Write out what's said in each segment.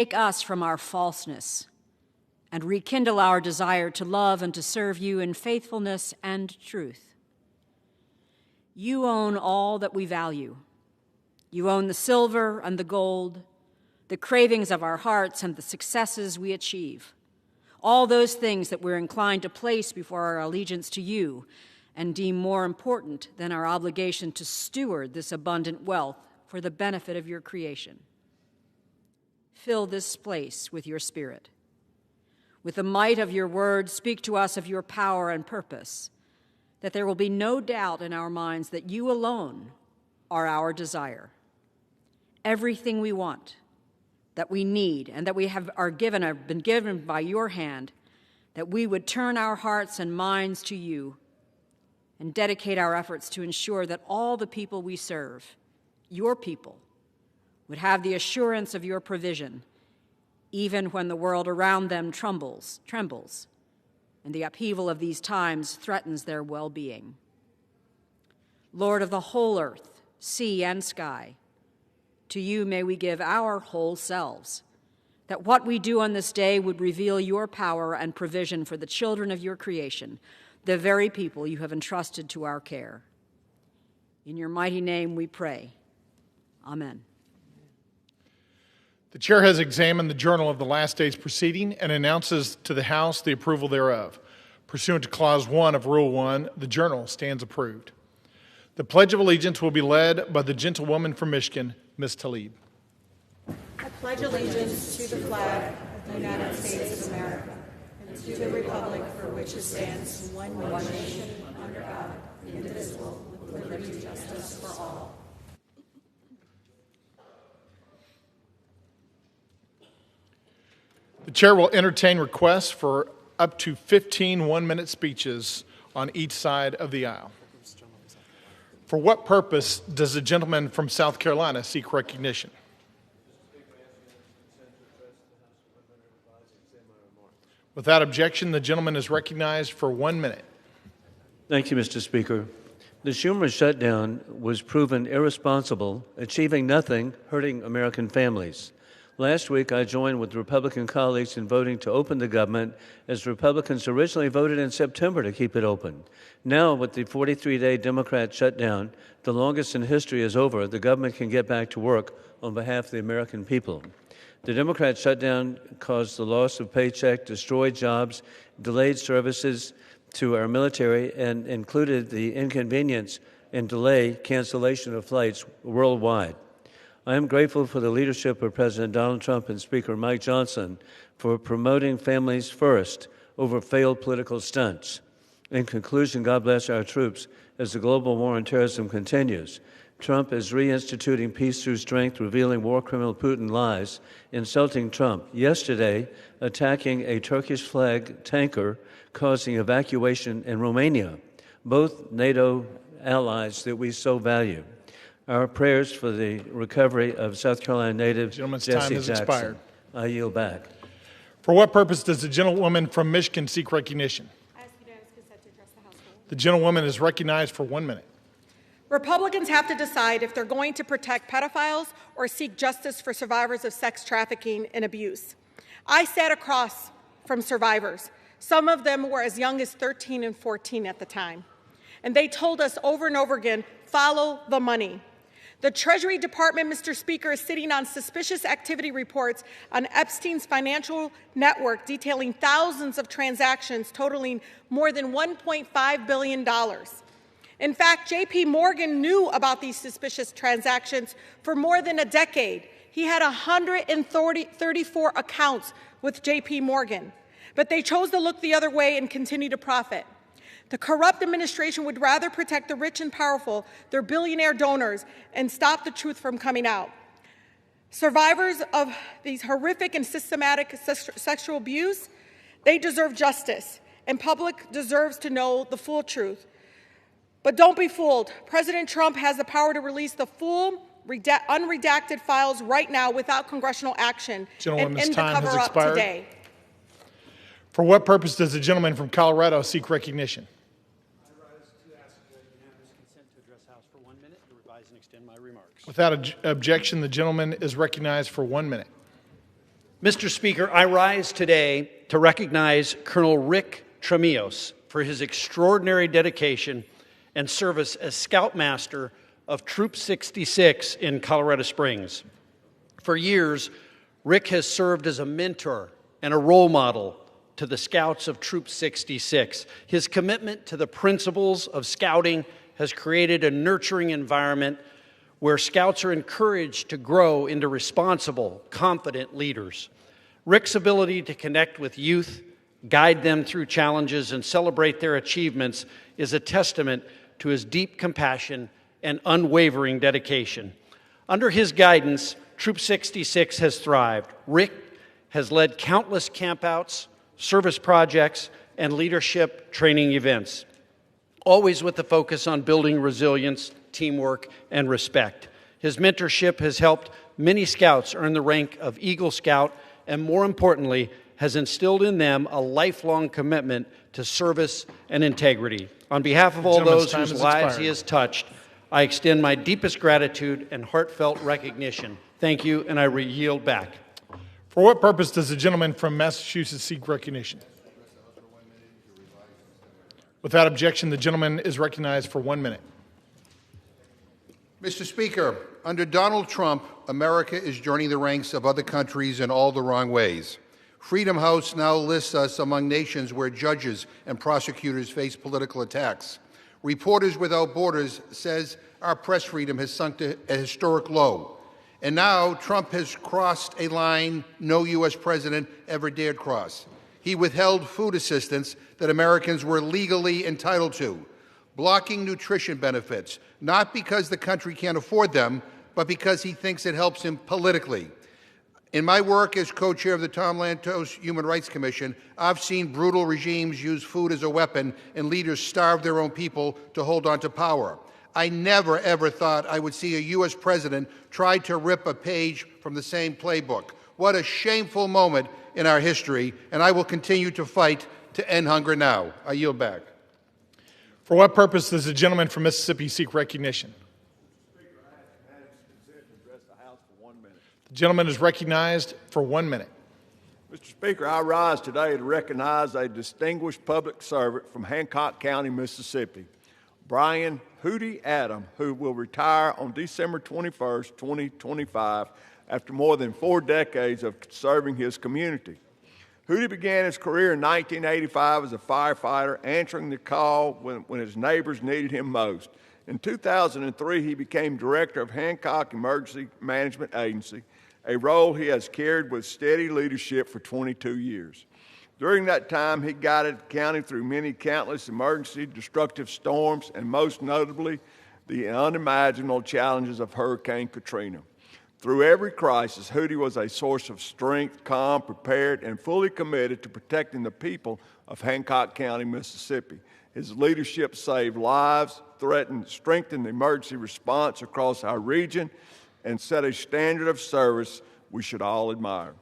Take us from our falseness and rekindle our desire to love and to serve you in faithfulness and truth. You own all that we value. You own the silver and the gold, the cravings of our hearts and the successes we achieve, all those things that we're inclined to place before our allegiance to you and deem more important than our obligation to steward this abundant wealth for the benefit of your creation. Fill this place with your Spirit. With the might of your word, speak to us of your power and purpose, that there will be no doubt in our minds that you alone are our desire. Everything we want, that we need, and that we have been given by your hand, that we would turn our hearts and minds to you and dedicate our efforts to ensure that all the people we serve, your people, would have the assurance of your provision, even when the world around them trembles, and the upheaval of these times threatens their well-being. Lord of the whole earth, sea and sky, to you may we give our whole selves, that what we do on this day would reveal your power and provision for the children of your creation, the very people you have entrusted to our care. In your mighty name we pray. Amen. The chair has examined the journal of the last day's proceeding and announces to the House the approval thereof. Pursuant to Clause 1 of Rule 1, the journal stands approved. The Pledge of Allegiance will be led by the gentlewoman from Michigan, Ms. Tlaib. I pledge allegiance to the flag of the United States of America and to the republic for which it stands, one nation, under God, indivisible, with liberty and justice for all. The chair will entertain requests for up to 15 one-minute speeches on each side of the aisle. For what purpose does the gentleman from South Carolina seek recognition? Without objection, the gentleman is recognized for 1 minute. Thank you, Mr. Speaker. The Schumer shutdown was proven irresponsible, achieving nothing, hurting American families. Last week, I joined with Republican colleagues in voting to open the government, as Republicans originally voted in September to keep it open. Now, with the 43-day Democrat shutdown, the longest in history, is over, the government can get back to work on behalf of the American people. The Democrat shutdown caused the loss of paycheck, destroyed jobs, delayed services to our military, and included the inconvenience and delay cancellation of flights worldwide. I am grateful for the leadership of President Donald Trump and Speaker Mike Johnson for promoting families first over failed political stunts. In conclusion, God bless our troops as the global war on terrorism continues. Trump is reinstituting peace through strength, revealing war criminal Putin lies, insulting Trump. Yesterday, attacking a Turkish flag tanker, causing evacuation in Romania, both NATO allies that we so value. Our prayers for the recovery of South Carolina native Jesse time has Jackson. expired. I yield back. For what purpose does the gentlewoman from Michigan seek recognition? I ask unanimous consent to address the House. The gentlewoman is recognized for 1 minute. Republicans have to decide if they're going to protect pedophiles or seek justice for survivors of sex trafficking and abuse. I sat across from survivors. Some of them were as young as 13 and 14 at the time. And they told us over and over again, follow the money. The Treasury Department, Mr. Speaker, is sitting on suspicious activity reports on Epstein's financial network detailing thousands of transactions totaling more than $1.5 billion. In fact, J.P. Morgan knew about these suspicious transactions for more than a decade. He had 134 accounts with J.P. Morgan, but they chose to look the other way and continue to profit. The corrupt administration would rather protect the rich and powerful, their billionaire donors, and stop the truth from coming out. Survivors of these horrific and systematic sexual abuse, they deserve justice, and public deserves to know the full truth. But don't be fooled. President Trump has the power to release the full, unredacted files right now without congressional action and end the cover-up today. For what purpose does the gentleman from Colorado seek recognition? Revise and extend my remarks. Without objection, the gentleman is recognized for 1 minute. Mr. Speaker, I rise today to recognize Colonel Rick Tremillos for his extraordinary dedication and service as Scoutmaster of Troop 66 in Colorado Springs. For years, Rick has served as a mentor and a role model to the Scouts of Troop 66. His commitment to the principles of Scouting has created a nurturing environment where Scouts are encouraged to grow into responsible, confident leaders. Rick's ability to connect with youth, guide them through challenges, and celebrate their achievements is a testament to his deep compassion and unwavering dedication. Under his guidance, Troop 66 has thrived. Rick has led countless campouts, service projects, and leadership training events, always with the focus on building resilience, teamwork, and respect. His mentorship has helped many Scouts earn the rank of Eagle Scout and, more importantly, has instilled in them a lifelong commitment to service and integrity. On behalf of all those whose lives he has touched, I extend my deepest gratitude and heartfelt recognition. Thank you, and I yield back. For what purpose does the gentleman from Massachusetts seek recognition? Without objection, the gentleman is recognized for 1 minute. Mr. Speaker, under Donald Trump, America is joining the ranks of other countries in all the wrong ways. Freedom House now lists us among nations where judges and prosecutors face political attacks. Reporters Without Borders says our press freedom has sunk to a historic low. And now Trump has crossed a line no U.S. president ever dared cross. He withheld food assistance that Americans were legally entitled to, blocking nutrition benefits, not because the country can't afford them, but because he thinks it helps him politically. In my work as co-chair of the Tom Lantos Human Rights Commission, I've seen brutal regimes use food as a weapon and leaders starve their own people to hold on to power. I never, ever thought I would see a U.S. president try to rip a page from the same playbook. What a shameful moment in our history, and I will continue to fight to end hunger now. I yield back. For what purpose does the gentleman from Mississippi seek recognition? The gentleman is recognized for 1 minute. Mr. Speaker, I rise today to recognize a distinguished public servant from Hancock County, Mississippi, Brian Hootie Adam, who will retire on December 21st, 2025, after more than 4 decades of serving his community. Hootie began his career in 1985 as a firefighter, answering the call when his neighbors needed him most. In 2003, he became director of Hancock Emergency Management Agency, a role he has carried with steady leadership for 22 years. During that time, he guided the county through many countless emergency destructive storms, and most notably, the unimaginable challenges of Hurricane Katrina. Through every crisis, Hootie was a source of strength, calm, prepared, and fully committed to protecting the people of Hancock County, Mississippi. His leadership saved lives, strengthened the emergency response across our region, and set a standard of service we should all admire.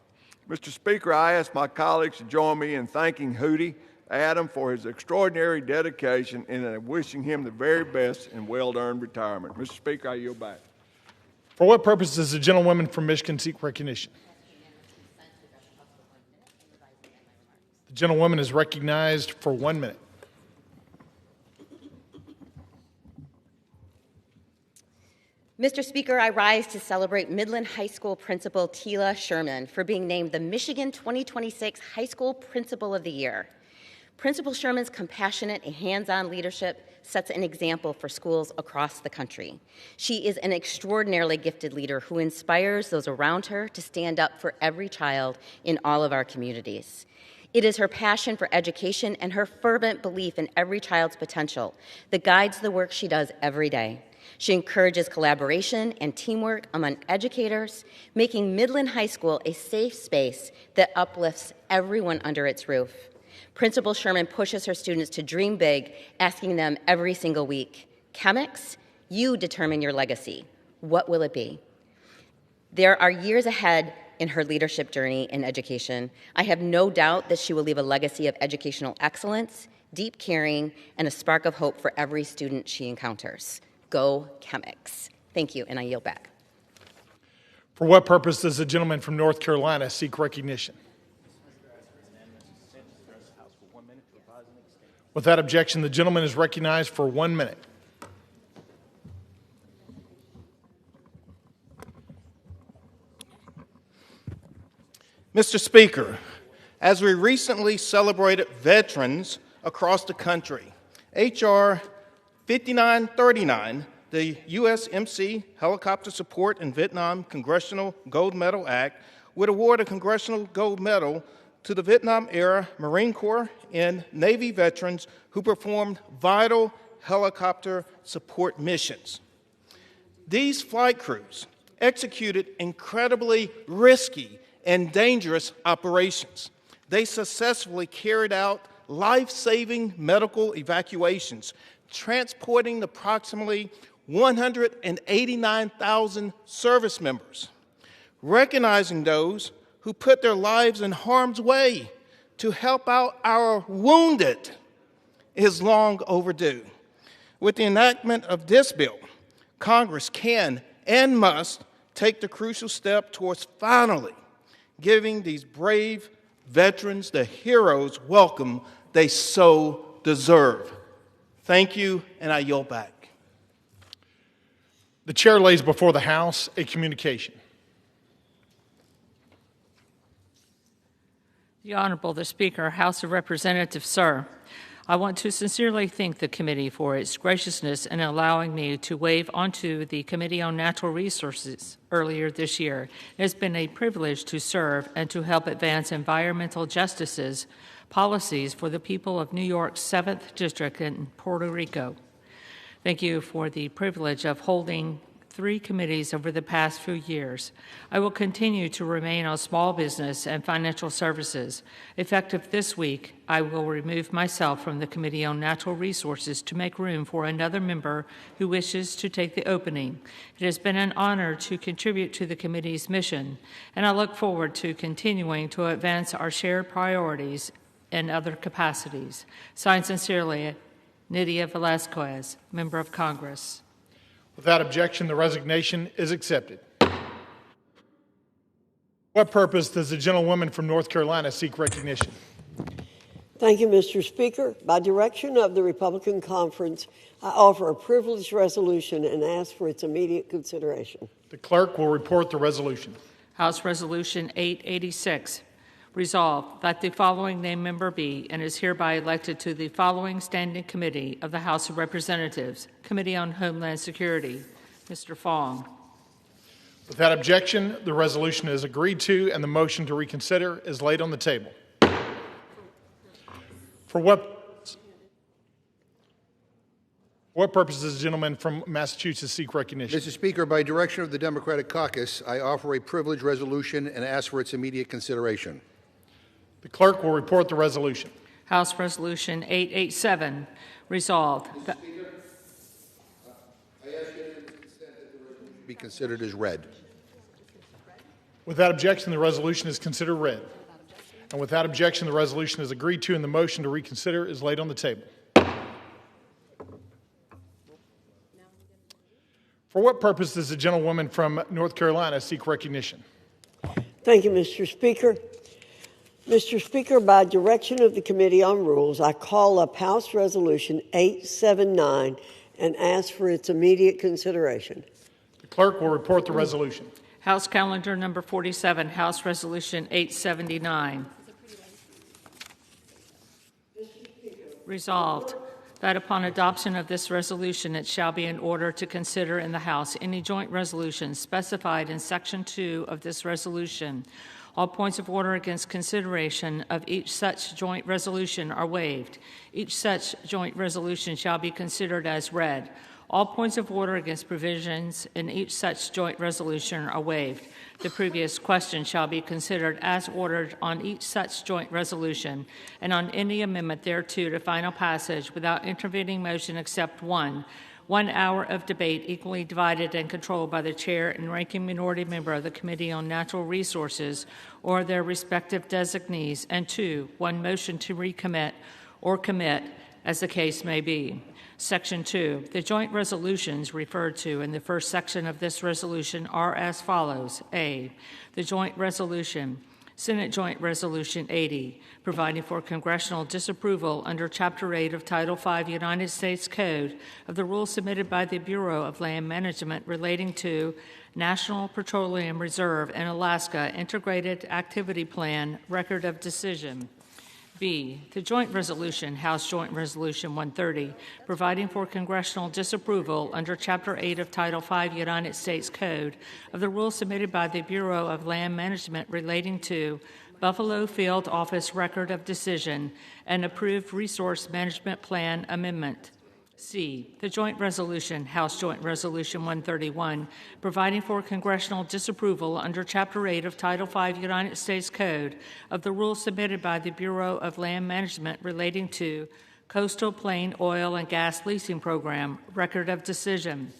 Mr. Speaker, I ask my colleagues to join me in thanking Hootie Adam for his extraordinary dedication and wishing him the very best in well-earned retirement. Mr. Speaker, I yield back. For what purpose does the gentlewoman from Michigan seek recognition? The gentlewoman is recognized for 1 minute. Mr. Speaker, I rise to celebrate Midland High School Principal Tila Sherman for being named the Michigan 2026 High School Principal of the Year. Principal Sherman's compassionate and hands-on leadership sets an example for schools across the country. She is an extraordinarily gifted leader who inspires those around her to stand up for every child in all of our communities. It is her passion for education and her fervent belief in every child's potential that guides the work she does every day. She encourages collaboration and teamwork among educators, making Midland High School a safe space that uplifts everyone under its roof. Principal Sherman pushes her students to dream big, asking them every single week, "Chemics, you determine your legacy. What will it be?" There are years ahead in her leadership journey in education. I have no doubt that she will leave a legacy of educational excellence, deep caring, and a spark of hope for every student she encounters. Go Chemics. Thank you, and I yield back. For what purpose does the gentleman from North Carolina seek recognition? Without objection, the gentleman is recognized for 1 minute. Mr. Speaker, as we recently celebrated veterans across the country, H.R. 5939, the USMC Helicopter Support in Vietnam Congressional Gold Medal Act, would award a Congressional Gold Medal to the Vietnam-era Marine Corps and Navy veterans who performed vital helicopter support missions. These flight crews executed incredibly risky and dangerous operations. They successfully carried out life-saving medical evacuations, transporting approximately 189,000 service members. Recognizing those who put their lives in harm's way to help out our wounded is long overdue. With the enactment of this bill, Congress can and must take the crucial step towards finally giving these brave veterans the hero's welcome they so deserve. Thank you, and I yield back. The chair lays before the House a communication. The Honorable the Speaker, House of Representatives, sir. I want to sincerely thank the committee for its graciousness in allowing me to waive onto the Committee on Natural Resources earlier this year. It has been a privilege to serve and to help advance environmental justices policies for the people of New York's 7th District and Puerto Rico. Thank you for the privilege of holding 3 committees over the past few years. I will continue to remain on small business and financial services. Effective this week, I will remove myself from the Committee on Natural Resources to make room for another member who wishes to take the opening. It has been an honor to contribute to the committee's mission, and I look forward to continuing to advance our shared priorities in other capacities. Signed sincerely, Nydia Velazquez, Member of Congress. Without objection, the resignation is accepted. What purpose does the gentlewoman from North Carolina seek recognition? Thank you, Mr. Speaker. By direction of the Republican Conference, I offer a privileged resolution and ask for its immediate consideration. The clerk will report the resolution. House Resolution 886. Resolved that the following named member be and is hereby elected to the following standing committee of the House of Representatives, Committee on Homeland Security. Mr. Fong. Without objection, the resolution is agreed to and the motion to reconsider is laid on the table. For what purpose does the gentleman from Massachusetts seek recognition? Mr. Speaker, by direction of the Democratic Caucus, I offer a privileged resolution and ask for its immediate consideration. The clerk will report the resolution. House Resolution 887. Resolved. Mr. Speaker, I ask unanimous consent that the resolution be considered as read. Without objection, the resolution is considered read. And without objection, the resolution is agreed to and the motion to reconsider is laid on the table. For what purpose does the gentlewoman from North Carolina seek recognition? Thank you, Mr. Speaker. Mr. Speaker, by direction of the Committee on Rules, I call up House Resolution 879 and ask for its immediate consideration. The clerk will report the resolution. House Calendar Number 47, House Resolution 879. Resolved that upon adoption of this resolution, it shall be in order to consider in the House any joint resolution specified in Section 2 of this resolution. All points of order against consideration of each such joint resolution are waived. Each such joint resolution shall be considered as read. All points of order against provisions in each such joint resolution are waived. The previous question shall be considered as ordered on each such joint resolution and on any amendment thereto to final passage without intervening motion except one. 1 hour of debate equally divided and controlled by the chair and ranking minority member of the Committee on Natural Resources or their respective designees. And 2, 1 motion to recommit or commit as the case may be. Section 2, the joint resolutions referred to in the first section of this resolution are as follows. A, the joint resolution, Senate Joint Resolution 80, providing for congressional disapproval under Chapter 8 of Title V United States Code of the rules submitted by the Bureau of Land Management relating to National Petroleum Reserve in Alaska Integrated Activity Plan Record of Decision. B, the joint resolution, House Joint Resolution 130, providing for congressional disapproval under Chapter 8 of Title V United States Code of the rules submitted by the Bureau of Land Management relating to Buffalo Field Office Record of Decision and approved Resource Management Plan Amendment. C, the joint resolution, House Joint Resolution 131, providing for congressional disapproval under Chapter 8 of Title V United States Code of the rules submitted by the Bureau of Land Management relating to Coastal Plain Oil and Gas Leasing Program, Record of Decision.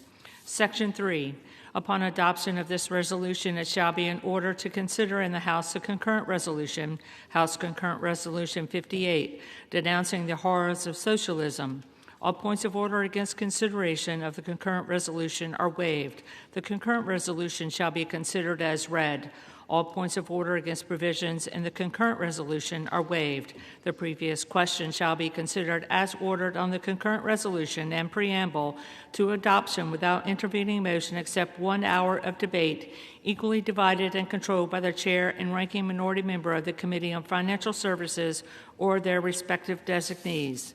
Section 3, upon adoption of this resolution, it shall be in order to consider in the House a concurrent resolution, House Concurrent Resolution 58, denouncing the horrors of socialism. All points of order against consideration of the concurrent resolution are waived. The concurrent resolution shall be considered as read. All points of order against provisions in the concurrent resolution are waived. The previous question shall be considered as ordered on the concurrent resolution and preamble to adoption without intervening motion except 1 hour of debate, equally divided and controlled by the chair and ranking minority member of the Committee on Financial Services or their respective designees.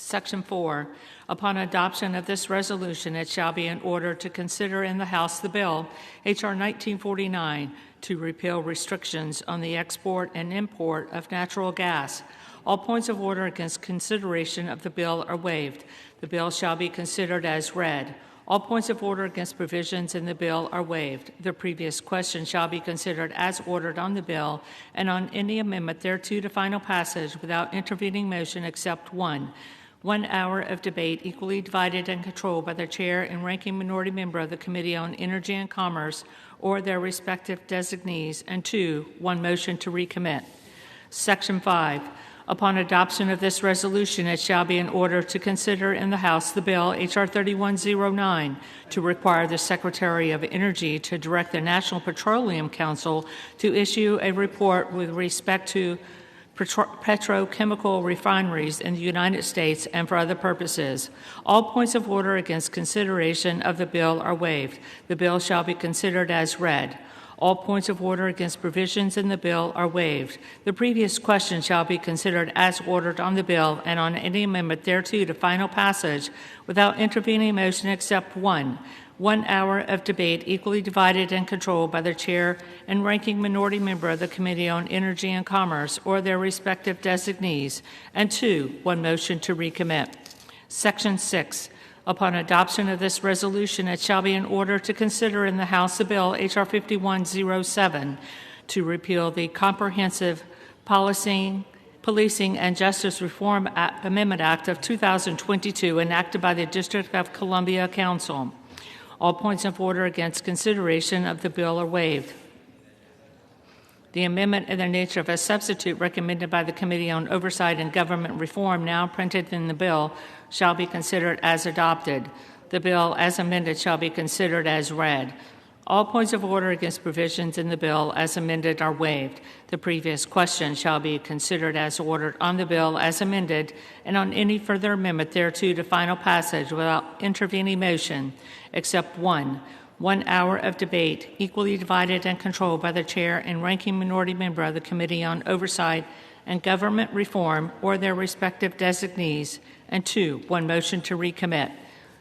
Section 4, upon adoption of this resolution, it shall be in order to consider in the House the bill, H.R. 1949, to repeal restrictions on the export and import of natural gas. All points of order against consideration of the bill are waived. The bill shall be considered as read. All points of order against provisions in the bill are waived. The previous question shall be considered as ordered on the bill and on any amendment thereto to final passage without intervening motion except 1 hour of debate equally divided and controlled by the chair and ranking minority member of the Committee on Energy and Commerce or their respective designees, and 2, 1 motion to recommit. Section 5, upon adoption of this resolution, it shall be in order to consider in the House the bill H.R. 3109 to require the Secretary of Energy to direct the National Petroleum Council to issue a report with respect to petrochemical refineries in the United States and for other purposes. All points of order against consideration of the bill are waived. The bill shall be considered as read. All points of order against provisions in the bill are waived. The previous question shall be considered as ordered on the bill and on any amendment thereto to final passage without intervening motion except 1 hour of debate equally divided and controlled by the chair and ranking minority member of the Committee on Energy and Commerce or their respective designees, and 2, 1 motion to recommit. Section 6, upon adoption of this resolution, it shall be in order to consider in the House the bill H.R. 5107 to repeal the Comprehensive Policing and Justice Reform Amendment Act of 2022 enacted by the District of Columbia Council. All points of order against consideration of the bill are waived. The amendment in the nature of a substitute recommended by the Committee on Oversight and Government Reform, now printed in the bill, shall be considered as adopted. The bill, as amended, shall be considered as read. All points of order against provisions in the bill as amended are waived. The previous question shall be considered as ordered on the bill as amended and on any further amendment thereto to final passage without intervening motion, except 1 hour of debate equally divided and controlled by the chair and ranking minority member of the Committee on Oversight and Government Reform or their respective designees, and 2, 1 motion to recommit.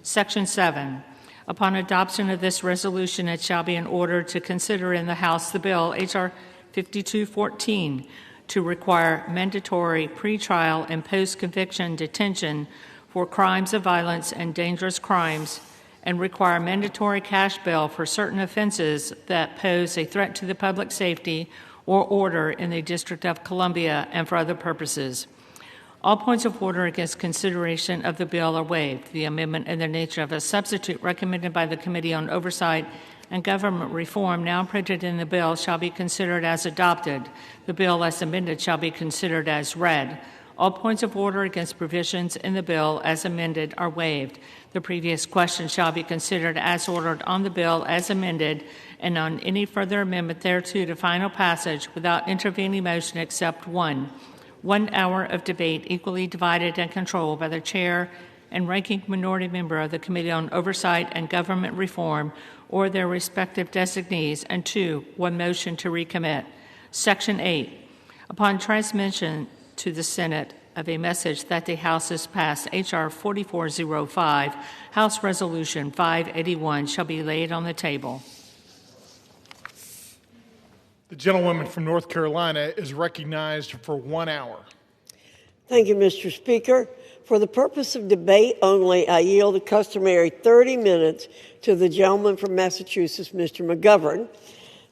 Section 7. Upon adoption of this resolution, it shall be in order to consider in the House the bill H.R. 5214 to require mandatory pretrial and post-conviction detention for crimes of violence and dangerous crimes and require mandatory cash bail for certain offenses that pose a threat to the public safety or order in the District of Columbia and for other purposes. All points of order against consideration of the bill are waived. The amendment in the nature of a substitute recommended by the Committee on Oversight and Government Reform, now printed in the bill, shall be considered as adopted. The bill, as amended, shall be considered as read. All points of order against provisions in the bill as amended are waived. The previous question shall be considered as ordered on the bill as amended and on any further amendment thereto to final passage without intervening motion except one. 1 hour of debate equally divided and controlled by the chair and ranking minority member of the Committee on Oversight and Government Reform or their respective designees, and 2, 1 motion to recommit. Section 8. Upon transmission to the Senate of a message that the House has passed H.R. 4405, House Resolution 581 shall be laid on the table. The gentlewoman from North Carolina is recognized for 1 hour. Thank you, Mr. Speaker. For the purpose of debate only, I yield the customary 30 minutes to the gentleman from Massachusetts, Mr. McGovern,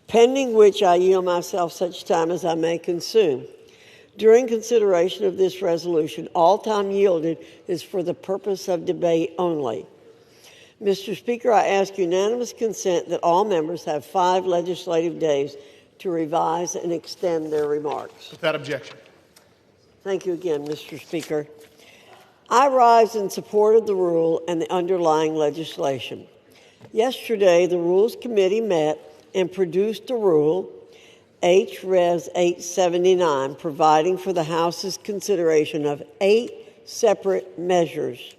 pending which I yield myself such time as I may consume. During consideration of this resolution, all time yielded is for the purpose of debate only. Mr. Speaker, I ask unanimous consent that all members have 5 legislative days to revise and extend their remarks. Without objection. Thank you again, Mr. Speaker. I rise in support of the rule and the underlying legislation. Yesterday, the Rules Committee met and produced a rule, H.Res. 879, providing for the House's consideration of 8 separate measures.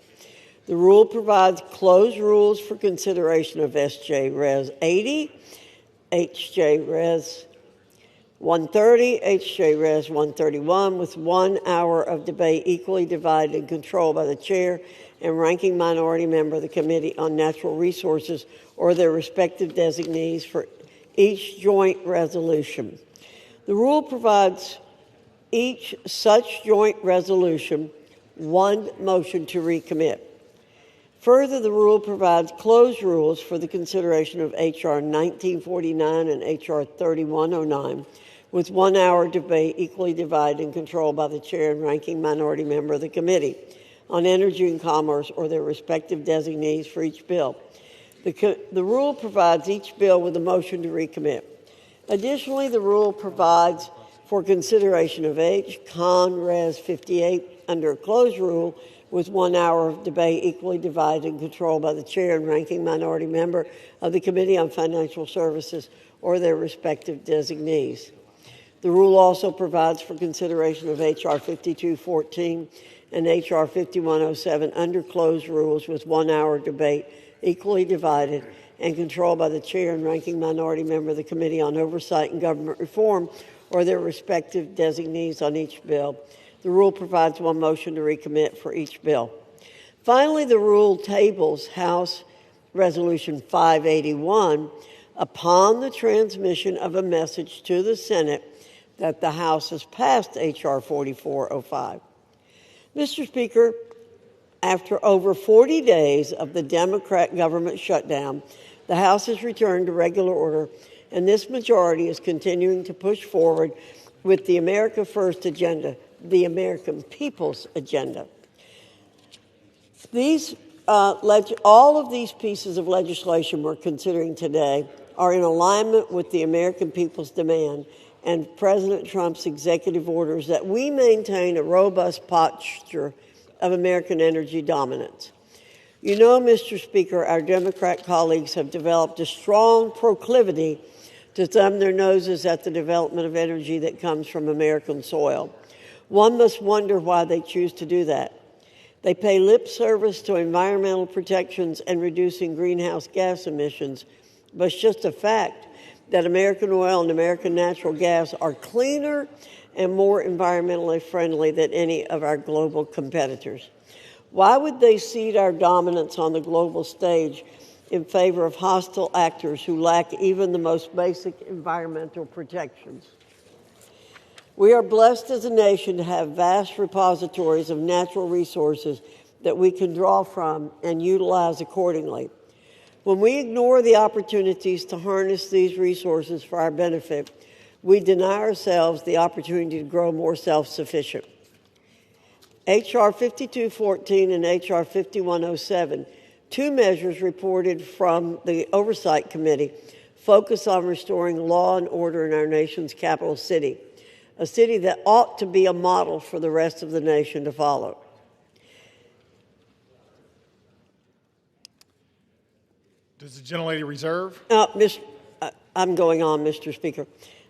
The rule provides closed rules for consideration of S.J. Res. 80, H.J. Res. 130, H.J. Res. 131, with 1 hour of debate equally divided and controlled by the chair and ranking minority member of the Committee on Natural Resources or their respective designees for each joint resolution. The rule provides each such joint resolution 1 motion to recommit. Further, the rule provides closed rules for the consideration of H.R. 1949 and H.R. 3109, with 1 hour debate equally divided and controlled by the chair and ranking minority member of the Committee on Energy and Commerce or their respective designees for each bill. The rule provides each bill with a motion to recommit. Additionally, the rule provides for consideration of H. Con. Res. 58 under a closed rule with 1 hour of debate equally divided and controlled by the chair and ranking minority member of the Committee on Financial Services or their respective designees. The rule also provides for consideration of H.R. 5214 and H.R. 5107 under closed rules with 1 hour debate equally divided and controlled by the chair and ranking minority member of the Committee on Oversight and Government Reform or their respective designees on each bill. The rule provides 1 motion to recommit for each bill. Finally, the rule tables House Resolution 581 upon the transmission of a message to the Senate that the House has passed H.R. 4405. Mr. Speaker, after over 40 days of the Democrat government shutdown, the House has returned to regular order, and this majority is continuing to push forward with the America First agenda, the American people's agenda. All of these pieces of legislation we're considering today are in alignment with the American people's demand and President Trump's executive orders that we maintain a robust posture of American energy dominance. You know, Mr. Speaker, our Democrat colleagues have developed a strong proclivity to thumb their noses at the development of energy that comes from American soil. One must wonder why they choose to do that. They pay lip service to environmental protections and reducing greenhouse gas emissions, but it's just a fact that American oil and American natural gas are cleaner and more environmentally friendly than any of our global competitors. Why would they cede our dominance on the global stage in favor of hostile actors who lack even the most basic environmental protections? We are blessed as a nation to have vast repositories of natural resources that we can draw from and utilize accordingly. When we ignore the opportunities to harness these resources for our benefit, we deny ourselves the opportunity to grow more self-sufficient. H.R. 5214 and H.R. 5107, 2 measures reported from the Oversight Committee, focus on restoring law and order in our nation's capital city. a city that ought to be a model for the rest of the nation to follow. Does the gentlelady reserve? I'm going on, Mr. Speaker.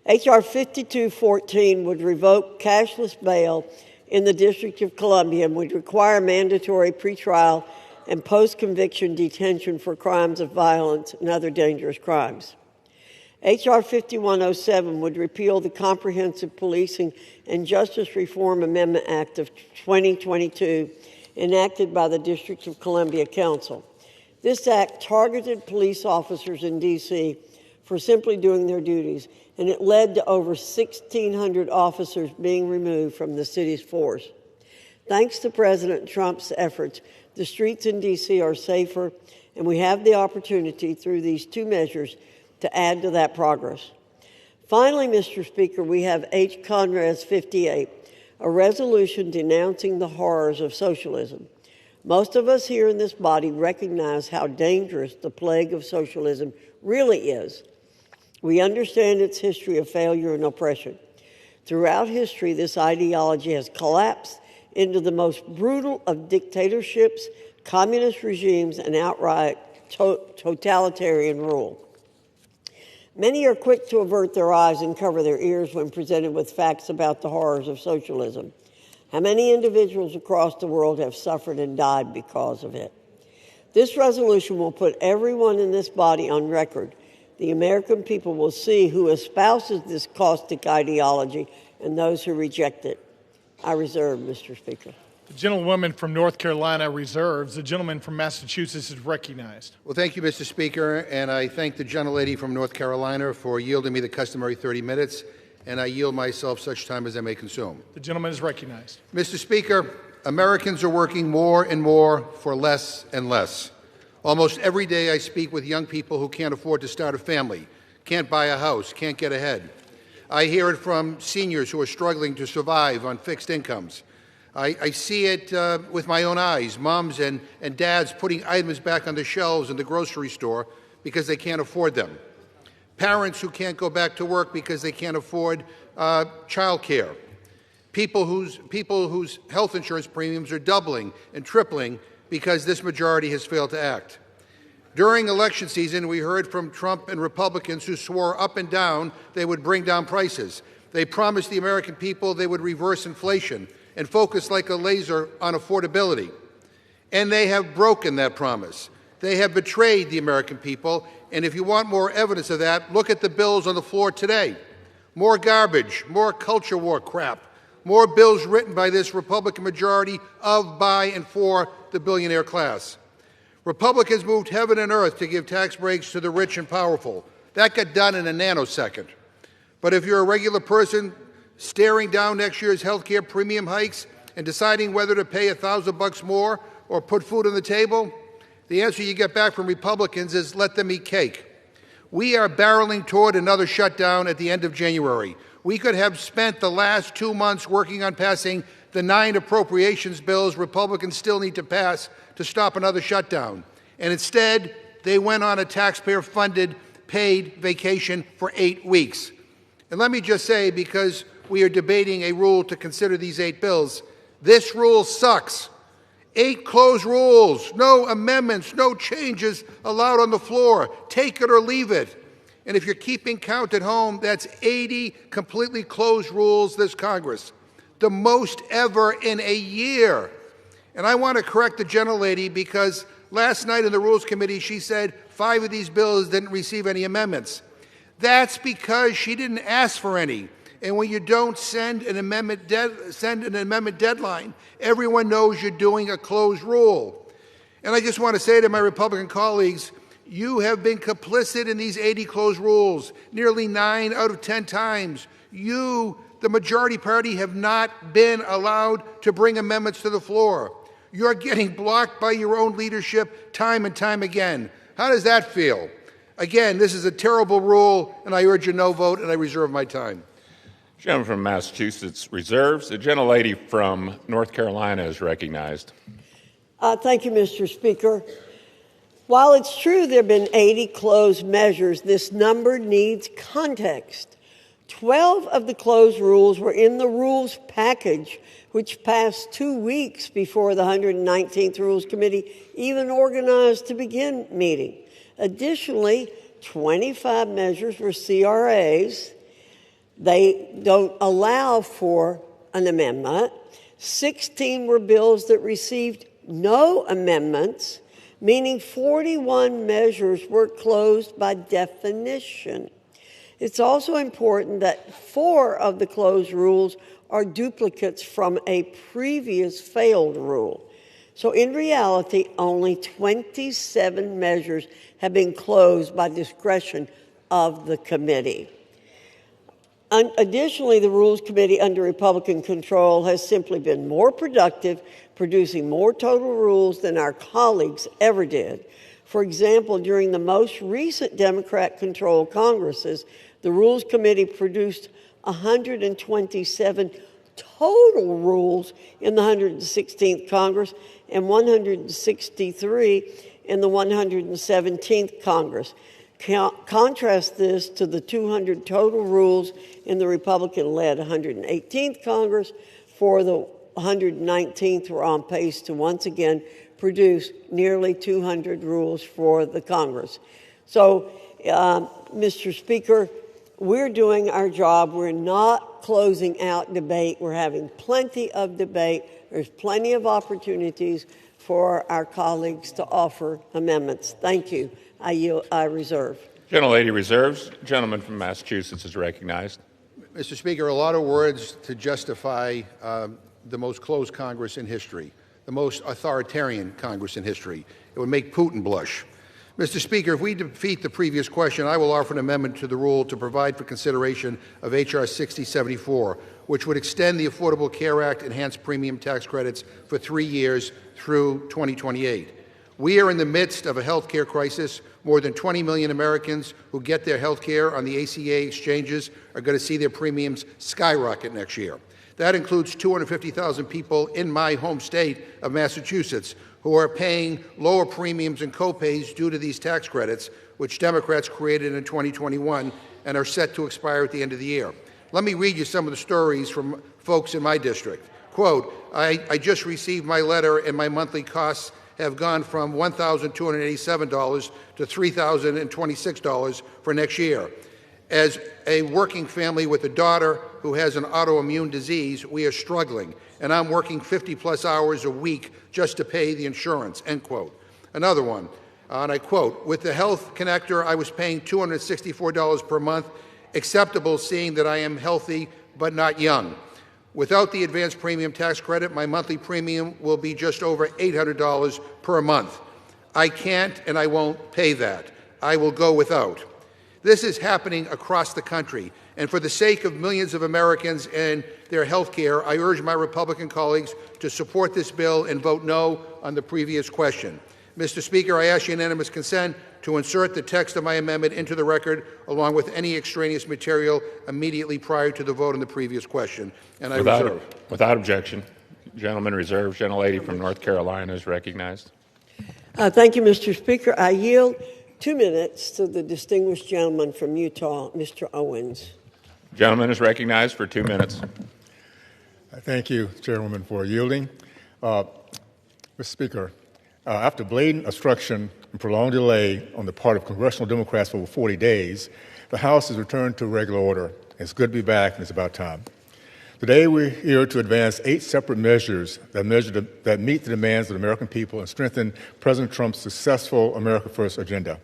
H.R. 5214 would revoke cashless bail in the District of Columbia and would require mandatory pretrial and post-conviction detention for crimes of violence and other dangerous crimes. H.R. 5107 would repeal the Comprehensive Policing and Justice Reform Amendment Act of 2022 enacted by the District of Columbia Council. This act targeted police officers in D.C. for simply doing their duties, and it led to over 1,600 officers being removed from the city's force. Thanks to President Trump's efforts, the streets in D.C. are safer, and we have the opportunity through these two measures to add to that progress. Finally, Mr. Speaker, we have H. Conrad's 58, a resolution denouncing the horrors of socialism. Most of us here in this body recognize how dangerous the plague of socialism really is. We understand its history of failure and oppression. Throughout history, this ideology has collapsed into the most brutal of dictatorships, communist regimes, and outright totalitarian rule. Many are quick to avert their eyes and cover their ears when presented with facts about the horrors of socialism. How many individuals across the world have suffered and died because of it? This resolution will put everyone in this body on record. The American people will see who espouses this caustic ideology and those who reject it. I reserve, Mr. Speaker. The gentlewoman from North Carolina reserves. The gentleman from Massachusetts is recognized. Well, thank you, Mr. Speaker, and I thank the gentlelady from North Carolina for yielding me the customary 30 minutes, and I yield myself such time as I may consume. The gentleman is recognized. Mr. Speaker, Americans are working more and more for less and less. Almost every day I speak with young people who can't afford to start a family, can't buy a house, can't get ahead. I hear it from seniors who are struggling to survive on fixed incomes. I see it with my own eyes, moms and dads putting items back on the shelves in the grocery store because they can't afford them. Parents who can't go back to work because they can't afford child care. People whose health insurance premiums are doubling and tripling because this majority has failed to act. During election season, we heard from Trump and Republicans who swore up and down they would bring down prices. They promised the American people they would reverse inflation and focus like a laser on affordability. And they have broken that promise. They have betrayed the American people, and if you want more evidence of that, look at the bills on the floor today. More garbage, more culture war crap, more bills written by this Republican majority of, by, and for the billionaire class. Republicans moved heaven and earth to give tax breaks to the rich and powerful. That got done in a nanosecond. But if you're a regular person staring down next year's health care premium hikes and deciding whether to pay $1,000 more or put food on the table, the answer you get back from Republicans is let them eat cake. We are barreling toward another shutdown at the end of January. We could have spent the last 2 months working on passing the 9 appropriations bills Republicans still need to pass to stop another shutdown. And instead, they went on a taxpayer-funded paid vacation for 8 weeks. And let me just say, because we are debating a rule to consider these 8 bills, this rule sucks. 8 closed rules, no amendments, no changes allowed on the floor. Take it or leave it. And if you're keeping count at home, that's 80 completely closed rules this Congress, the most ever in a year. And I want to correct the gentlelady because last night in the Rules Committee she said 5 of these bills didn't receive any amendments. That's because she didn't ask for any. And when you don't send an amendment deadline, everyone knows you're doing a closed rule. And I just want to say to my Republican colleagues, you have been complicit in these 80 closed rules nearly 9 out of 10 times. You, the majority party, have not been allowed to bring amendments to the floor. You're getting blocked by your own leadership time and time again. How does that feel? Again, this is a terrible rule, and I urge a no vote, and I reserve my time. Gentleman from Massachusetts reserves. The gentlelady from North Carolina is recognized. Thank you, Mr. Speaker. While it's true there have been 80 closed measures, this number needs context. 12 of the closed rules were in the rules package, which passed 2 weeks before the 119th Rules Committee even organized to begin meeting. Additionally, 25 measures were CRAs. They don't allow for an amendment. 16 were bills that received no amendments, meaning 41 measures were closed by definition. It's also important that 4 of the closed rules are duplicates from a previous failed rule. So in reality, only 27 measures have been closed by discretion of the committee. Additionally, the Rules Committee under Republican control has simply been more productive, producing more total rules than our colleagues ever did. For example, during the most recent Democrat-controlled Congresses, the Rules Committee produced 127 total rules in the 116th Congress and 163 in the 117th Congress. Contrast this to the 200 total rules in the Republican-led 118th Congress. For the 119th, we're on pace to once again produce nearly 200 rules for the Congress. So, Mr. Speaker, we're doing our job. We're not closing out debate. We're having plenty of debate. There's plenty of opportunities for our colleagues to offer amendments. Thank you. I reserve. Gentlelady reserves. Gentleman from Massachusetts is recognized. Mr. Speaker, a lot of words to justify the most closed Congress in history, the most authoritarian Congress in history. It would make Putin blush. Mr. Speaker, if we defeat the previous question, I will offer an amendment to the rule to provide for consideration of H.R. 6074, which would extend the Affordable Care Act enhanced premium tax credits for 3 years through 2028. We are in the midst of a health care crisis. More than 20 million Americans who get their health care on the ACA exchanges are going to see their premiums skyrocket next year. That includes 250,000 people in my home state of Massachusetts who are paying lower premiums and copays due to these tax credits, which Democrats created in 2021 and are set to expire at the end of the year. Let me read you some of the stories from folks in my district. Quote, I just received my letter and my monthly costs have gone from $1,287 to $3,026 for next year. As a working family with a daughter who has an autoimmune disease, we are struggling, and I'm working 50-plus hours a week just to pay the insurance, end quote. Another one, and I quote, with the Health Connector, I was paying $264 per month, acceptable seeing that I am healthy but not young. Without the advanced premium tax credit, my monthly premium will be just over $800 per month. I can't and I won't pay that. I will go without. This is happening across the country, and for the sake of millions of Americans and their health care, I urge my Republican colleagues to support this bill and vote no on the previous question. Mr. Speaker, I ask unanimous consent to insert the text of my amendment into the record along with any extraneous material immediately prior to the vote on the previous question, and I reserve. Without objection. Gentleman reserves. Gentlelady from North Carolina is recognized. Thank you, Mr. Speaker. I yield 2 minutes to the distinguished gentleman from Utah, Mr. Owens. Gentleman is recognized for 2 minutes. Thank you, Chairwoman, for yielding. Mr. Speaker, after blatant obstruction and prolonged delay on the part of congressional Democrats for over 40 days, the House has returned to regular order. It's good to be back, and it's about time. Today, we're here to advance 8 separate measures that meet the demands of the American people and strengthen President Trump's successful America First agenda.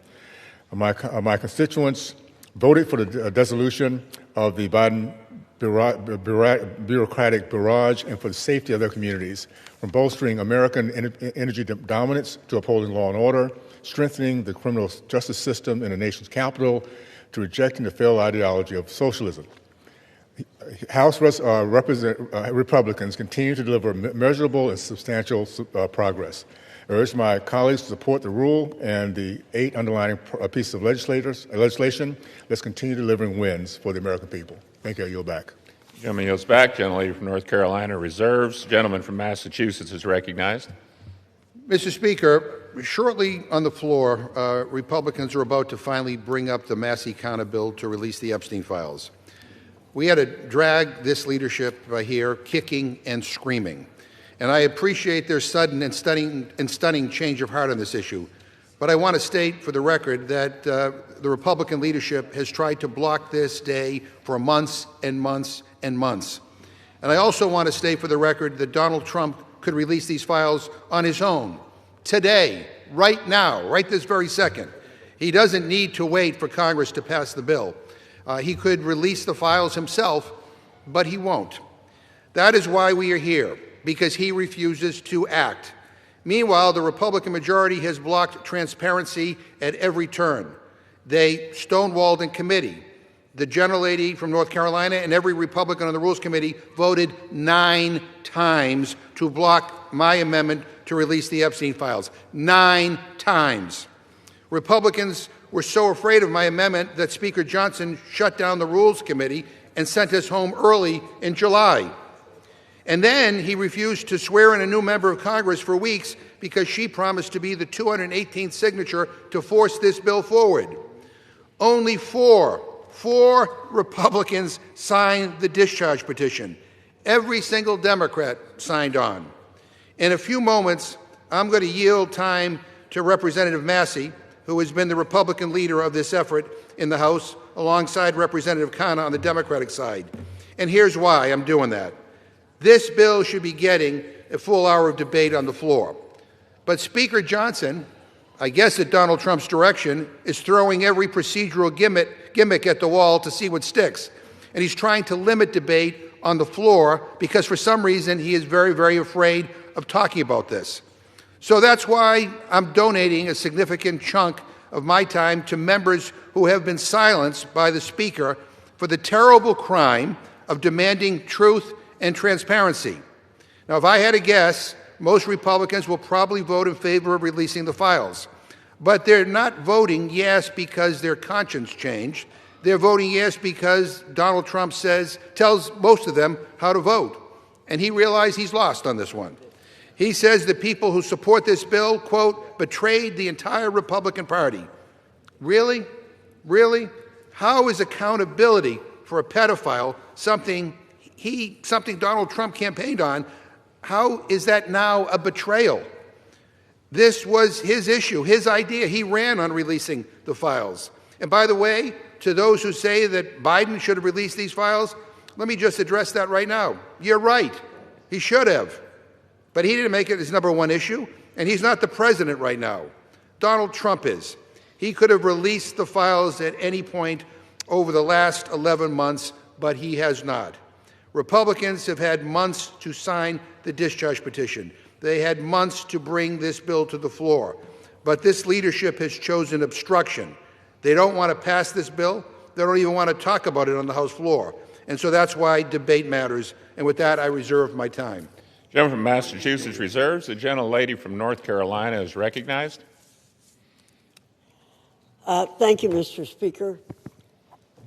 My constituents voted for the dissolution of the Biden bureaucratic barrage and for the safety of their communities, from bolstering American energy dominance to upholding law and order, strengthening the criminal justice system in the nation's capital, to rejecting the failed ideology of socialism. House Republicans continue to deliver measurable and substantial progress. I urge my colleagues to support the rule and the 8 underlying pieces of legislation. Let's continue delivering wins for the American people. Thank you. I yield back. Gentleman yields back. Gentlelady from North Carolina reserves. Gentleman from Massachusetts is recognized. Mr. Speaker, shortly on the floor, Republicans are about to finally bring up the Massey Counter bill to release the Epstein files. We had to drag this leadership here kicking and screaming. And I appreciate their sudden and stunning change of heart on this issue. But I want to state for the record that the Republican leadership has tried to block this day for months and months and months. And I also want to state for the record that Donald Trump could release these files on his own, today, right now, right this very second. He doesn't need to wait for Congress to pass the bill. He could release the files himself, but he won't. That is why we are here, because he refuses to act. Meanwhile, the Republican majority has blocked transparency at every turn. They stonewalled in committee. The gentlelady from North Carolina and every Republican on the Rules Committee voted 9 times to block my amendment to release the Epstein files. 9 times. Republicans were so afraid of my amendment that Speaker Johnson shut down the Rules Committee and sent us home early in July. And then he refused to swear in a new member of Congress for weeks because she promised to be the 218th signature to force this bill forward. Only four Republicans signed the discharge petition. Every single Democrat signed on. In a few moments, I'm going to yield time to Representative Massey, who has been the Republican leader of this effort in the House, alongside Representative Khanna on the Democratic side. And here's why I'm doing that. This bill should be getting a full hour of debate on the floor. But Speaker Johnson, I guess at Donald Trump's direction, is throwing every procedural gimmick at the wall to see what sticks. And he's trying to limit debate on the floor because for some reason he is very, very afraid of talking about this. So that's why I'm donating a significant chunk of my time to members who have been silenced by the Speaker for the terrible crime of demanding truth and transparency. Now, if I had to guess, most Republicans will probably vote in favor of releasing the files. But they're not voting yes because their conscience changed. They're voting yes because Donald Trump tells most of them how to vote. And he realized he's lost on this one. He says the people who support this bill, quote, betrayed the entire Republican Party. Really? Really? How is accountability for a pedophile something Donald Trump campaigned on? How is that now a betrayal? This was his issue, his idea. He ran on releasing the files. And by the way, to those who say that Biden should have released these files, let me just address that right now. You're right. He should have. But he didn't make it his number one issue, and he's not the president right now. Donald Trump is. He could have released the files at any point over the last 11 months, but he has not. Republicans have had months to sign the discharge petition. They had months to bring this bill to the floor. But this leadership has chosen obstruction. They don't want to pass this bill. They don't even want to talk about it on the House floor. And so that's why debate matters. And with that, I reserve my time. The gentleman from Massachusetts reserves. The gentlelady from North Carolina is recognized. Thank you, Mr. Speaker.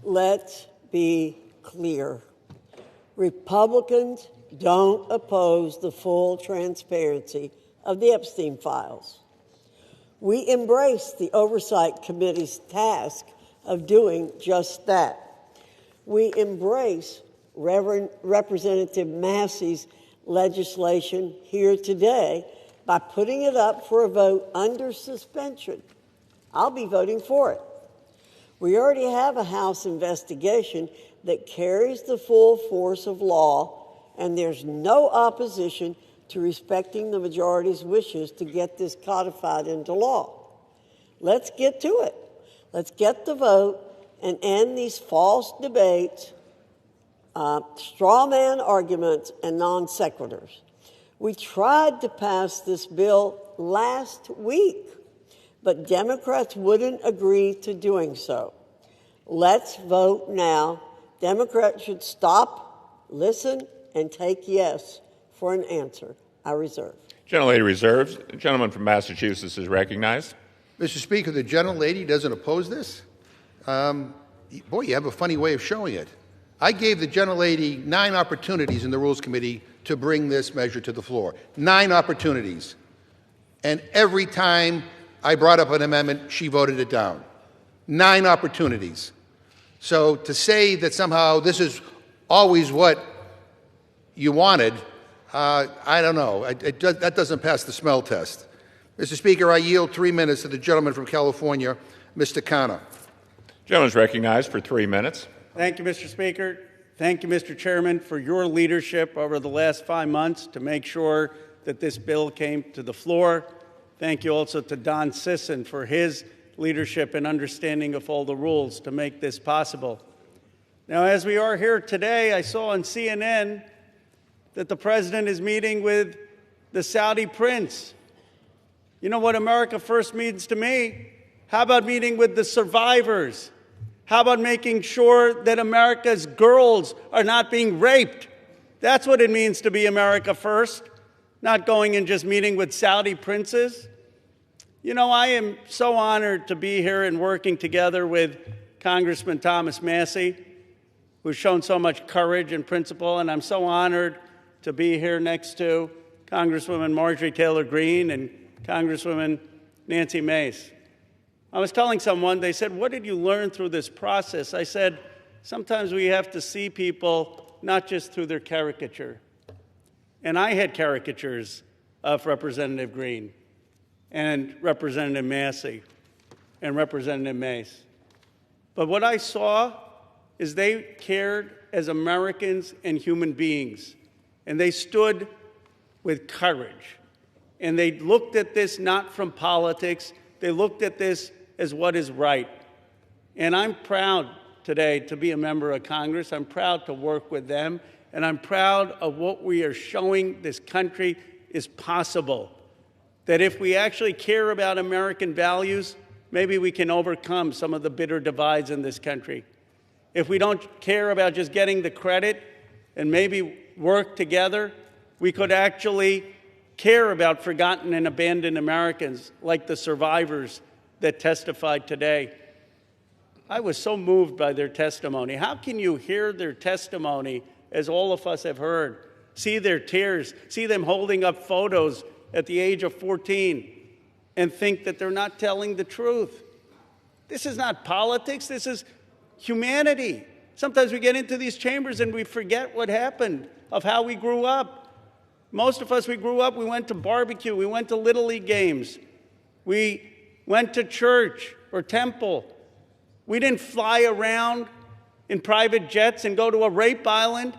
Let's be clear. Republicans don't oppose the full transparency of the Epstein files. We embrace the Oversight Committee's task of doing just that. We embrace Representative Massey's legislation here today by putting it up for a vote under suspension. I'll be voting for it. We already have a House investigation that carries the full force of law, and there's no opposition to respecting the majority's wishes to get this codified into law. Let's get to it. Let's get the vote and end these false debates, straw man arguments, and non sequiturs. We tried to pass this bill last week, but Democrats wouldn't agree to doing so. Let's vote now. Democrats should stop, listen, and take yes for an answer. I reserve. Gentlelady reserves. The gentleman from Massachusetts is recognized. Mr. Speaker, the gentlelady doesn't oppose this? Boy, you have a funny way of showing it. I gave the gentlelady 9 opportunities in the Rules Committee to bring this measure to the floor. 9 opportunities. And every time I brought up an amendment, she voted it down. 9 opportunities. So to say that somehow this is always what you wanted, I don't know. That doesn't pass the smell test. Mr. Speaker, I yield 3 minutes to the gentleman from California, Mr. Khanna. Gentleman is recognized for 3 minutes. Thank you, Mr. Speaker. Thank you, Mr. Chairman, for your leadership over the last 5 months to make sure that this bill came to the floor. Thank you also to Don Sisson for his leadership and understanding of all the rules to make this possible. Now, as we are here today, I saw on CNN that the president is meeting with the Saudi prince. You know what America First means to me? How about meeting with the survivors? How about making sure that America's girls are not being raped? That's what it means to be America First, not going and just meeting with Saudi princes. You know, I am so honored to be here and working together with Congressman Thomas Massie, who's shown so much courage and principle, and I'm so honored to be here next to Congresswoman Marjorie Taylor Greene and Congresswoman Nancy Mace. I was telling someone, they said, what did you learn through this process? I said, sometimes we have to see people not just through their caricature. And I had caricatures of Representative Greene and Representative Massey and Representative Mace. But what I saw is they cared as Americans and human beings, and they stood with courage. And they looked at this not from politics, they looked at this as what is right. And I'm proud today to be a member of Congress. I'm proud to work with them. And I'm proud of what we are showing this country is possible. That if we actually care about American values, maybe we can overcome some of the bitter divides in this country. If we don't care about just getting the credit and maybe work together, we could actually care about forgotten and abandoned Americans like the survivors that testified today. I was so moved by their testimony. How can you hear their testimony, as all of us have heard, see their tears, see them holding up photos at the age of 14, and think that they're not telling the truth? This is not politics, this is humanity. Sometimes we get into these chambers and we forget what happened, of how we grew up. Most of us, we grew up, we went to barbecue, we went to Little League games, we went to church or temple. We didn't fly around in private jets and go to a rape island.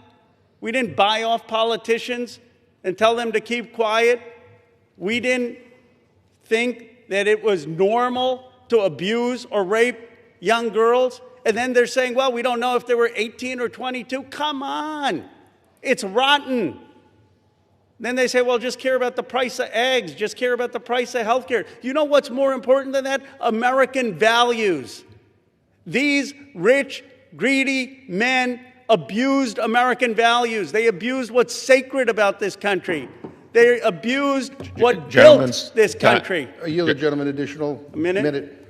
We didn't buy off politicians and tell them to keep quiet. We didn't think that it was normal to abuse or rape young girls. And then they're saying, well, we don't know if they were 18 or 22. Come on. It's rotten. Then they say, well, just care about the price of eggs, just care about the price of health care. You know what's more important than that? American values. These rich, greedy men abused American values. They abused what's sacred about this country. They abused what built this country. I yield the gentleman additional minute.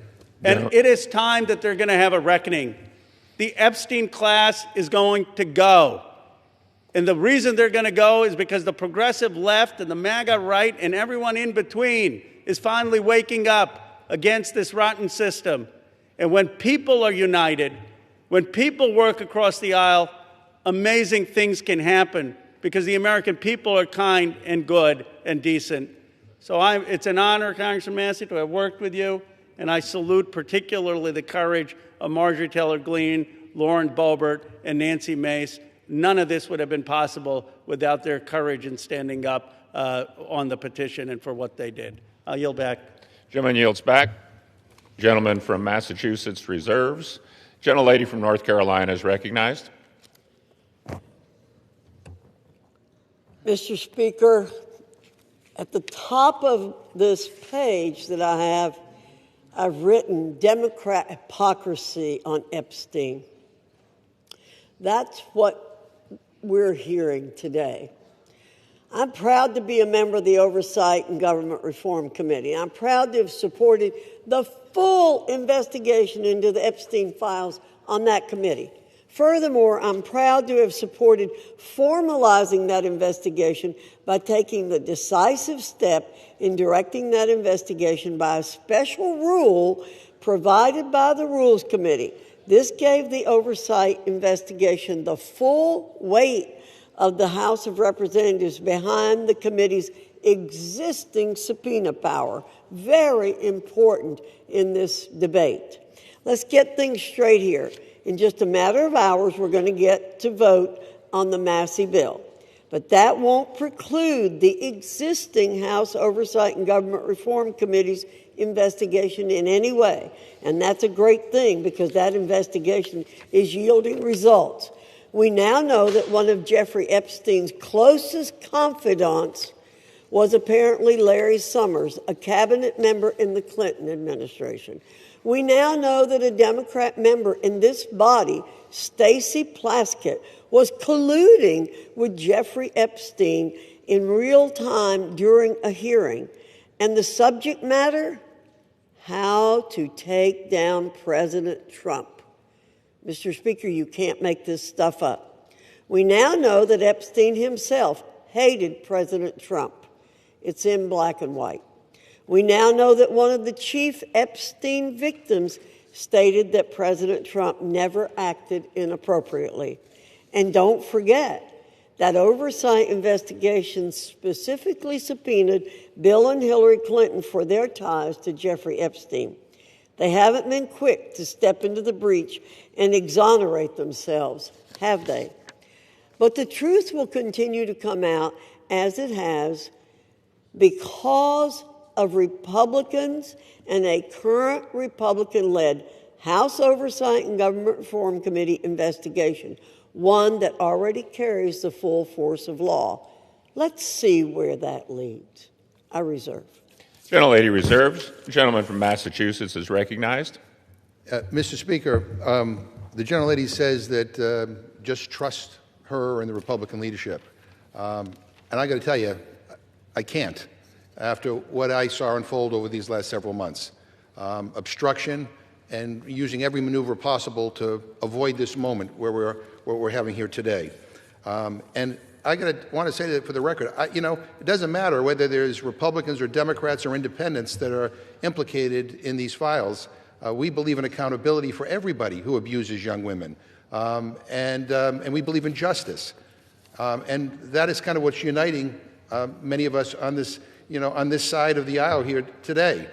And it is time that they're going to have a reckoning. The Epstein class is going to go. And the reason they're going to go is because the progressive left and the MAGA right and everyone in between is finally waking up against this rotten system. And when people are united, when people work across the aisle, amazing things can happen because the American people are kind and good and decent. So it's an honor, Congressman Massey, to have worked with you, and I salute particularly the courage of Marjorie Taylor Greene, Lauren Boebert, and Nancy Mace. None of this would have been possible without their courage in standing up on the petition and for what they did. I'll yield back. Gentleman yields back. Gentleman from Massachusetts reserves. Gentlelady from North Carolina is recognized. Mr. Speaker, at the top of this page that I have, I've written Democrat hypocrisy on Epstein. That's what we're hearing today. I'm proud to be a member of the Oversight and Government Reform Committee. I'm proud to have supported the full investigation into the Epstein files on that committee. Furthermore, I'm proud to have supported formalizing that investigation by taking the decisive step in directing that investigation by a special rule provided by the Rules Committee This gave the oversight investigation the full weight of the House of Representatives behind the committee's existing subpoena power. Very important in this debate. Let's get things straight here. In just a matter of hours, we're going to get to vote on the Massey bill. But that won't preclude the existing House Oversight and Government Reform Committee's investigation in any way. And that's a great thing because that investigation is yielding results. We now know that one of Jeffrey Epstein's closest confidants was apparently Larry Summers, a cabinet member in the Clinton administration. We now know that a Democrat member in this body, Stacey Plaskett, was colluding with Jeffrey Epstein in real time during a hearing. And the subject matter? How to take down President Trump. Mr. Speaker, you can't make this stuff up. We now know that Epstein himself hated President Trump. It's in black and white. We now know that one of the chief Epstein victims stated that President Trump never acted inappropriately. And don't forget that oversight investigation specifically subpoenaed Bill and Hillary Clinton for their ties to Jeffrey Epstein. They haven't been quick to step into the breach and exonerate themselves, have they? But the truth will continue to come out as it has because of Republicans and a current Republican-led House Oversight and Government Reform Committee investigation, one that already carries the full force of law. Let's see where that leads. I reserve. Gentlelady reserves. The gentleman from Massachusetts is recognized. Mr. Speaker, the gentlelady says that just trust her and the Republican leadership. And I got to tell you, I can't after what I saw unfold over these last several months. Obstruction and using every maneuver possible to avoid this moment where we're having here today. And I want to say that for the record, it doesn't matter whether there's Republicans or Democrats or independents that are implicated in these files. We believe in accountability for everybody who abuses young women, and we believe in justice. And that is kind of what's uniting many of us on this, on this side of the aisle here today.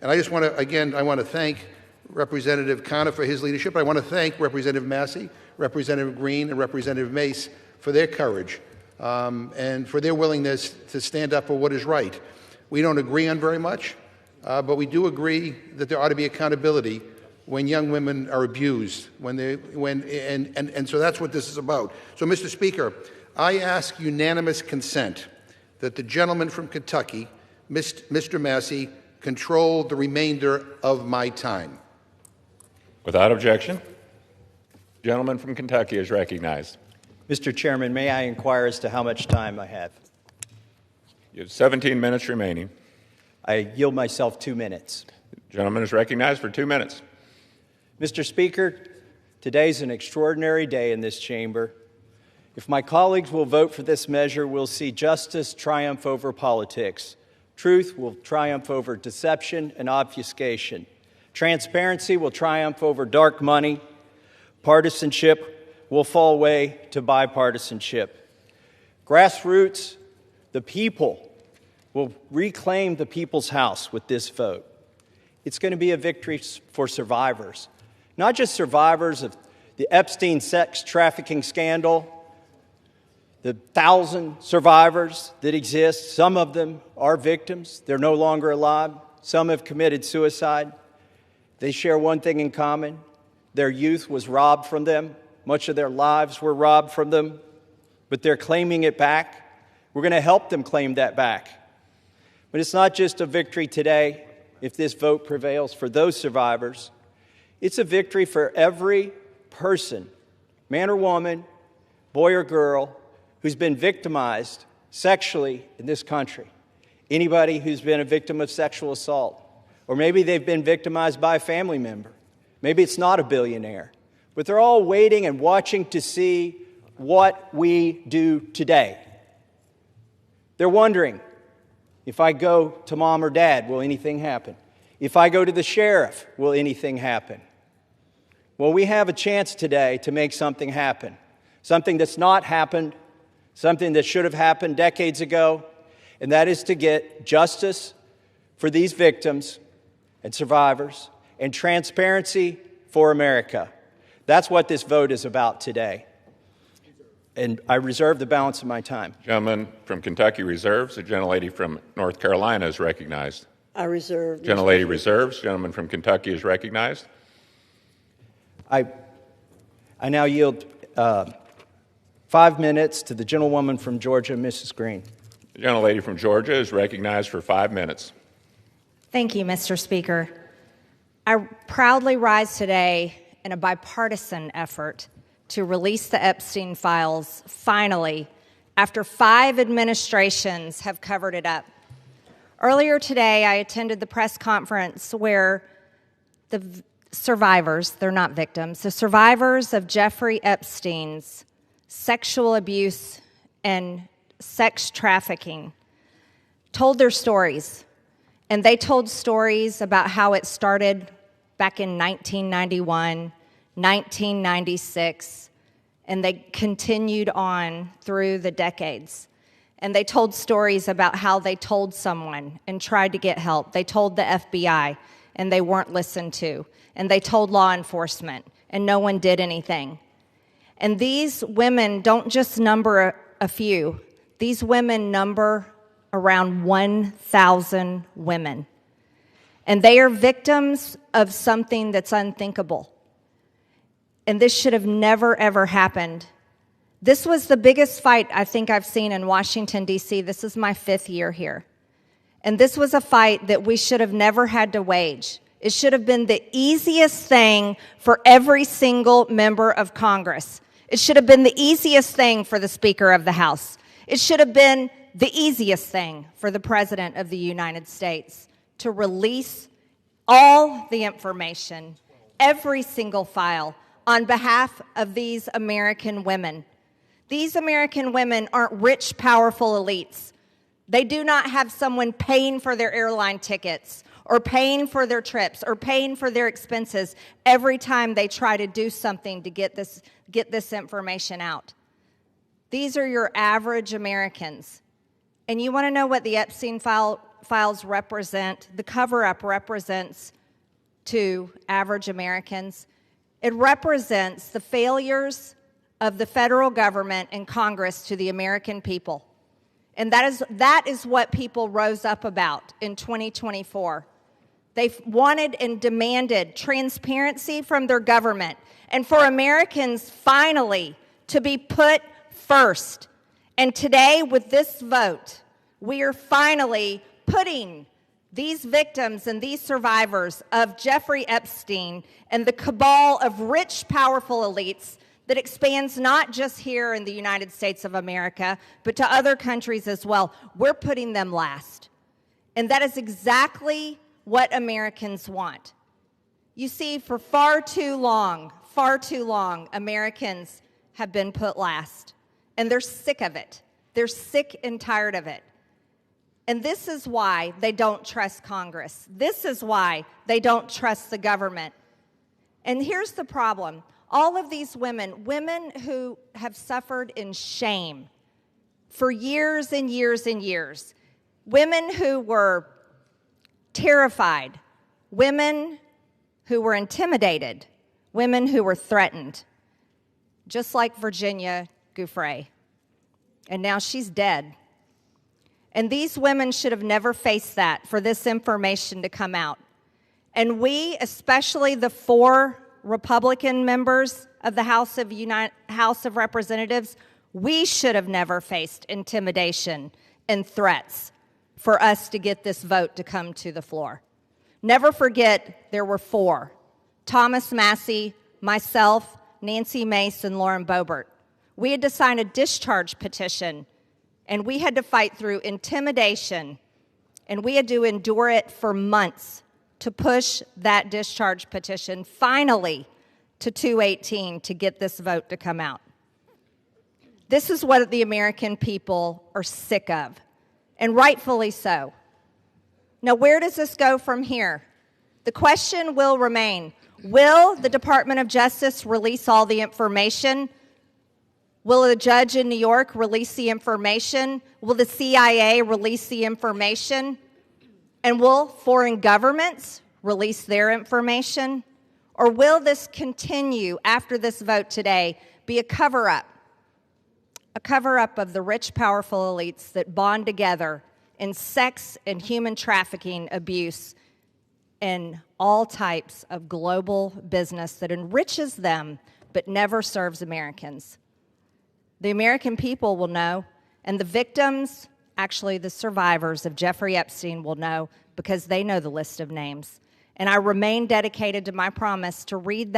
And I just want to, I want to thank Representative Connor for his leadership. I want to thank Representative Massey, Representative Green, and Representative Mace for their courage and for their willingness to stand up for what is right. We don't agree on very much, but we do agree that there ought to be accountability when young women are abused, and so that's what this is about. So, Mr. Speaker, I ask unanimous consent that the gentleman from Kentucky, Mr. Massey, control the remainder of my time. Without objection. The gentleman from Kentucky is recognized. Mr. Chairman, may I inquire as to how much time I have? You have 17 minutes remaining. I yield myself 2 minutes. The gentleman is recognized for 2 minutes. Mr. Speaker, today's an extraordinary day in this chamber. If my colleagues will vote for this measure, we'll see justice triumph over politics. Truth will triumph over deception and obfuscation. Transparency will triumph over dark money. Partisanship will fall away to bipartisanship. Grassroots, the people, will reclaim the people's house with this vote. It's going to be a victory for survivors, not just survivors of the Epstein sex trafficking scandal, the 1,000 survivors that exist. Some of them are victims. They're no longer alive. Some have committed suicide. They share one thing in common. Their youth was robbed from them. Much of their lives were robbed from them, but they're claiming it back. We're going to help them claim that back. But it's not just a victory today, if this vote prevails for those survivors. It's a victory for every person, man or woman, boy or girl, who's been victimized sexually in this country. Anybody who's been a victim of sexual assault, or maybe they've been victimized by a family member. Maybe it's not a billionaire. But they're all waiting and watching to see what we do today. They're wondering, if I go to mom or dad, will anything happen? If I go to the sheriff, will anything happen? Well, we have a chance today to make something happen, something that's not happened, something that should have happened decades ago, and that is to get justice for these victims and survivors and transparency for America. That's what this vote is about today. And I reserve the balance of my time. Gentleman from Kentucky reserves. The gentlelady from North Carolina is recognized. I reserve. Gentlelady reserves. Gentleman from Kentucky is recognized. I now yield 5 minutes to the gentlewoman from Georgia, Mrs. Green. The gentlelady from Georgia is recognized for 5 minutes. Thank you, Mr. Speaker. I proudly rise today in a bipartisan effort to release the Epstein files, finally, after 5 administrations have covered it up. Earlier today, I attended the press conference where the survivors, they're not victims, the survivors of Jeffrey Epstein's sexual abuse and sex trafficking told their stories. And they told stories about how it started back in 1991, 1996, and they continued on through the decades. And they told stories about how they told someone and tried to get help. They told the FBI, and they weren't listened to. And they told law enforcement, and no one did anything. And these women don't just number a few. These women number around 1,000 women. And they are victims of something that's unthinkable. And this should have never, ever happened. This was the biggest fight I think I've seen in Washington, D.C. This is my 5th year here. And this was a fight that we should have never had to wage. It should have been the easiest thing for every single member of Congress. It should have been the easiest thing for the Speaker of the House. It should have been the easiest thing for the President of the United States to release all the information, every single file, on behalf of these American women. These American women aren't rich, powerful elites. They do not have someone paying for their airline tickets or paying for their trips or paying for their expenses every time they try to do something to get this information out. These are your average Americans. And you want to know what the Epstein files represent, the cover-up represents to average Americans? It represents the failures of the federal government and Congress to the American people. And that is what people rose up about in 2024. They wanted and demanded transparency from their government and for Americans finally to be put first. And today, with this vote, we are finally putting these victims and these survivors of Jeffrey Epstein and the cabal of rich, powerful elites that expands not just here in the United States of America, but to other countries as well. We're putting them last. And that is exactly what Americans want. You see, for far too long, Americans have been put last. And they're sick of it. They're sick and tired of it. And this is why they don't trust Congress. This is why they don't trust the government. And here's the problem. All of these women who have suffered in shame for years and years and years, women who were terrified, women who were intimidated, women who were threatened, just like Virginia Giuffre. And now she's dead. And these women should have never faced that for this information to come out. And we, especially the 4 Republican members of the House of Representatives, we should have never faced intimidation and threats for us to get this vote to come to the floor. Never forget there were 4. Thomas Massey, myself, Nancy Mace, and Lauren Boebert. We had to sign a discharge petition, and we had to fight through intimidation, and we had to endure it for months to push that discharge petition finally to 218 to get this vote to come out. This is what the American people are sick of, and rightfully so. Now, where does this go from here? The question will remain, Will the Department of Justice release all the information? Will a judge in New York release the information? Will the CIA release the information? And will foreign governments release their information? Or will this continue after this vote today be a cover-up? A cover-up of the rich, powerful elites that bond together in sex and human trafficking abuse and all types of global business that enriches them but never serves Americans. The American people will know, and the victims, actually the survivors of Jeffrey Epstein, will know because they know the list of names. And I remain dedicated to my promise to read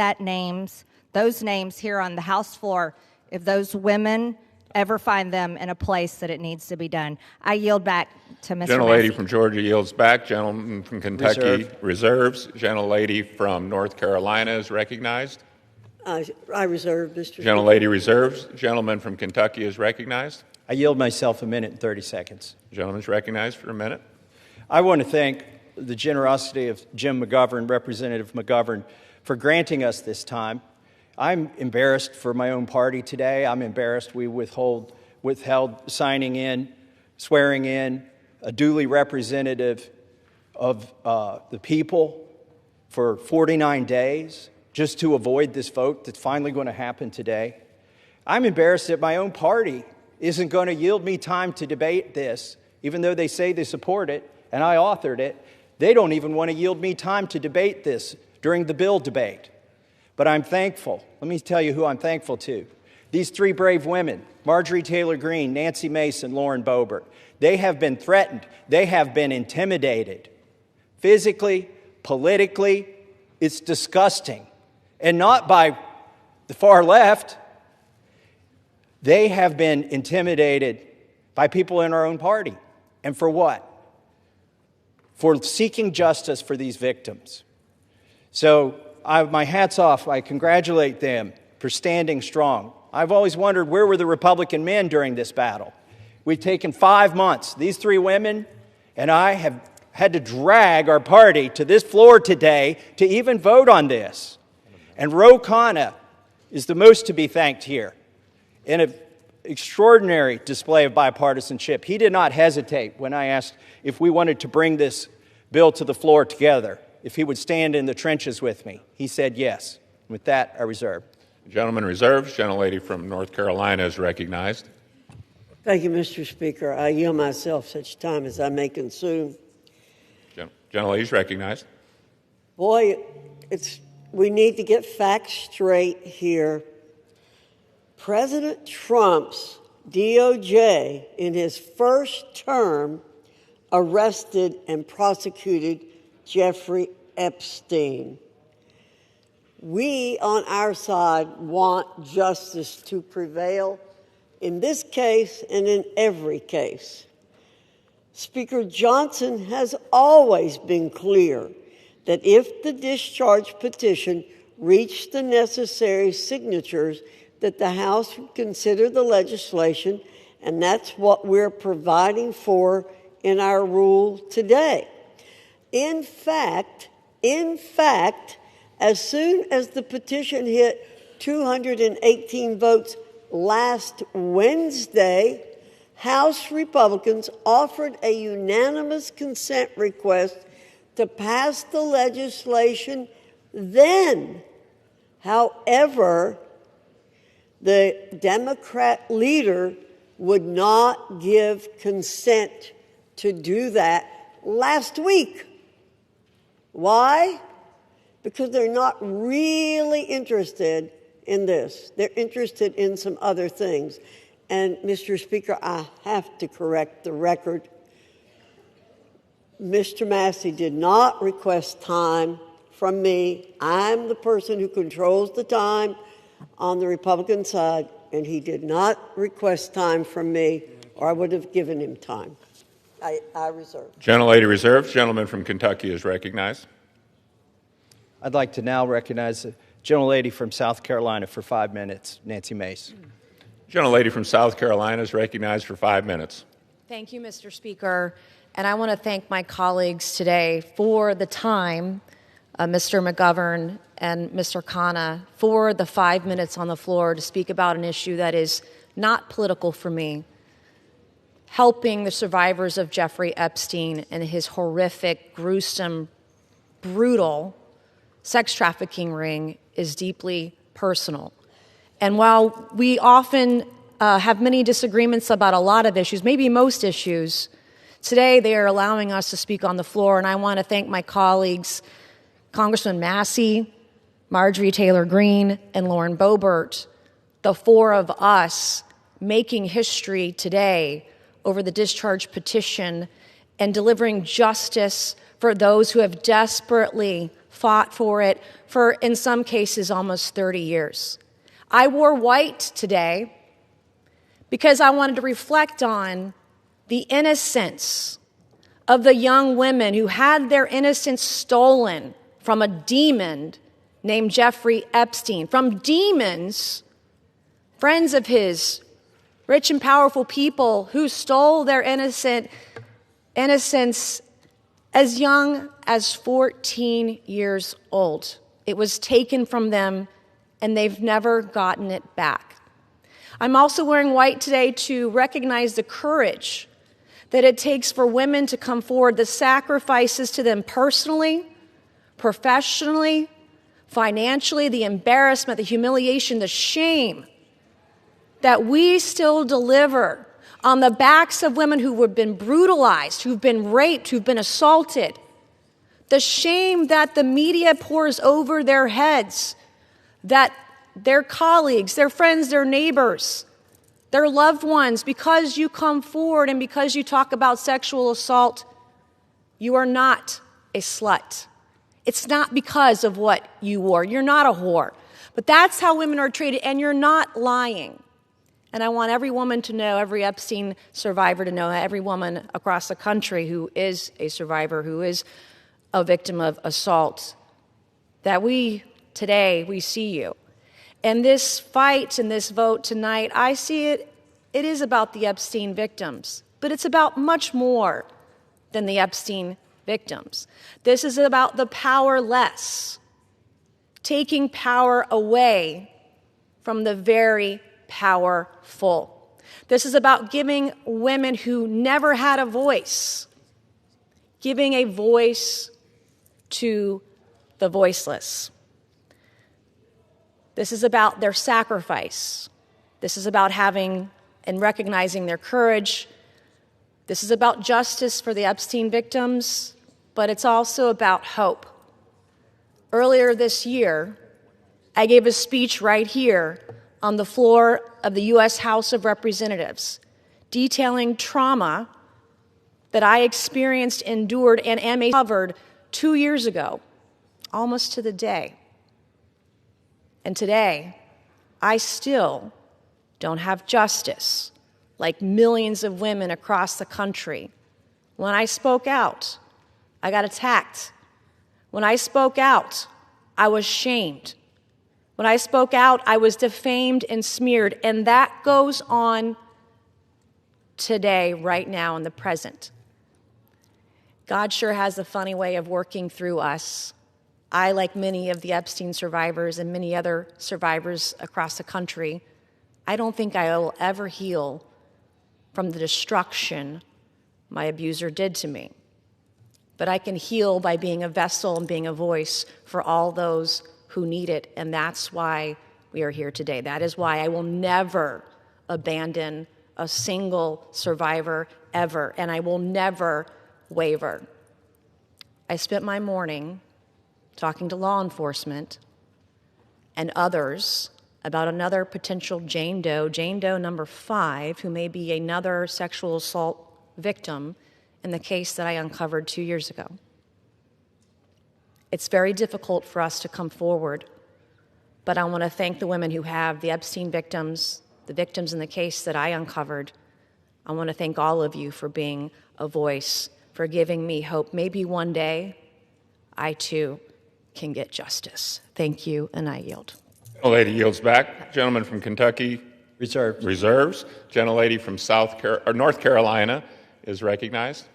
those names here on the House floor if those women ever find them in a place that it needs to be done. I yield back to Mr. Gentlelady Massey. from Georgia yields back. Gentleman from Kentucky reserves. Gentlelady from North Carolina is recognized. I reserve, Mr. Gentlelady reserves. Gentleman from Kentucky is recognized. I yield myself a minute and 30 seconds. Gentleman's recognized for a minute. I want to thank the generosity of Jim McGovern, Representative McGovern, for granting us this time. I'm embarrassed for my own party today. I'm embarrassed we withheld signing in, swearing in a duly representative of the people for 49 days just to avoid this vote that's finally going to happen today. I'm embarrassed that my own party isn't going to yield me time to debate this, even though they say they support it, and I authored it. They don't even want to yield me time to debate this during the bill debate. But I'm thankful. Let me tell you who I'm thankful to. These three brave women, Marjorie Taylor Greene, Nancy Mace, and Lauren Boebert. They have been threatened. They have been intimidated. Physically, politically, it's disgusting. And not by the far left. They have been intimidated by people in our own party. And for what? For seeking justice for these victims. So my hat's off. I congratulate them for standing strong. I've always wondered where were the Republican men during this battle. We've taken 5 months. These three women and I have had to drag our party to this floor today to even vote on this. And Ro Khanna is the most to be thanked here. In an extraordinary display of bipartisanship, he did not hesitate when I asked if we wanted to bring this bill to the floor together, if he would stand in the trenches with me. He said yes. With that, I reserve. Gentleman reserves. Gentlelady from North Carolina is recognized. Thank you, Mr. Speaker. I yield myself such time as I may consume. Gentlelady is recognized. Boy, we need to get facts straight here. President Trump's DOJ, in his first term, arrested and prosecuted Jeffrey Epstein. We, on our side, want justice to prevail in this case and in every case. Speaker Johnson has always been clear that if the discharge petition reached the necessary signatures, that the House would consider the legislation, and that's what we're providing for in our rule today. In fact, as soon as the petition hit 218 votes last Wednesday, House Republicans offered a unanimous consent request to pass the legislation then. However, the Democrat leader would not give consent to do that last week. Why? Because they're not really interested in this. They're interested in some other things. And, Mr. Speaker, I have to correct the record. Mr. Massey did not request time from me. I'm the person who controls the time on the Republican side, and he did not request time from me, or I would have given him time. I reserve. Gentlelady reserves. Gentleman from Kentucky is recognized. I'd like to now recognize the gentlelady from South Carolina for 5 minutes, Nancy Mace. Gentlelady from South Carolina is recognized for 5 minutes. Thank you, Mr. Speaker. And I want to thank my colleagues today for the time, Mr. McGovern and Mr. Khanna for the 5 minutes on the floor to speak about an issue that is not political for me. Helping the survivors of Jeffrey Epstein and his horrific, gruesome, brutal sex trafficking ring is deeply personal. And while we often have many disagreements about a lot of issues, maybe most issues, today they are allowing us to speak on the floor, and I want to thank my colleagues, Congressman Massey, Marjorie Taylor Greene, and Lauren Boebert, the four of us making history today over the discharge petition and delivering justice for those who have desperately fought for it for, in some cases, almost 30 years. I wore white today because I wanted to reflect on the innocence of the young women who had their innocence stolen from a demon named Jeffrey Epstein, from demons, friends of his, rich and powerful people who stole their innocence as young as 14 years old. It was taken from them, and they've never gotten it back. I'm also wearing white today to recognize the courage that it takes for women to come forward, the sacrifices to them personally, professionally, financially, the embarrassment, the humiliation, the shame that we still deliver on the backs of women who have been brutalized, who've been raped, who've been assaulted. The shame that the media pours over their heads, that their colleagues, their friends, their neighbors, their loved ones, because you come forward and because you talk about sexual assault, you are not a slut. It's not because of what you wore. You're not a whore. But that's how women are treated, and you're not lying. And I want every woman to know, every Epstein survivor to know, every woman across the country who is a survivor, who is a victim of assault, that today we see you. And this fight and this vote tonight, I see it is about the Epstein victims, but it's about much more than the Epstein victims. This is about the powerless, taking power away from the very powerful. This is about giving women who never had a voice, giving a voice to the voiceless. This is about their sacrifice. This is about having and recognizing their courage. This is about justice for the Epstein victims, but it's also about hope. Earlier this year, I gave a speech right here on the floor of the U.S. House of Representatives, detailing trauma that I experienced, endured, and am covered 2 years ago, almost to the day. And today, I still don't have justice, like millions of women across the country. When I spoke out, I got attacked. When I spoke out, I was shamed. When I spoke out, I was defamed and smeared, and that goes on today, right now, in the present. God sure has a funny way of working through us. I, like many of the Epstein survivors and many other survivors across the country, I don't think I will ever heal from the destruction my abuser did to me. But I can heal by being a vessel and being a voice for all those who need it, and that's why we are here today. That is why I will never abandon a single survivor ever, and I will never waver. I spent my morning talking to law enforcement and others about another potential Jane Doe number 5, who may be another sexual assault victim in the case that I uncovered 2 years ago. It's very difficult for us to come forward, but I want to thank the women who have, the Epstein victims, the victims in the case that I uncovered. I want to thank all of you for being a voice, for giving me hope. Maybe one day I too can get justice. Thank you, and I yield. Gentlelady yields back. Gentleman from Kentucky reserves. Gentlelady from North Carolina is recognized.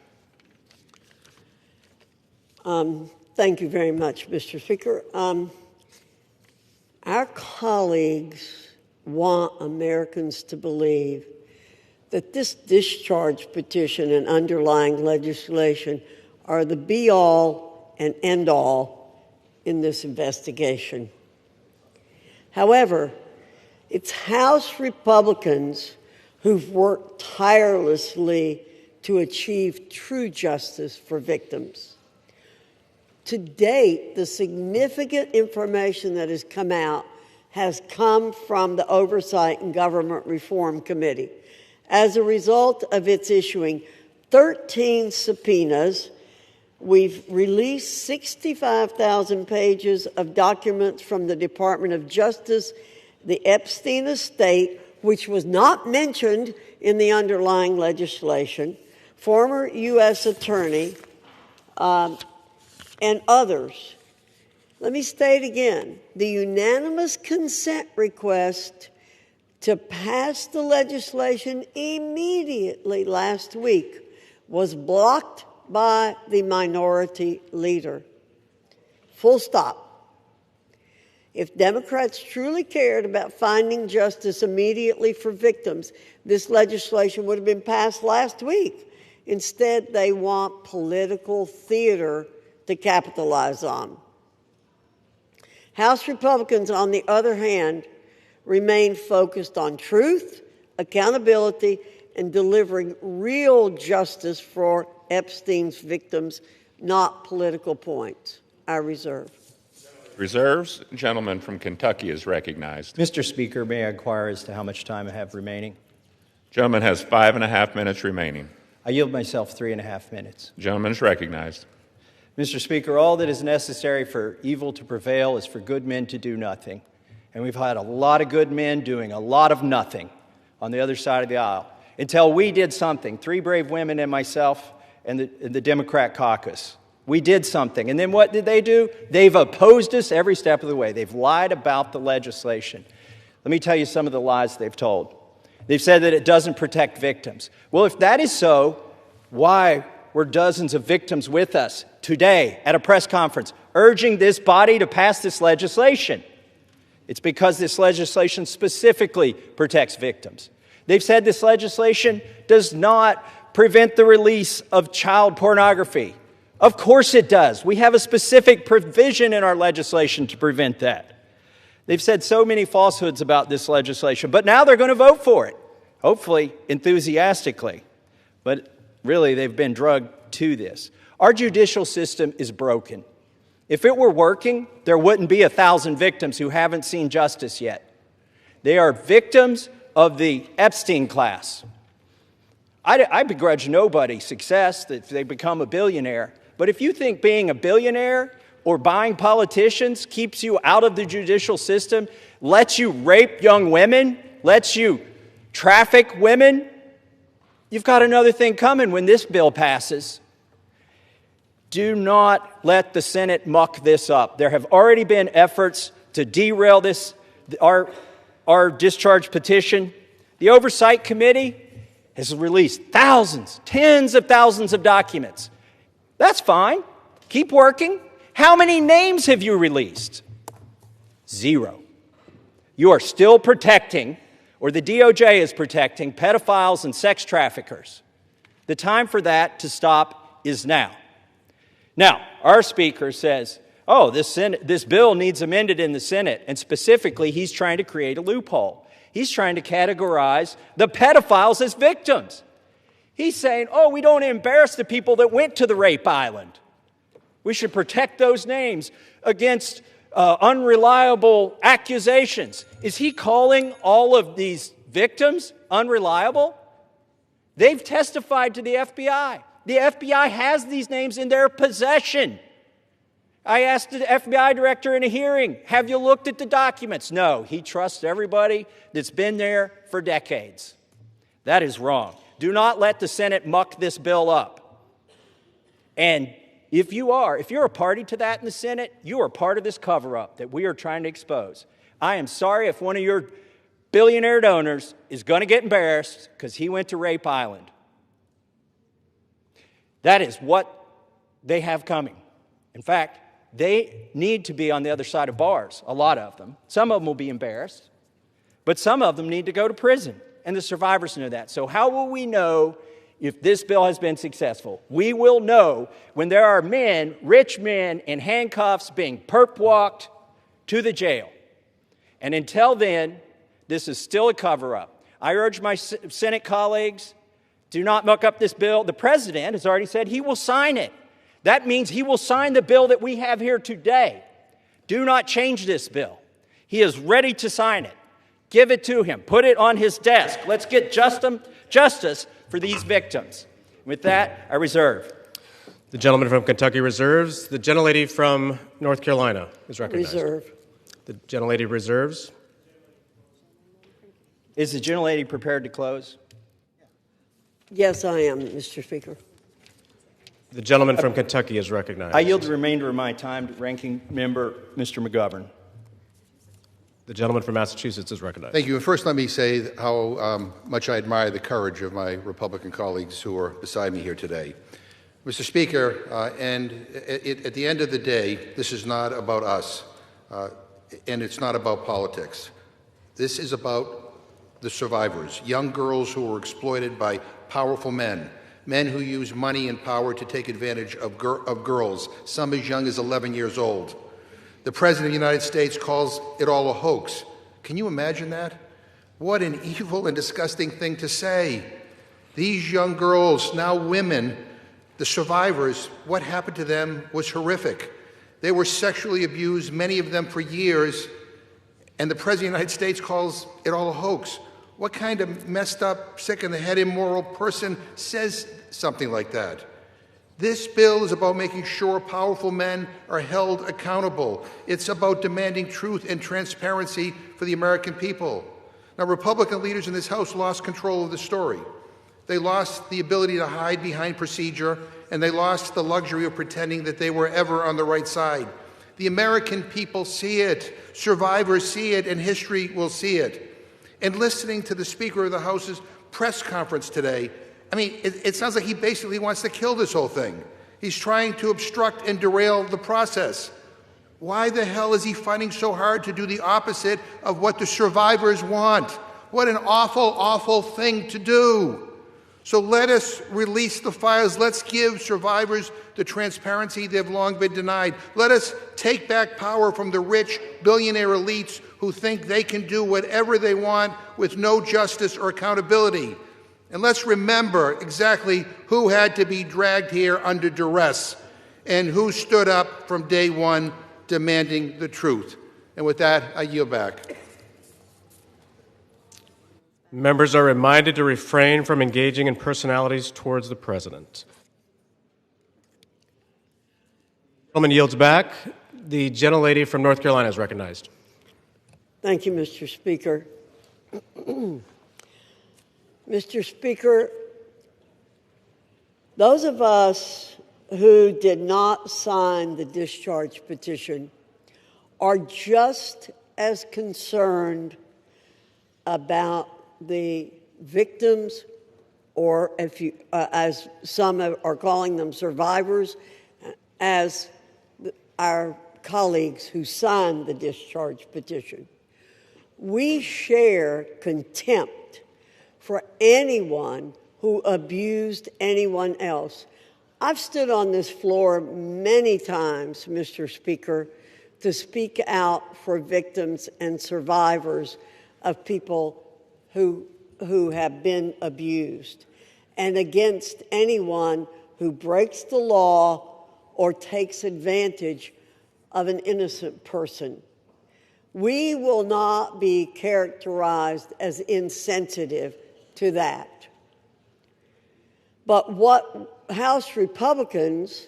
Thank you very much, Mr. Speaker. Our colleagues want Americans to believe that this discharge petition and underlying legislation are the be-all and end-all in this investigation. However, it's House Republicans who've worked tirelessly to achieve true justice for victims. To date, the significant information that has come out has come from the Oversight and Government Reform Committee as a result of its issuing 13 subpoenas. We've released 65,000 pages of documents from the Department of Justice, the Epstein estate, which was not mentioned in the underlying legislation, former U.S. attorney, and others. Let me state again, the unanimous consent request to pass the legislation immediately last week was blocked by the minority leader. Full stop. If Democrats truly cared about finding justice immediately for victims, this legislation would have been passed last week. Instead, they want political theater to capitalize on. House Republicans, on the other hand, remain focused on truth, accountability, and delivering real justice for Epstein's victims, not political points. I reserve. Reserves. Gentleman from Kentucky is recognized. Mr. Speaker, may I inquire as to how much time I have remaining? Gentleman has 5.5 minutes remaining. I yield myself 3.5 minutes. Gentleman is recognized. Mr. Speaker, all that is necessary for evil to prevail is for good men to do nothing. And we've had a lot of good men doing a lot of nothing on the other side of the aisle until we did something. 3 brave women and myself and the Democrat caucus. We did something. And then what did they do? They've opposed us every step of the way. They've lied about the legislation. Let me tell you some of the lies they've told. They've said that it doesn't protect victims. Well, if that is so, why were dozens of victims with us today at a press conference urging this body to pass this legislation? It's because this legislation specifically protects victims. They've said this legislation does not prevent the release of child pornography. Of course it does. We have a specific provision in our legislation to prevent that. They've said so many falsehoods about this legislation, but now they're going to vote for it, hopefully enthusiastically. But really, they've been drugged to this. Our judicial system is broken. If it were working, there wouldn't be 1,000 victims who haven't seen justice yet. They are victims of the Epstein class. I begrudge nobody success that they become a billionaire. But if you think being a billionaire or buying politicians keeps you out of the judicial system, lets you rape young women, lets you traffic women, you've got another thing coming when this bill passes. Do not let the Senate muck this up. There have already been efforts to derail this, our discharge petition. The Oversight Committee has released thousands, tens of thousands of documents. That's fine. Keep working. How many names have you released? 0. You are still protecting, or the DOJ is protecting, pedophiles and sex traffickers. The time for that to stop is now. Now, our speaker says, oh, this bill needs amended in the Senate, and specifically, he's trying to create a loophole. He's trying to categorize the pedophiles as victims. He's saying, oh, we don't embarrass the people that went to the rape island. We should protect those names against unreliable accusations. Is he calling all of these victims unreliable? They've testified to the FBI. The FBI has these names in their possession. I asked the FBI director in a hearing, have you looked at the documents? No, he trusts everybody that's been there for decades. That is wrong. Do not let the Senate muck this bill up. And if you're a party to that in the Senate, you are part of this cover-up that we are trying to expose. I am sorry if one of your billionaire donors is going to get embarrassed because he went to Rape Island. That is what they have coming. In fact, they need to be on the other side of bars, a lot of them. Some of them will be embarrassed, but some of them need to go to prison, and the survivors know that. So how will we know if this bill has been successful? We will know when there are men, rich men, in handcuffs being perp-walked to the jail. And until then, this is still a cover-up. I urge my Senate colleagues, do not muck up this bill. The president has already said he will sign it. That means he will sign the bill that we have here today. Do not change this bill. He is ready to sign it. Give it to him. Put it on his desk. Let's get justice for these victims. With that, I reserve. The gentleman from Kentucky reserves. The gentlelady from North Carolina is recognized. Reserve. The gentlelady reserves. Is the gentlelady prepared to close? Yes, I am, Mr. Speaker. The gentleman from Kentucky is recognized. I yield the remainder of my time to Ranking Member Mr. McGovern. The gentleman from Massachusetts is recognized. Thank you. And first, let me say how much I admire the courage of my Republican colleagues who are beside me here today. Mr. Speaker, at the end of the day, this is not about us, and it's not about politics. This is about the survivors, young girls who were exploited by powerful men, men who use money and power to take advantage of girls, some as young as 11 years old. The President of the United States calls it all a hoax. Can you imagine that? What an evil and disgusting thing to say. These young girls, now women, the survivors, what happened to them was horrific. They were sexually abused, many of them for years, and the President of the United States calls it all a hoax. What kind of messed up, sick-in-the-head, immoral person says something like that? This bill is about making sure powerful men are held accountable. It's about demanding truth and transparency for the American people. Now, Republican leaders in this House lost control of the story. They lost the ability to hide behind procedure, and they lost the luxury of pretending that they were ever on the right side. The American people see it, survivors see it, and history will see it. And listening to the Speaker of the House's press conference today, I mean, it sounds like he basically wants to kill this whole thing. He's trying to obstruct and derail the process. Why the hell is he fighting so hard to do the opposite of what the survivors want? What an awful, awful thing to do. So let us release the files. Let's give survivors the transparency they've long been denied. Let us take back power from the rich billionaire elites who think they can do whatever they want with no justice or accountability. And let's remember exactly who had to be dragged here under duress and who stood up from day one demanding the truth. And with that, I yield back. Members are reminded to refrain from engaging in personalities towards the President. The gentleman yields back. The gentlelady from North Carolina is recognized. Thank you, Mr. Speaker. Mr. Speaker, those of us who did not sign the discharge petition are just as concerned about the victims, or if you, as some are calling them, survivors, as our colleagues who signed the discharge petition. We share contempt for anyone who abused anyone else. I've stood on this floor many times, Mr. Speaker, to speak out for victims and survivors of people who have been abused, and against anyone who breaks the law or takes advantage of an innocent person. We will not be characterized as insensitive to that. But what House Republicans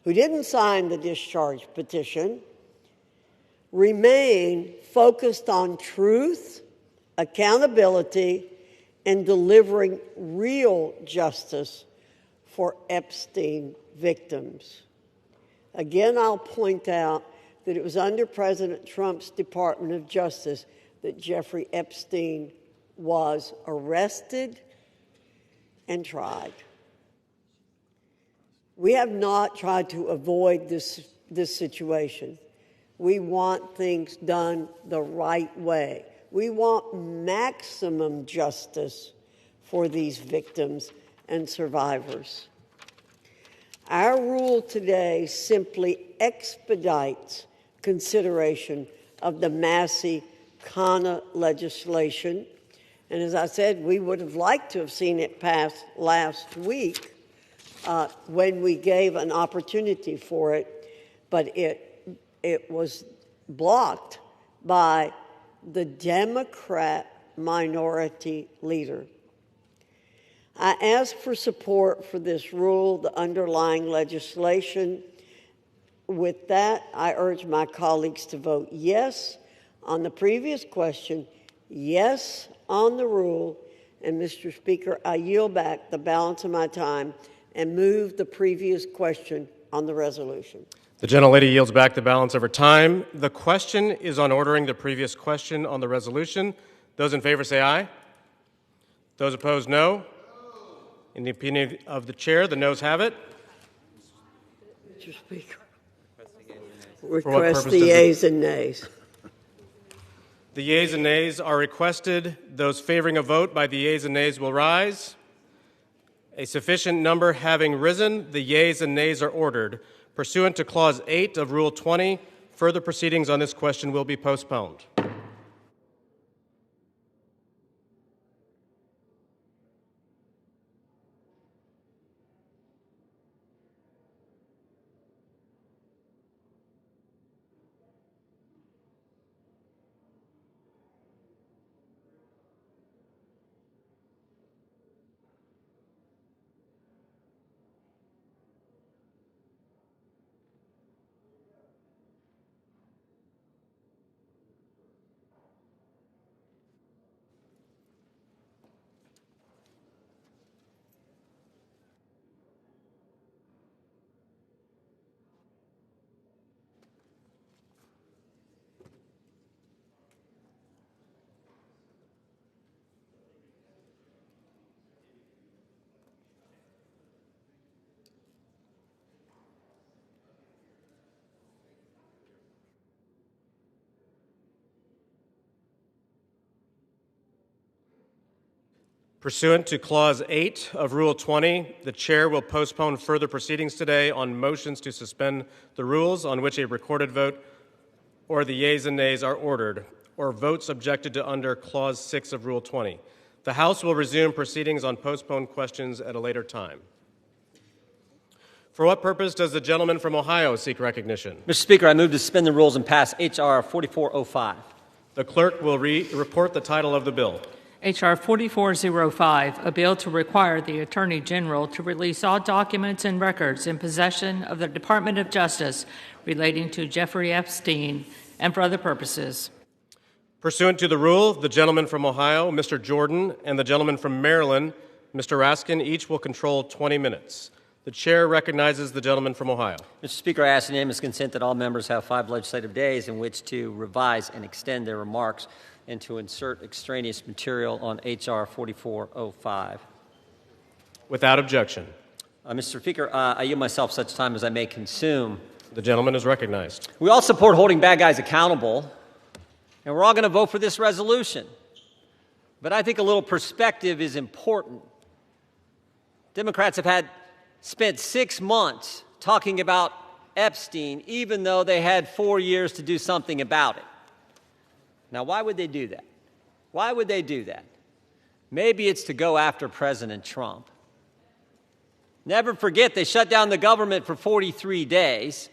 who didn't sign the discharge petition remain focused on truth, accountability, and delivering real justice for Epstein victims. Again, I'll point out that it was under President Trump's Department of Justice that Jeffrey Epstein was arrested and tried. We have not tried to avoid this this situation. We want things done the right way. We want maximum justice for these victims and survivors. Our rule today simply expedites consideration of the Massey Kana legislation. And as I said, we would have liked to have seen it pass last week when we gave an opportunity for it, but it was blocked by the Democrat minority leader. I ask for support for this rule, the underlying legislation. With that, I urge my colleagues to vote yes on the previous question, yes on the rule, and Mr. Speaker, I yield back the balance of my time and move the previous question on the resolution. The gentlelady yields back the balance of her time. The question is on ordering the previous question on the resolution. Those in favor say aye. Those opposed, no. In the opinion of the chair, the noes have it. Mr. Speaker, request the yeas and nays. The yeas and nays are requested. Those favoring a vote by the yeas and nays will rise. A sufficient number having risen, the yeas and nays are ordered. Pursuant to Clause 8 of Rule 20, further proceedings on this question will be postponed. Pursuant to Clause 8 of Rule 20, the chair will postpone further proceedings today on motions to suspend the rules on which a recorded vote or the yeas and nays are ordered, or votes objected to under Clause 6 of Rule 20. The House will resume proceedings on postponed questions at a later time. For what purpose does the gentleman from Ohio seek recognition? Mr. Speaker, I move to suspend the rules and pass H.R. 4405. The clerk will report the title of the bill. H.R. 4405, a bill to require the Attorney General to release all documents and records in possession of the Department of Justice relating to Jeffrey Epstein and for other purposes. Pursuant to the rule, the gentleman from Ohio, Mr. Jordan, and the gentleman from Maryland, Mr. Raskin, each will control 20 minutes. The chair recognizes the gentleman from Ohio. Mr. Speaker, I ask unanimous consent that all members have 5 legislative days in which to revise and extend their remarks and to insert extraneous material on H.R. 4405. Without objection. Mr. Speaker, I yield myself such time as I may consume. The gentleman is recognized. We all support holding bad guys accountable, and we're all going to vote for this resolution. But I think a little perspective is important. Democrats have spent 6 months talking about Epstein, even though they had 4 years to do something about it. Now, why would they do that? Why would they do that? Maybe it's to go after President Trump. Never forget, they shut down the government for 43 days.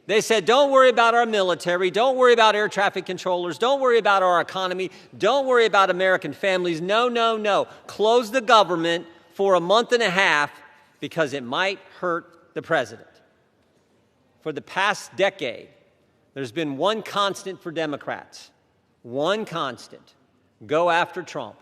They said, don't worry about our military, don't worry about air traffic controllers, don't worry about our economy, don't worry about American families. No, no, no. Close the government for a month and a half because it might hurt the president. For the past decade, there's been one constant for Democrats. One constant: go after Trump.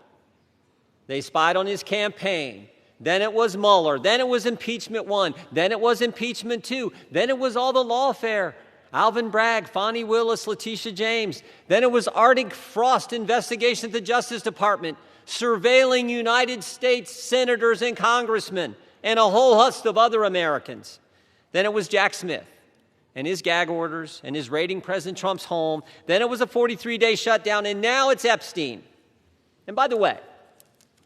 They spied on his campaign. Then it was Mueller. Then it was impeachment 1. Then it was impeachment 2. Then it was all the lawfare. Alvin Bragg, Fonnie Willis, Letitia James. Then it was Arctic Frost investigation at the Justice Department, surveilling United States senators and congressmen and a whole host of other Americans. Then it was Jack Smith. and his gag orders and his raiding President Trump's home. Then it was a 43-day shutdown, and now it's Epstein. And by the way,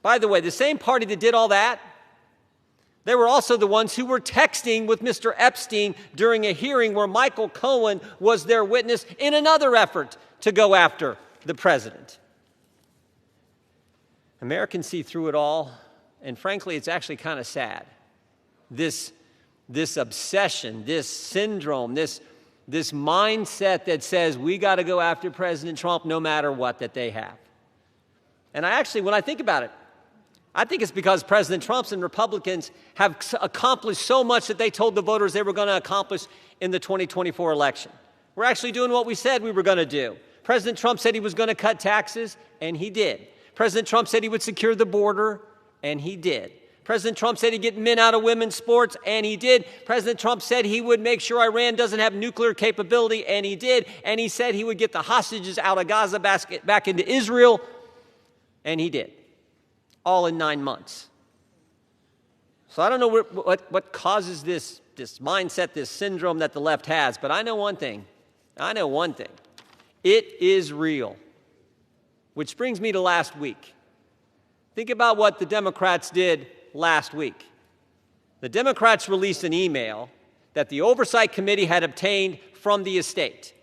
the same party that did all that, they were also the ones who were texting with Mr. Epstein during a hearing where Michael Cohen was their witness in another effort to go after the president. Americans see through it all, and frankly, it's actually kind of sad. This obsession, this syndrome, this mindset that says we got to go after President Trump no matter what that they have. And when I think about it, I think it's because President Trump and Republicans have accomplished so much that they told the voters they were going to accomplish in the 2024 election. We're actually doing what we said we were going to do. President Trump said he was going to cut taxes, and he did. President Trump said he would secure the border, and he did. President Trump said he'd get men out of women's sports, and he did. President Trump said he would make sure Iran doesn't have nuclear capability, and he did. And he said he would get the hostages out of Gaza back into Israel, and he did. All in 9 months. So I don't know what causes this mindset, this syndrome that the left has, but I know one thing. It is real. Which brings me to last week. Think about what the Democrats did last week. The Democrats released an email that the Oversight Committee had obtained from the estate,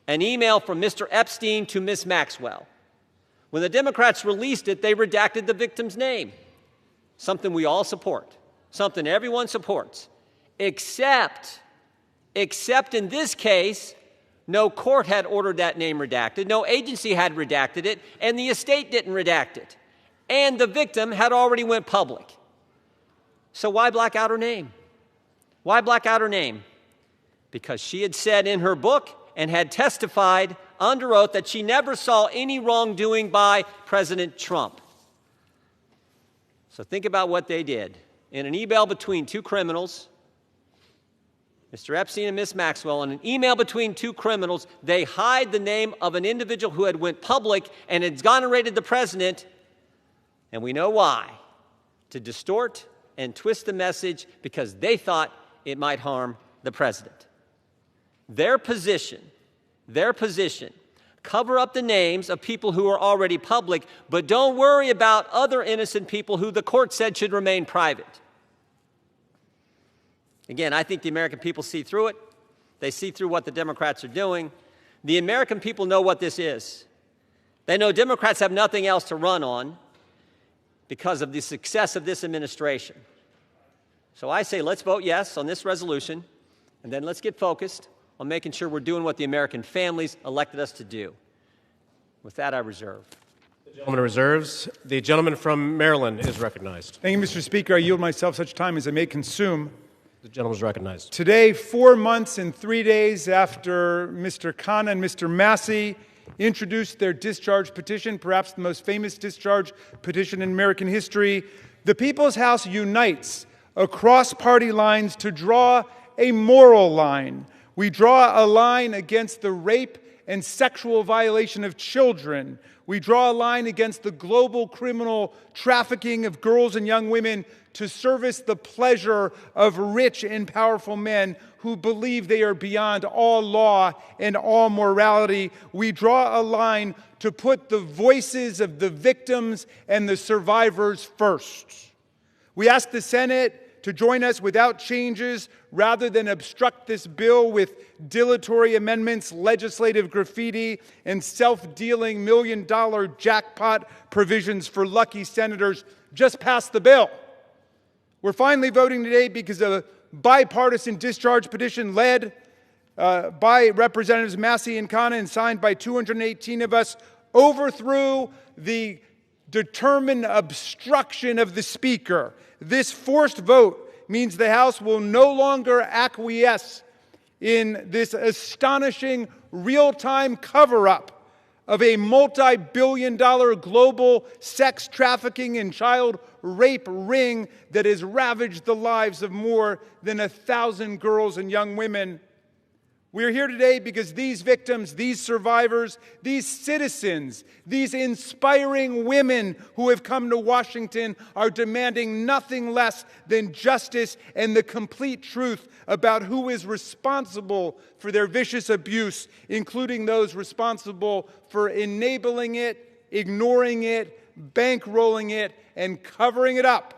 an email from Mr. Epstein to Ms. Maxwell. When the Democrats released it, they redacted the victim's name, something we all support, something everyone supports, except in this case, no court had ordered that name redacted, no agency had redacted it, and the estate didn't redact it. And the victim had already went public. So why black out her name? Why black out her name? Because she had said in her book and had testified under oath that she never saw any wrongdoing by President Trump. So think about what they did. In an email between two criminals, Mr. Epstein and Ms. Maxwell, in an email between two criminals, they hide the name of an individual who had went public and exonerated the president, and we know why. To distort and twist the message because they thought it might harm the president. Their position, cover up the names of people who are already public, but don't worry about other innocent people who the court said should remain private. Again, I think the American people see through it. They see through what the Democrats are doing. The American people know what this is. They know Democrats have nothing else to run on because of the success of this administration. So I say let's vote yes on this resolution, and then let's get focused on making sure we're doing what the American families elected us to do. With that, I reserve. The gentleman reserves. The gentleman from Maryland is recognized. Thank you, Mr. Speaker. I yield myself such time as I may consume. The gentleman is recognized. Today, 4 months and 3 days after Mr. Khan and Mr. Massey introduced their discharge petition, perhaps the most famous discharge petition in American history, the People's House unites across party lines to draw a moral line. We draw a line against the rape and sexual violation of children. We draw a line against the global criminal trafficking of girls and young women to service the pleasure of rich and powerful men who believe they are beyond all law and all morality. We draw a line to put the voices of the victims and the survivors first. We ask the Senate to join us without changes rather than obstruct this bill with dilatory amendments, legislative graffiti, and self-dealing million-dollar jackpot provisions for lucky senators. Just pass the bill. We're finally voting today because a bipartisan discharge petition led by Representatives Massey and Khanna and signed by 218 of us overthrew the determined obstruction of the Speaker. This forced vote means the House will no longer acquiesce in this astonishing real-time cover-up of a multi-billion-dollar global sex trafficking and child rape ring that has ravaged the lives of more than 1,000 girls and young women. We are here today because these victims, these survivors, these citizens, these inspiring women who have come to Washington are demanding nothing less than justice and the complete truth about who is responsible for their vicious abuse, including those responsible for enabling it, ignoring it, bankrolling it, and covering it up.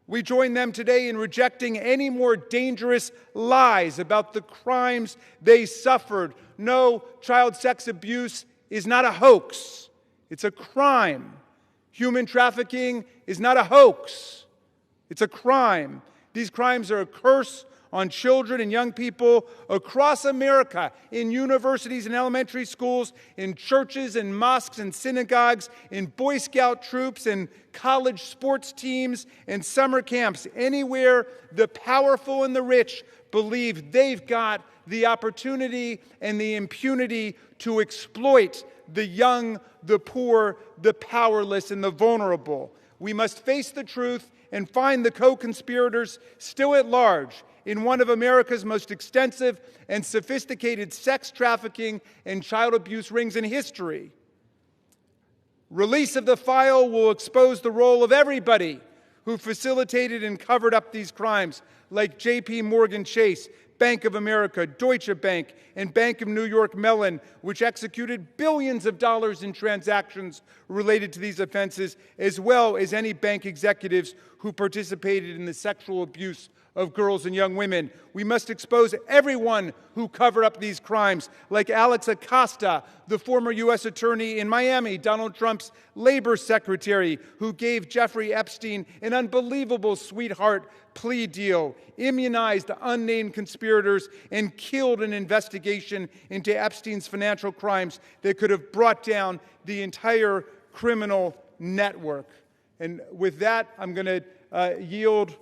We join them today in rejecting any more dangerous lies about the crimes they suffered. No, child sex abuse is not a hoax. It's a crime. Human trafficking is not a hoax. It's a crime. These crimes are a curse on children and young people across America, in universities and elementary schools, in churches and mosques and synagogues, in Boy Scout troops and college sports teams and summer camps. Anywhere the powerful and the rich believe they've got the opportunity and the impunity to exploit the young, the poor, the powerless, and the vulnerable. We must face the truth and find the co-conspirators still at large in one of America's most extensive and sophisticated sex trafficking and child abuse rings in history. Release of the file will expose the role of everybody who facilitated and covered up these crimes, like J.P. Morgan Chase, Bank of America, Deutsche Bank, and Bank of New York Mellon, which executed billions of dollars in transactions related to these offenses, as well as any bank executives who participated in the sexual abuse of girls and young women. We must expose everyone who covered up these crimes, like Alex Acosta, the former U.S. attorney in Miami, Donald Trump's labor secretary, who gave Jeffrey Epstein an unbelievable sweetheart plea deal, immunized the unnamed conspirators, and killed an investigation into Epstein's financial crimes that could have brought down the entire criminal network. And with that, I'm going to yield.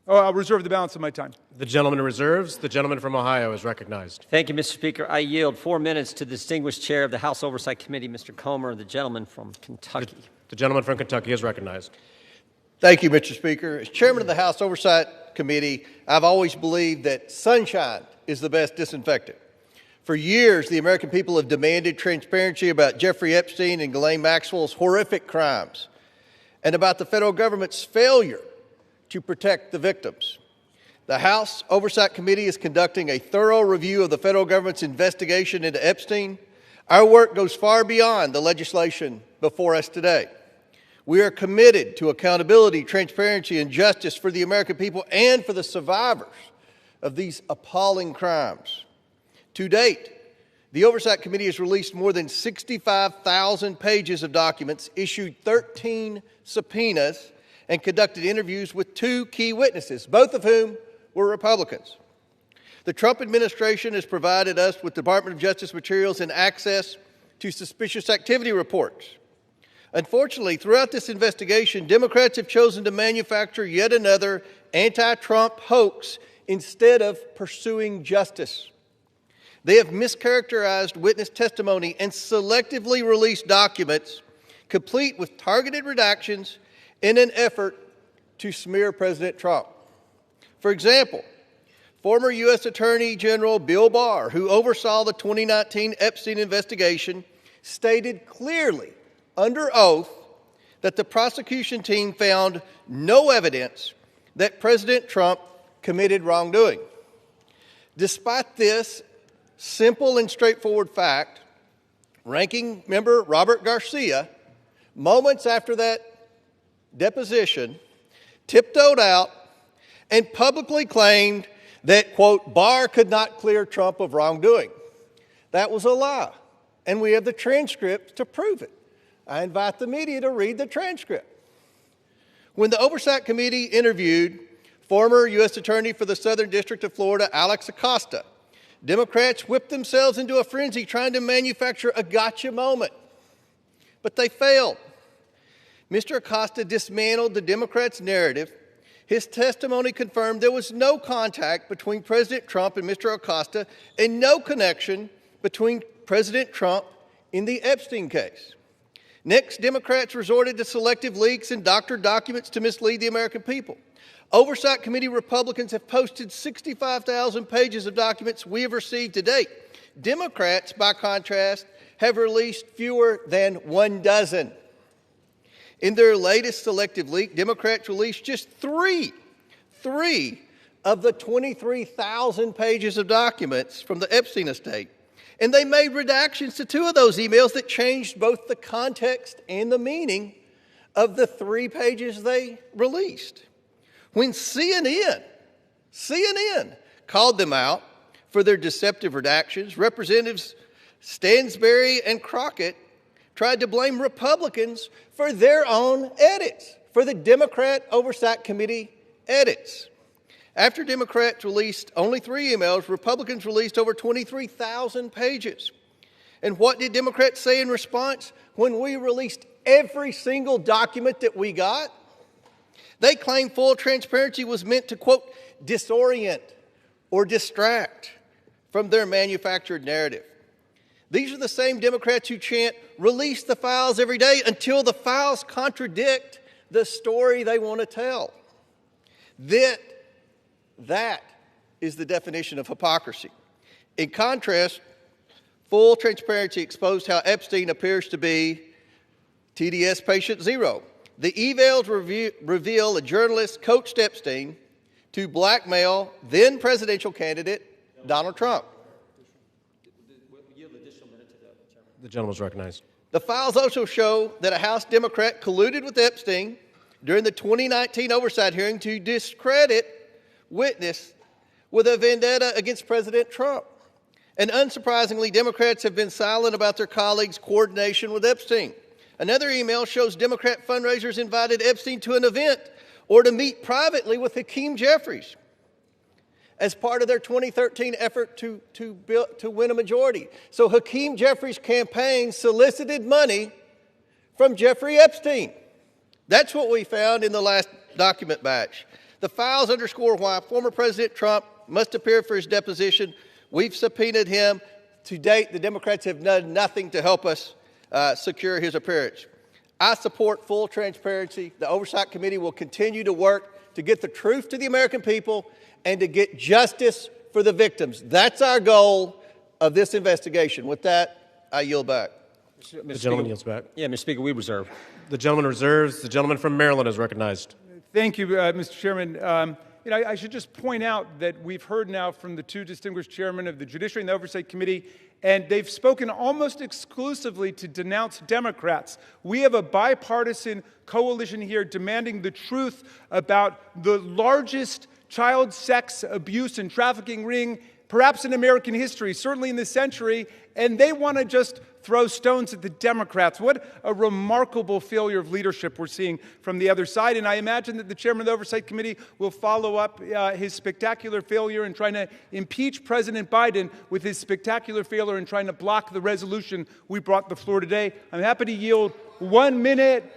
I'll reserve the balance of my time. The gentleman reserves. The gentleman from Ohio is recognized. Thank you, Mr. Speaker. I yield 4 minutes to the distinguished chair of the House Oversight Committee, Mr. Comer, the gentleman from Kentucky. The gentleman from Kentucky is recognized. Thank you, Mr. Speaker. As chairman of the House Oversight Committee, I've always believed that sunshine is the best disinfectant. For years, the American people have demanded transparency about Jeffrey Epstein and Ghislaine Maxwell's horrific crimes and about the federal government's failure to protect the victims. The House Oversight Committee is conducting a thorough review of the federal government's investigation into Epstein. Our work goes far beyond the legislation before us today. We are committed to accountability, transparency, and justice for the American people and for the survivors of these appalling crimes. To date, the Oversight Committee has released more than 65,000 pages of documents, issued 13 subpoenas, and conducted interviews with 2 key witnesses, both of whom were Republicans. The Trump administration has provided us with Department of Justice materials and access to suspicious activity reports. Unfortunately, throughout this investigation, Democrats have chosen to manufacture yet another anti-Trump hoax instead of pursuing justice. They have mischaracterized witness testimony and selectively released documents complete with targeted redactions in an effort to smear President Trump. For example, former U.S. Attorney General Bill Barr, who oversaw the 2019 Epstein investigation, stated clearly under oath that the prosecution team found no evidence that President Trump committed wrongdoing. Despite this simple and straightforward fact, Ranking Member Robert Garcia, moments after that deposition, tiptoed out and publicly claimed that, quote, Barr could not clear Trump of wrongdoing. That was a lie, and we have the transcript to prove it. I invite the media to read the transcript. When the Oversight Committee interviewed former U.S. Attorney for the Southern District of Florida, Alex Acosta, Democrats whipped themselves into a frenzy trying to manufacture a gotcha moment, but they failed. Mr. Acosta dismantled the Democrats' narrative. His testimony confirmed there was no contact between President Trump and Mr. Acosta and no connection between President Trump in the Epstein case. Next, Democrats resorted to selective leaks and doctored documents to mislead the American people. Oversight Committee Republicans have posted 65,000 pages of documents we have received to date. Democrats, by contrast, have released fewer than 1 dozen. In their latest selective leak, Democrats released just three of the 23,000 pages of documents from the Epstein estate. And they made redactions to 2 of those emails that changed both the context and the meaning of the 3 pages they released. When CNN called them out for their deceptive redactions, Representatives Stansbury and Crockett tried to blame Republicans for their own edits, for the Democrat Oversight Committee edits. After Democrats released only 3 emails, Republicans released over 23,000 pages. And what did Democrats say in response when we released every single document that we got? They claimed full transparency was meant to, quote, disorient or distract from their manufactured narrative. These are the same Democrats who chant, release the files every day until the files contradict the story they want to tell. That is the definition of hypocrisy. In contrast, full transparency exposed how Epstein appears to be TDS patient zero. The emails reveal a journalist coached Epstein to blackmail then presidential candidate Donald Trump. The gentleman is recognized. The files also show that a House Democrat colluded with Epstein during the 2019 oversight hearing to discredit witness with a vendetta against President Trump. And unsurprisingly, Democrats have been silent about their colleagues' coordination with Epstein. Another email shows Democrat fundraisers invited Epstein to an event or to meet privately with Hakeem Jeffries as part of their 2013 effort to win a majority. So Hakeem Jeffries' campaign solicited money from Jeffrey Epstein. That's what we found in the last document batch. The files underscore why former President Trump must appear for his deposition. We've subpoenaed him. To date, the Democrats have done nothing to help us secure his appearance. I support full transparency. The Oversight Committee will continue to work to get the truth to the American people and to get justice for the victims. That's our goal of this investigation. With that, I yield back. The gentleman yields back. Yeah, Mr. Speaker, we reserve. The gentleman reserves. The gentleman from Maryland is recognized. Thank you, Mr. Chairman. I should just point out that we've heard now from the 2 distinguished chairmen of the Judiciary and the Oversight Committee, and they've spoken almost exclusively to denounce Democrats. We have a bipartisan coalition here demanding the truth about the largest child sex abuse and trafficking ring, perhaps in American history, certainly in this century, and they want to just throw stones at the Democrats. What a remarkable failure of leadership we're seeing from the other side. And I imagine that the chairman of the Oversight Committee will follow up his spectacular failure in trying to impeach President Biden with his spectacular failure in trying to block the resolution we brought to the floor today. I'm happy to yield 1 minute.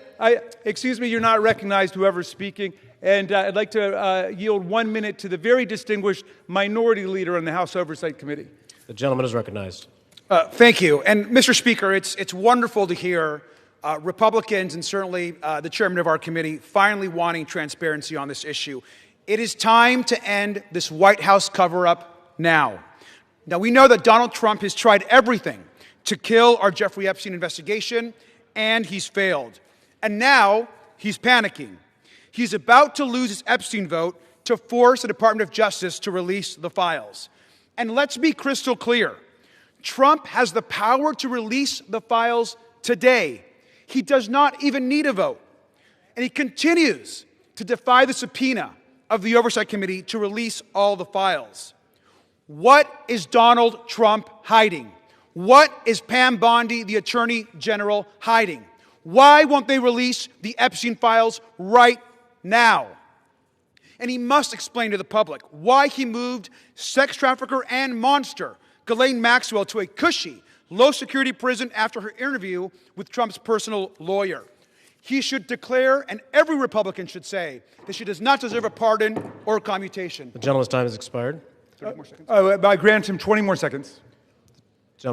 Excuse me, you're not recognized, whoever's speaking. And I'd like to yield 1 minute to the very distinguished minority leader on the House Oversight Committee. The gentleman is recognized. Thank you. And Mr. Speaker, it's wonderful to hear Republicans and certainly the chairman of our committee finally wanting transparency on this issue. It is time to end this White House cover-up now. Now, we know that Donald Trump has tried everything to kill our Jeffrey Epstein investigation, and he's failed. And now he's panicking. He's about to lose his Epstein vote to force the Department of Justice to release the files. And let's be crystal clear. Trump has the power to release the files today. He does not even need a vote. And he continues to defy the subpoena of the Oversight Committee to release all the files. What is Donald Trump hiding? What is Pam Bondi, the Attorney General, hiding? Why won't they release the Epstein files right now? And he must explain to the public why he moved sex trafficker and monster Ghislaine Maxwell to a cushy, low-security prison after her interview with Trump's personal lawyer. He should declare, and every Republican should say, that she does not deserve a pardon or a commutation. The gentleman's time has expired. 30 more seconds. I grant him 20 more seconds.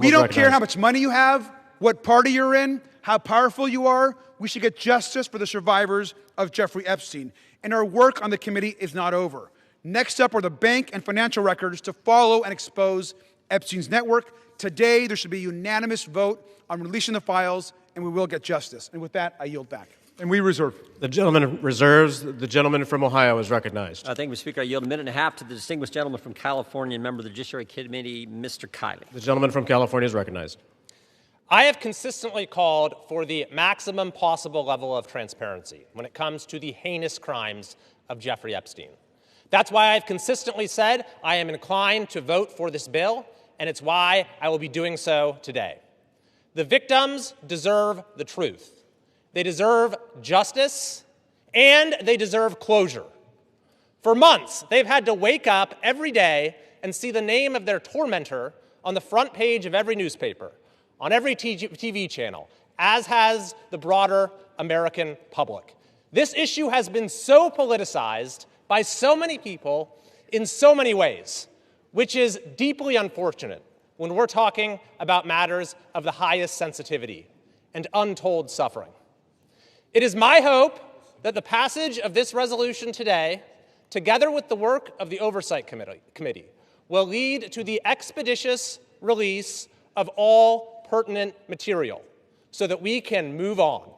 We don't care how much money you have, what party you're in. how powerful you are. We should get justice for the survivors of Jeffrey Epstein. And our work on the committee is not over. Next up are the bank and financial records to follow and expose Epstein's network. Today, there should be a unanimous vote on releasing the files, and we will get justice. And with that, I yield back. And we reserve. The gentleman reserves. The gentleman from Ohio is recognized. Thank you, Mr. Speaker. I yield a minute and a half to the distinguished gentleman from California and member of the Judiciary Committee, Mr. Kiley. The gentleman from California is recognized. I have consistently called for the maximum possible level of transparency when it comes to the heinous crimes of Jeffrey Epstein. That's why I've consistently said I am inclined to vote for this bill, and it's why I will be doing so today. The victims deserve the truth. They deserve justice, and they deserve closure. For months, they've had to wake up every day and see the name of their tormentor on the front page of every newspaper, on every TV channel, as has the broader American public. This issue has been so politicized by so many people in so many ways, which is deeply unfortunate when we're talking about matters of the highest sensitivity and untold suffering. It is my hope that the passage of this resolution today, together with the work of the Oversight Committee, will lead to the expeditious release of all pertinent material so that we can move on.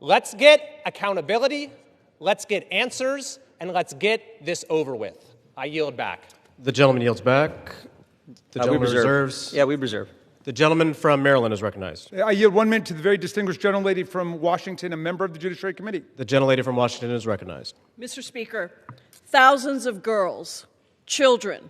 Let's get accountability, let's get answers, and let's get this over with. I yield back. The gentleman yields back. The gentleman reserves. Yeah, we reserve. The gentleman from Maryland is recognized. I yield 1 minute to the very distinguished gentlelady from Washington, a member of the Judiciary Committee. The gentlelady from Washington is recognized. Mr. Speaker, thousands of girls, children,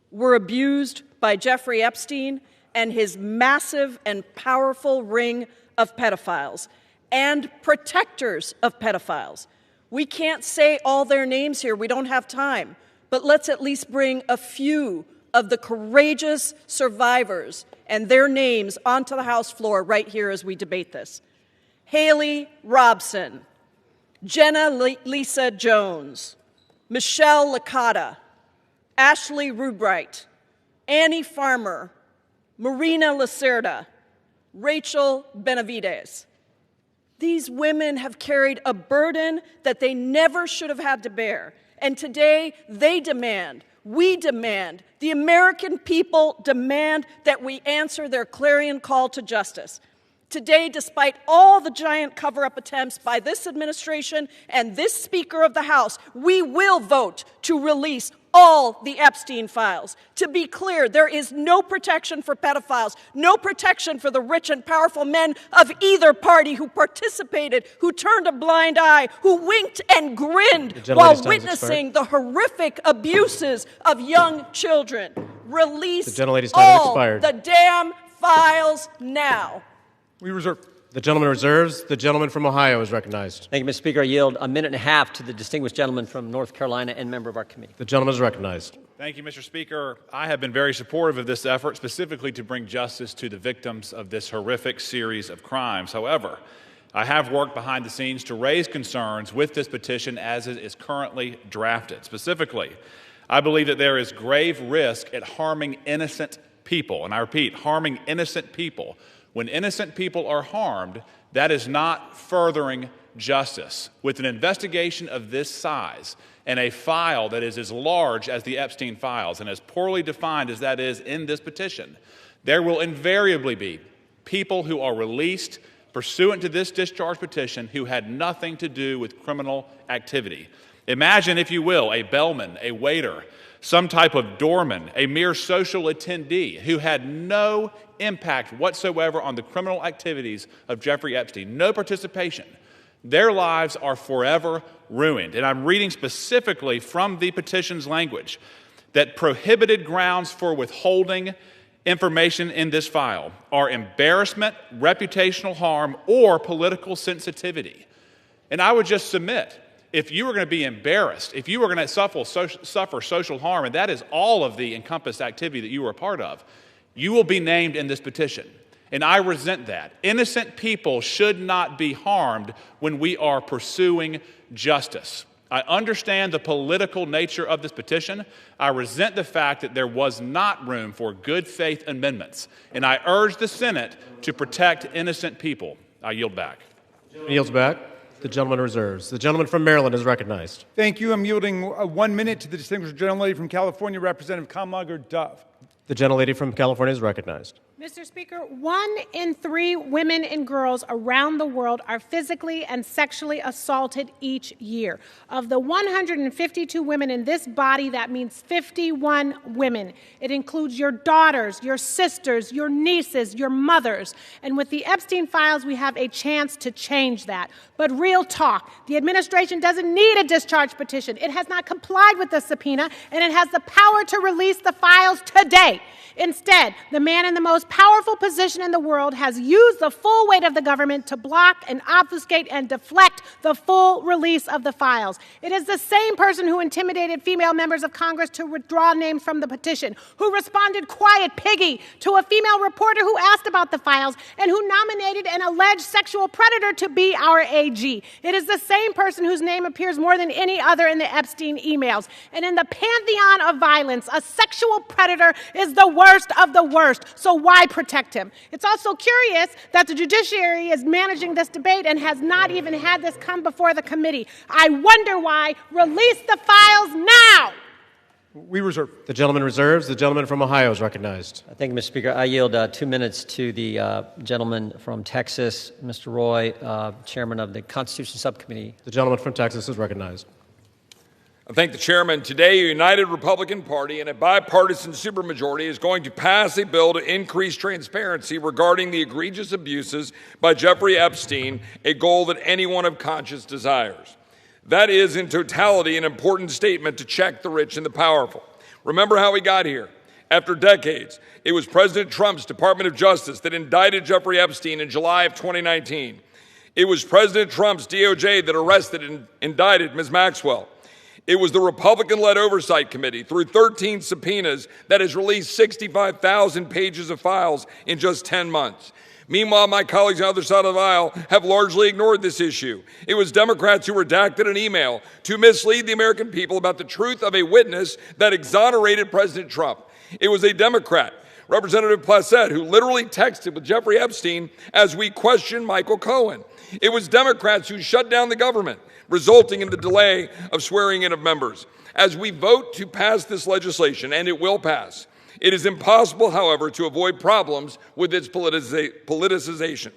were abused by Jeffrey Epstein and his massive and powerful ring of pedophiles and protectors of pedophiles. We can't say all their names here. We don't have time. But let's at least bring a few of the courageous survivors and their names onto the House floor right here as we debate this. Haley Robson, Jenna Lisa Jones, Michelle Licata, Ashley Rubright, Annie Farmer, Marina Lacerda, Rachel Benavides. These women have carried a burden that they never should have had to bear. And today they demand, we demand, the American people demand that we answer their clarion call to justice. Today, despite all the giant cover-up attempts by this administration and this Speaker of the House, we will vote to release all the Epstein files. To be clear, there is no protection for pedophiles, no protection for the rich and powerful men of either party who participated, who turned a blind eye, who winked and grinned while witnessing the horrific abuses of young children. Release all the damn files now. We reserve. The gentleman reserves. The gentleman from Ohio is recognized. Thank you, Mr. Speaker. I yield a minute and a half to the distinguished gentleman from North Carolina and member of our committee. The gentleman is recognized. Thank you, Mr. Speaker. I have been very supportive of this effort, specifically to bring justice to the victims of this horrific series of crimes. However, I have worked behind the scenes to raise concerns with this petition as it is currently drafted. Specifically, I believe that there is grave risk at harming innocent people. And I repeat, harming innocent people. When innocent people are harmed, that is not furthering justice. With an investigation of this size and a file that is as large as the Epstein files and as poorly defined as that is in this petition, there will invariably be people who are released pursuant to this discharge petition who had nothing to do with criminal activity. Imagine, if you will, a bellman, a waiter, some type of doorman, a mere social attendee who had no impact whatsoever on the criminal activities of Jeffrey Epstein, no participation. Their lives are forever ruined. And I'm reading specifically from the petition's language that prohibited grounds for withholding information in this file are embarrassment, reputational harm, or political sensitivity. And I would just submit, if you were going to be embarrassed, if you were going to suffer social harm, and that is all of the encompassed activity that you were a part of, you will be named in this petition. And I resent that. Innocent people should not be harmed when we are pursuing justice. I understand the political nature of this petition. I resent the fact that there was not room for good faith amendments. And I urge the Senate to protect innocent people. I yield back. Yields back. The gentleman reserves. The gentleman from Maryland is recognized. Thank you. I'm yielding 1 minute to the distinguished gentlelady from California, Representative Kamlager Dove. The gentlelady from California is recognized. Mr. Speaker, 1 in 3 women and girls around the world are physically and sexually assaulted each year. Of the 152 women in this body, that means 51 women. It includes your daughters, your sisters, your nieces, your mothers. And with the Epstein files, we have a chance to change that. But real talk, the administration doesn't need a discharge petition. It has not complied with the subpoena, and it has the power to release the files today. Instead, the man in the most powerful position in the world has used the full weight of the government to block and obfuscate and deflect the full release of the files. It is the same person who intimidated female members of Congress to withdraw names from the petition, who responded quiet piggy to a female reporter who asked about the files, and who nominated an alleged sexual predator to be our AG. It is the same person whose name appears more than any other in the Epstein emails. And in the pantheon of violence, a sexual predator is the worst of the worst. So why protect him? It's also curious that the judiciary is managing this debate and has not even had this come before the committee. I wonder why. Release the files now. We reserve. The gentleman reserves. The gentleman from Ohio is recognized. Thank you, Mr. Speaker. I yield 2 minutes to the gentleman from Texas, Mr. Roy, chairman of the Constitution Subcommittee. The gentleman from Texas is recognized. I thank the chairman. Today, a united Republican Party and a bipartisan supermajority is going to pass a bill to increase transparency regarding the egregious abuses by Jeffrey Epstein, a goal that anyone of conscience desires. That is, in totality, an important statement to check the rich and the powerful. Remember how we got here. After decades, it was President Trump's Department of Justice that indicted Jeffrey Epstein in July of 2019. It was President Trump's DOJ that arrested and indicted Ms. Maxwell. It was the Republican-led Oversight Committee, through 13 subpoenas, that has released 65,000 pages of files in just 10 months. Meanwhile, my colleagues on the other side of the aisle have largely ignored this issue. It was Democrats who redacted an email to mislead the American people about the truth of a witness that exonerated President Trump. It was a Democrat, Representative Placette, who literally texted with Jeffrey Epstein as we questioned Michael Cohen. It was Democrats who shut down the government, resulting in the delay of swearing in of members. As we vote to pass this legislation, and it will pass, it is impossible, however, to avoid problems with its politicization.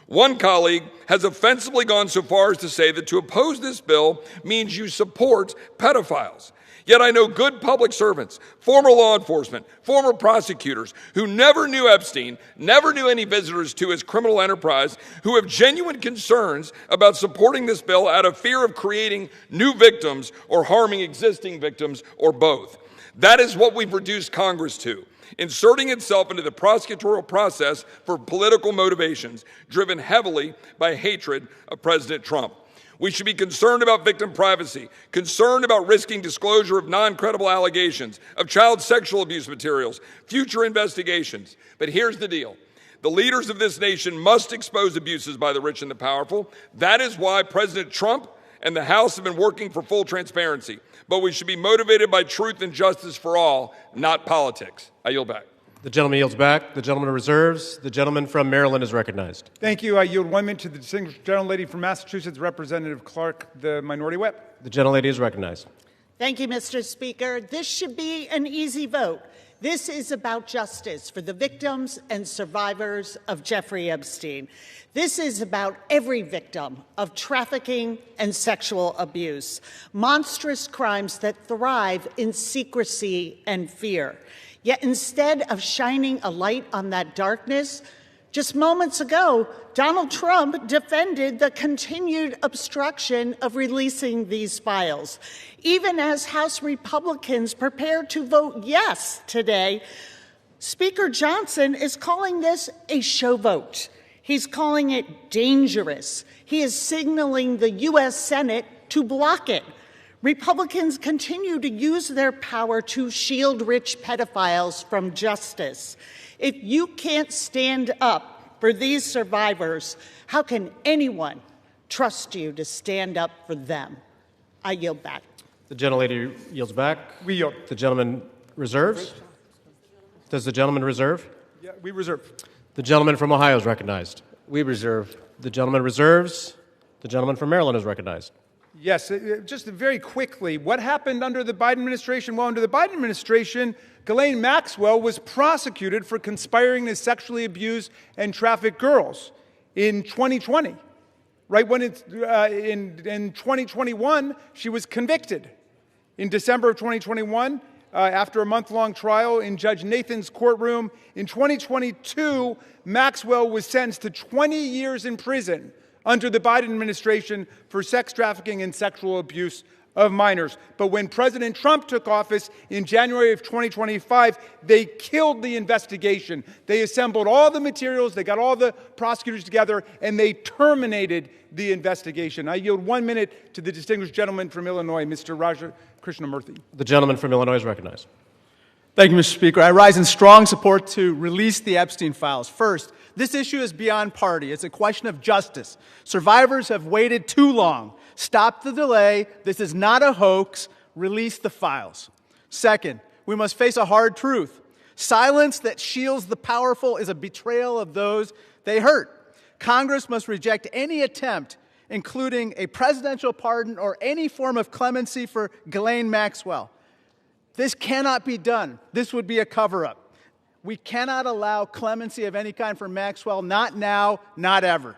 One colleague has offensively gone so far as to say that to oppose this bill means you support pedophiles. Yet I know good public servants, former law enforcement, former prosecutors who never knew Epstein, never knew any visitors to his criminal enterprise, who have genuine concerns about supporting this bill out of fear of creating new victims or harming existing victims, or both. That is what we've reduced Congress to, inserting itself into the prosecutorial process for political motivations driven heavily by hatred of President Trump. We should be concerned about victim privacy, concerned about risking disclosure of non-credible allegations, of child sexual abuse materials, future investigations. But here's the deal. The leaders of this nation must expose abuses by the rich and the powerful. That is why President Trump and the House have been working for full transparency. But we should be motivated by truth and justice for all, not politics. I yield back. The gentleman yields back. The gentleman reserves. The gentleman from Maryland is recognized. Thank you. I yield 1 minute to the distinguished gentlelady from Massachusetts, Representative Clark, the minority whip. The gentlelady is recognized. Thank you, Mr. Speaker. This should be an easy vote. This is about justice for the victims and survivors of Jeffrey Epstein. This is about every victim of trafficking and sexual abuse, monstrous crimes that thrive in secrecy and fear. Yet instead of shining a light on that darkness, just moments ago, Donald Trump defended the continued obstruction of releasing these files. Even as House Republicans prepare to vote yes today, Speaker Johnson is calling this a show vote. He's calling it dangerous. He is signaling the U.S. Senate to block it. Republicans continue to use their power to shield rich pedophiles from justice. If you can't stand up for these survivors, how can anyone trust you to stand up for them? I yield back. The gentlelady yields back. We yield. The gentleman reserves. Does the gentleman reserve? Yeah, we reserve. The gentleman from Ohio is recognized. We reserve. The gentleman reserves. The gentleman from Maryland is recognized. Yes, just very quickly, what happened under the Biden administration? Well, under the Biden administration, Ghislaine Maxwell was prosecuted for conspiring to sexually abuse and traffic girls in 2020. Right when it's in 2021, she was convicted. In December of 2021, after a month-long trial in Judge Nathan's courtroom, in 2022, Maxwell was sentenced to 20 years in prison under the Biden administration for sex trafficking and sexual abuse of minors. But when President Trump took office in January of 2025, they killed the investigation. They assembled all the materials, they got all the prosecutors together, and they terminated the investigation. I yield 1 minute to the distinguished gentleman from Illinois, Mr. Raja Krishnamurthy. The gentleman from Illinois is recognized. Thank you, Mr. Speaker. I rise in strong support to release the Epstein files. First, this issue is beyond party. It's a question of justice. Survivors have waited too long. Stop the delay. This is not a hoax. Release the files. Second, we must face a hard truth. Silence that shields the powerful is a betrayal of those they hurt. Congress must reject any attempt, including a presidential pardon or any form of clemency for Ghislaine Maxwell. This cannot be done. This would be a cover-up. We cannot allow clemency of any kind for Maxwell, not now, not ever.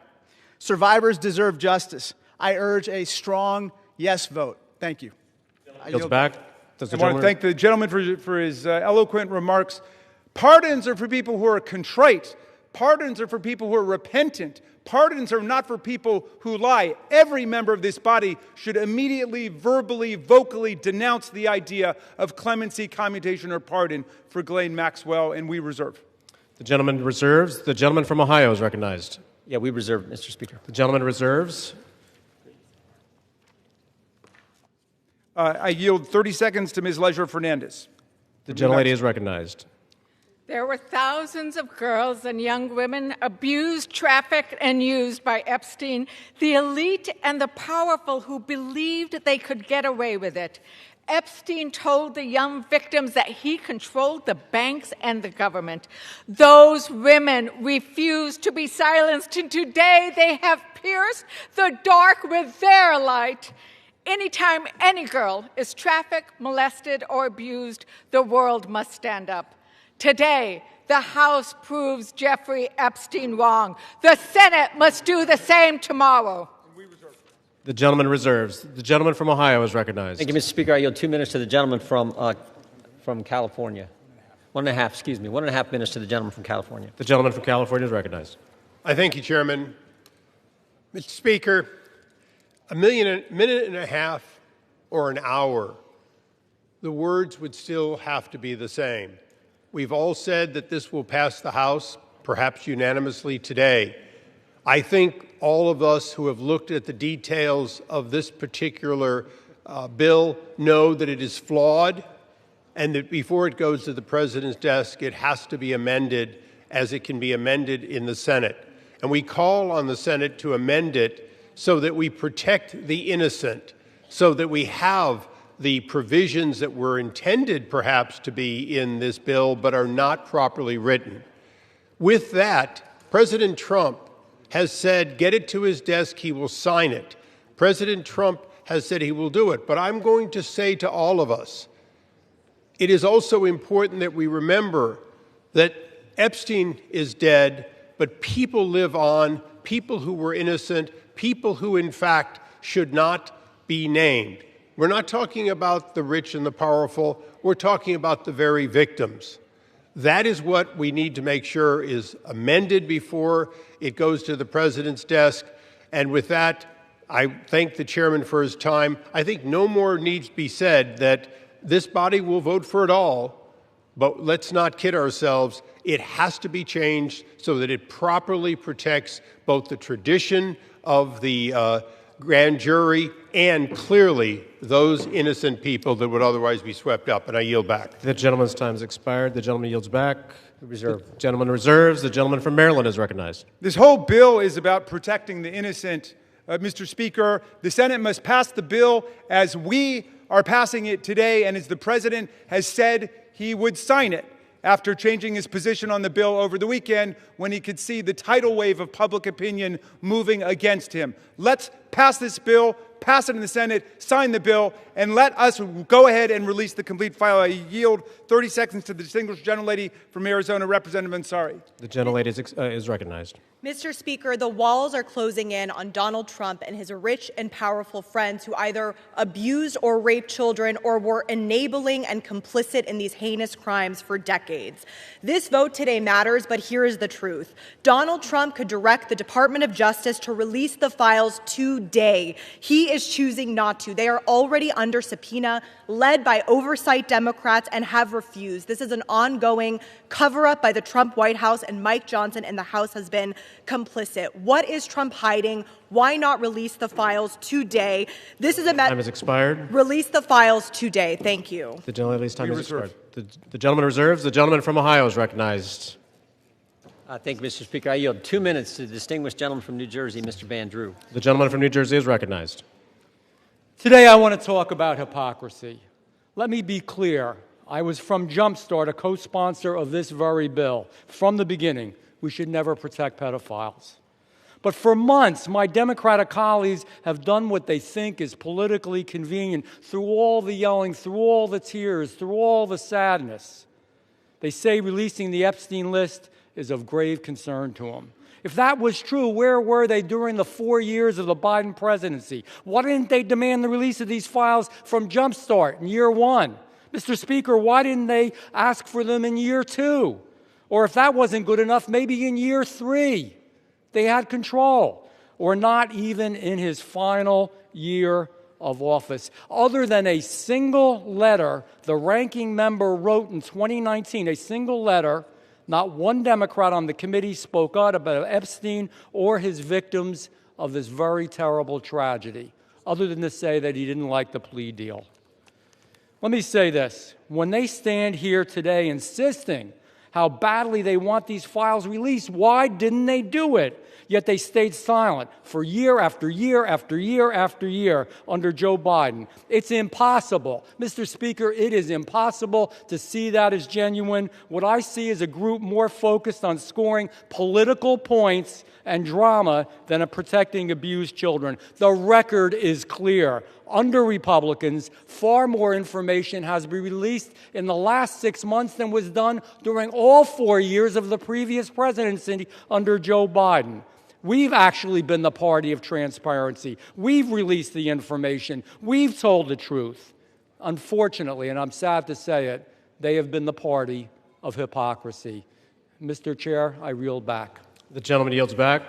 Survivors deserve justice. I urge a strong yes vote. Thank you. Yields back. I want to thank the gentleman for his eloquent remarks. Pardons are for people who are contrite. Pardons are for people who are repentant. Pardons are not for people who lie. Every member of this body should immediately, verbally, vocally denounce the idea of clemency, commutation, or pardon for Ghislaine Maxwell, and we reserve. The gentleman reserves. The gentleman from Ohio is recognized. Yeah, we reserve, Mr. Speaker. The gentleman reserves. I yield 30 seconds to Ms. Leisure Fernandez. The gentlelady is recognized. There were thousands of girls and young women abused, trafficked, and used by Epstein, the elite and the powerful who believed they could get away with it. Epstein told the young victims that he controlled the banks and the government. Those women refused to be silenced, and today they have pierced the dark with their light. Anytime any girl is trafficked, molested, or abused, the world must stand up. Today, the House proves Jeffrey Epstein wrong. The Senate must do the same tomorrow. The gentleman reserves. The gentleman from Ohio is recognized. Thank you, Mr. Speaker. I yield 2 minutes to the gentleman from California. 1.5 minutes to the gentleman from California. The gentleman from California is recognized. I thank you, Chairman. Mr. Speaker, a minute and a half or an hour, the words would still have to be the same. We've all said that this will pass the House, perhaps unanimously today. I think all of us who have looked at the details of this particular bill know that it is flawed and that before it goes to the President's desk, it has to be amended as it can be amended in the Senate. And we call on the Senate to amend it so that we protect the innocent, so that we have the provisions that were intended perhaps to be in this bill but are not properly written. With that, President Trump has said, get it to his desk, he will sign it. President Trump has said he will do it. But I'm going to say to all of us, it is also important that we remember that Epstein is dead, but people live on, people who were innocent, people who in fact should not be named. We're not talking about the rich and the powerful. We're talking about the very victims. That is what we need to make sure is amended before it goes to the President's desk. And with that, I thank the chairman for his time. I think no more needs to be said that this body will vote for it all, but let's not kid ourselves. It has to be changed so that it properly protects both the tradition of the grand jury and clearly those innocent people that would otherwise be swept up. And I yield back. The gentleman's time has expired. The gentleman yields back. Reserve. The gentleman reserves. The gentleman from Maryland is recognized. This whole bill is about protecting the innocent. Mr. Speaker, the Senate must pass the bill as we are passing it today and as the President has said he would sign it. after changing his position on the bill over the weekend when he could see the tidal wave of public opinion moving against him. Let's pass this bill, pass it in the Senate, sign the bill, and let us go ahead and release the complete file. I yield 30 seconds to the distinguished gentlelady from Arizona, Representative Ansari. The gentlelady is recognized. Mr. Speaker, the walls are closing in on Donald Trump and his rich and powerful friends who either abused or raped children or were enabling and complicit in these heinous crimes for decades. This vote today matters, but here is the truth. Donald Trump could direct the Department of Justice to release the files today. He is choosing not to. They are already under subpoena, led by oversight Democrats, and have refused. This is an ongoing cover-up by the Trump White House, and Mike Johnson and the House has been complicit. What is Trump hiding? Why not release the files today? This is a time has expired. Release the files today. Thank you. The gentlelady's time has expired. The gentleman reserves. The gentleman from Ohio is recognized. Thank you, Mr. Speaker. I yield 2 minutes to the distinguished gentleman from New Jersey, Mr. Van Drew. The gentleman from New Jersey is recognized. Today I want to talk about hypocrisy. Let me be clear. I was from Jumpstart, a co-sponsor of this very bill. From the beginning, we should never protect pedophiles. But for months, my Democratic colleagues have done what they think is politically convenient through all the yelling, through all the tears, through all the sadness. They say releasing the Epstein list is of grave concern to them. If that was true, where were they during the 4 years of the Biden presidency? Why didn't they demand the release of these files from Jumpstart in year 1? Mr. Speaker, why didn't they ask for them in year 2? Or if that wasn't good enough, maybe in year 3. They had control. Or not even in his final year of office. Other than a single letter the ranking member wrote in 2019, a single letter, not one Democrat on the committee spoke out about Epstein or his victims of this very terrible tragedy, other than to say that he didn't like the plea deal. Let me say this. When they stand here today insisting how badly they want these files released, why didn't they do it? Yet they stayed silent for year after year after year after year under Joe Biden. It's impossible. Mr. Speaker, it is impossible to see that as genuine. What I see is a group more focused on scoring political points and drama than of protecting abused children. The record is clear. Under Republicans, far more information has been released in the last 6 months than was done during all 4 years of the previous presidency under Joe Biden. We've actually been the party of transparency. We've released the information. We've told the truth. Unfortunately, and I'm sad to say it, they have been the party of hypocrisy. Mr. Chair, I reel back. The gentleman yields back.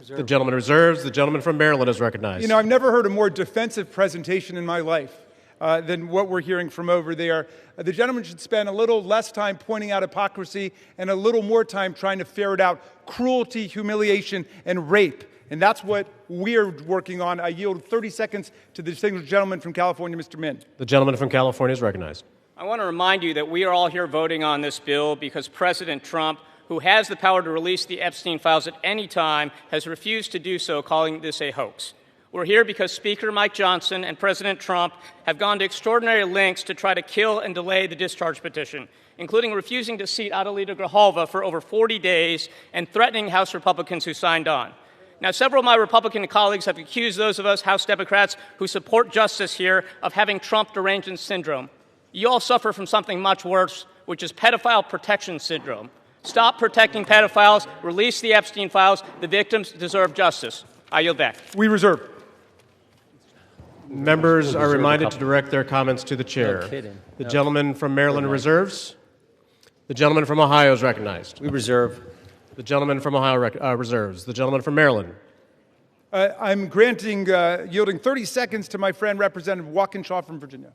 Reserve. The gentleman reserves. The gentleman from Maryland is recognized. You know, I've never heard a more defensive presentation in my life than what we're hearing from over there. The gentleman should spend a little less time pointing out hypocrisy and a little more time trying to ferret out cruelty, humiliation, and rape. And that's what we're working on. I yield 30 seconds to the distinguished gentleman from California, Mr. Min. The gentleman from California is recognized. I want to remind you that we are all here voting on this bill because President Trump, who has the power to release the Epstein files at any time, has refused to do so, calling this a hoax. We're here because Speaker Mike Johnson and President Trump have gone to extraordinary lengths to try to kill and delay the discharge petition, including refusing to seat Adelita Grijalva for over 40 days and threatening House Republicans who signed on. Now, several of my Republican colleagues have accused those of us House Democrats who support justice here of having Trump derangement syndrome. You all suffer from something much worse, which is pedophile protection syndrome. Stop protecting pedophiles. Release the Epstein files. The victims deserve justice. I yield back. We reserve. Members are reminded to direct their comments to the chair. The gentleman from Maryland reserves. The gentleman from Ohio is recognized. We reserve. The gentleman from Ohio reserves. The gentleman from Maryland. I'm yielding 30 seconds to my friend, Representative Walkinshaw from Virginia.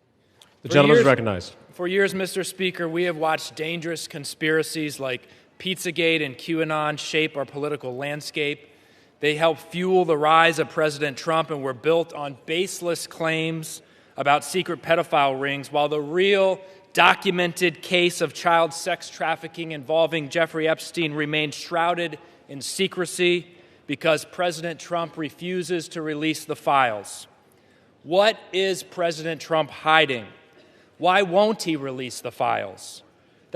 The gentleman is recognized. For years, Mr. Speaker, we have watched dangerous conspiracies like Pizzagate and QAnon shape our political landscape. They help fuel the rise of President Trump and were built on baseless claims about secret pedophile rings, while the real documented case of child sex trafficking involving Jeffrey Epstein remains shrouded in secrecy because President Trump refuses to release the files. What is President Trump hiding? Why won't he release the files?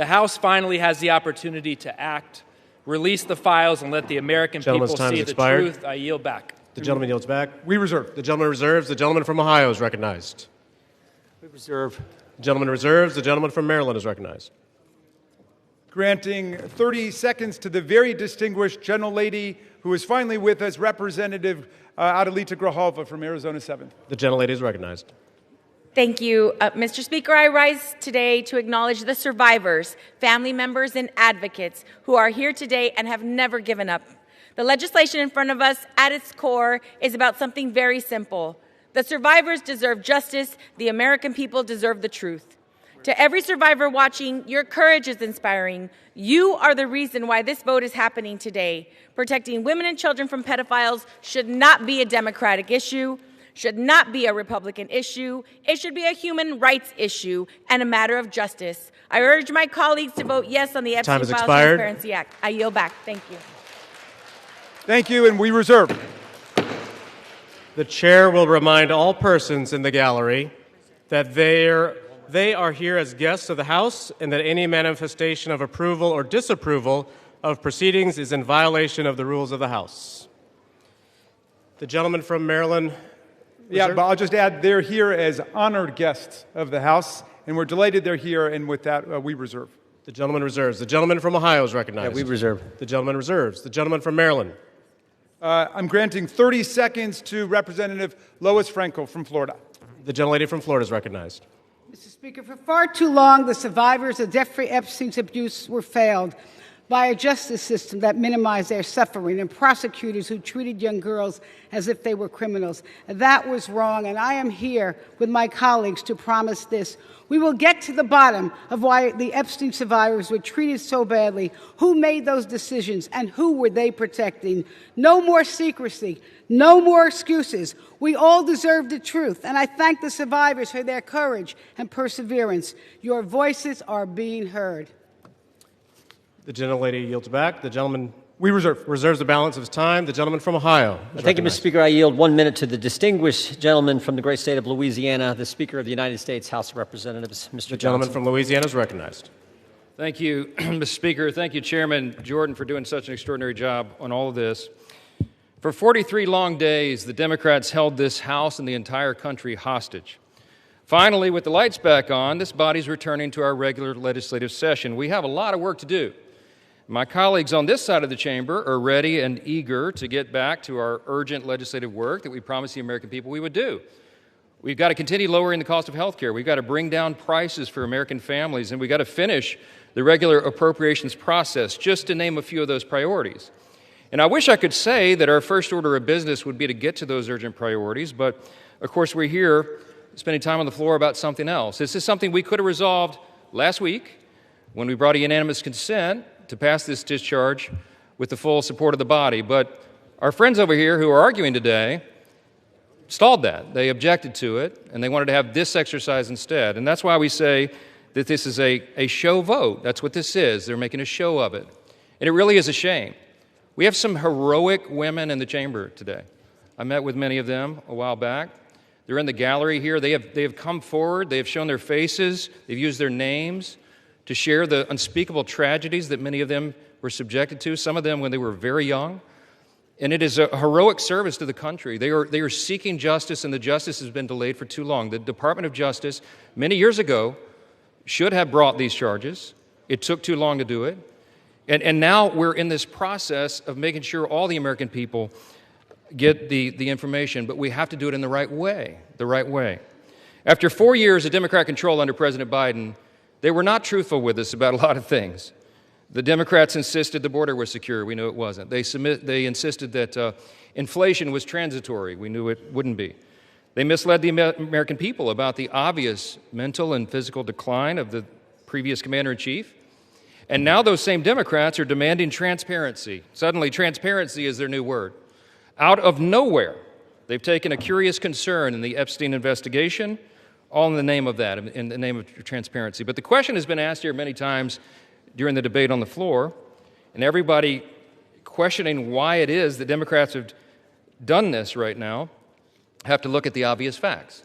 The House finally has the opportunity to act, release the files, and let the American people see the truth. I yield back. The gentleman yields back. We reserve. The gentleman reserves. The gentleman from Ohio is recognized. We reserve. The gentleman reserves. The gentleman from Maryland is recognized. Granting 30 seconds to the very distinguished gentlelady who is finally with us, Representative Adelita Grijalva from Arizona 7th. The gentlelady is recognized. Thank you. Mr. Speaker, I rise today to acknowledge the survivors, family members, and advocates who are here today and have never given up. The legislation in front of us, at its core, is about something very simple. The survivors deserve justice. The American people deserve the truth. To every survivor watching, your courage is inspiring. You are the reason why this vote is happening today. Protecting women and children from pedophiles should not be a Democratic issue, should not be a Republican issue. It should be a human rights issue and a matter of justice. I urge my colleagues to vote yes on the Epstein Files Transparency Act. I yield back. Thank you. Thank you, and we reserve. The chair will remind all persons in the gallery that they are here as guests of the House and that any manifestation of approval or disapproval of proceedings is in violation of the rules of the House. The gentleman from Maryland. Yeah, but I'll just add they're here as honored guests of the House, and we're delighted they're here, and with that, we reserve. The gentleman reserves. The gentleman from Ohio is recognized. Yeah, we reserve. The gentleman reserves. The gentleman from Maryland. I'm granting 30 seconds to Representative Lois Frankel from Florida. The gentlelady from Florida is recognized. Mr. Speaker, for far too long, the survivors of Jeffrey Epstein's abuse were failed by a justice system that minimized their suffering and prosecutors who treated young girls as if they were criminals. That was wrong, and I am here with my colleagues to promise this. We will get to the bottom of why the Epstein survivors were treated so badly, who made those decisions, and who were they protecting. No more secrecy, no more excuses. We all deserve the truth, and I thank the survivors for their courage and perseverance. Your voices are being heard. The gentlelady yields back. The gentleman we reserves the balance of his time. The gentleman from Ohio. Thank you, Mr. Speaker. I yield 1 minute to the distinguished gentleman from the great state of Louisiana, the Speaker of the United States House of Representatives, Mr. The gentleman from Louisiana is recognized. Thank you, Mr. Speaker. Thank you, Chairman Jordan, for doing such an extraordinary job on all of this. For 43 long days, the Democrats held this House and the entire country hostage. Finally, with the lights back on, this body's returning to our regular legislative session. We have a lot of work to do. My colleagues on this side of the chamber are ready and eager to get back to our urgent legislative work that we promised the American people we would do. We've got to continue lowering the cost of health care. We've got to bring down prices for American families, and we've got to finish the regular appropriations process, just to name a few of those priorities. And I wish I could say that our first order of business would be to get to those urgent priorities, but of course we're here spending time on the floor about something else. This is something we could have resolved last week when we brought a unanimous consent to pass this discharge with the full support of the body. But our friends over here who are arguing today stalled that. They objected to it, and they wanted to have this exercise instead. And that's why we say that this is a show vote. That's what this is. They're making a show of it. And it really is a shame. We have some heroic women in the chamber today. I met with many of them a while back. They're in the gallery here. They have come forward. They have shown their faces. They've used their names to share the unspeakable tragedies that many of them were subjected to, some of them when they were very young. And it is a heroic service to the country. They are seeking justice, and the justice has been delayed for too long. The Department of Justice, many years ago, should have brought these charges. It took too long to do it. And now we're in this process of making sure all the American people get the information, but we have to do it in the right way, After 4 years of Democrat control under President Biden, they were not truthful with us about a lot of things. The Democrats insisted the border was secure. We knew it wasn't. They insisted that inflation was transitory. We knew it wouldn't be. They misled the American people about the obvious mental and physical decline of the previous commander-in-chief. And now those same Democrats are demanding transparency. Suddenly, transparency is their new word. Out of nowhere, they've taken a curious concern in the Epstein investigation, all in the name of that, in the name of transparency. But the question has been asked here many times during the debate on the floor, and everybody questioning why it is that Democrats have done this right now have to look at the obvious facts.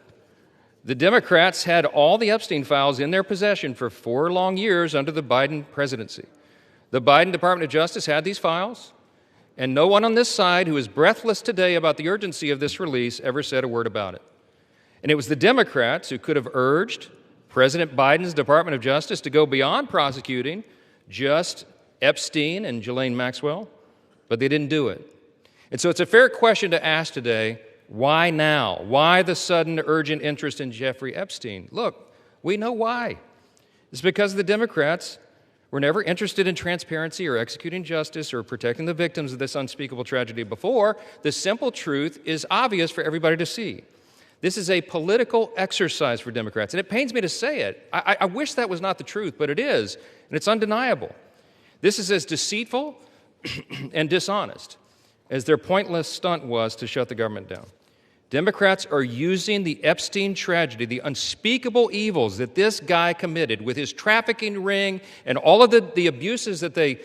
The Democrats had all the Epstein files in their possession for 4 long years under the Biden presidency. The Biden Department of Justice had these files, and no one on this side who is breathless today about the urgency of this release ever said a word about it. And it was the Democrats who could have urged President Biden's Department of Justice to go beyond prosecuting just Epstein and Ghislaine Maxwell, but they didn't do it. And so it's a fair question to ask today, why now? Why the sudden urgent interest in Jeffrey Epstein? Look, we know why. It's because the Democrats were never interested in transparency or executing justice or protecting the victims of this unspeakable tragedy before. The simple truth is obvious for everybody to see. This is a political exercise for Democrats, and it pains me to say it. I wish that was not the truth, but it is, and it's undeniable. This is as deceitful and dishonest as their pointless stunt was to shut the government down. Democrats are using the Epstein tragedy, the unspeakable evils that this guy committed with his trafficking ring and all of the abuses that they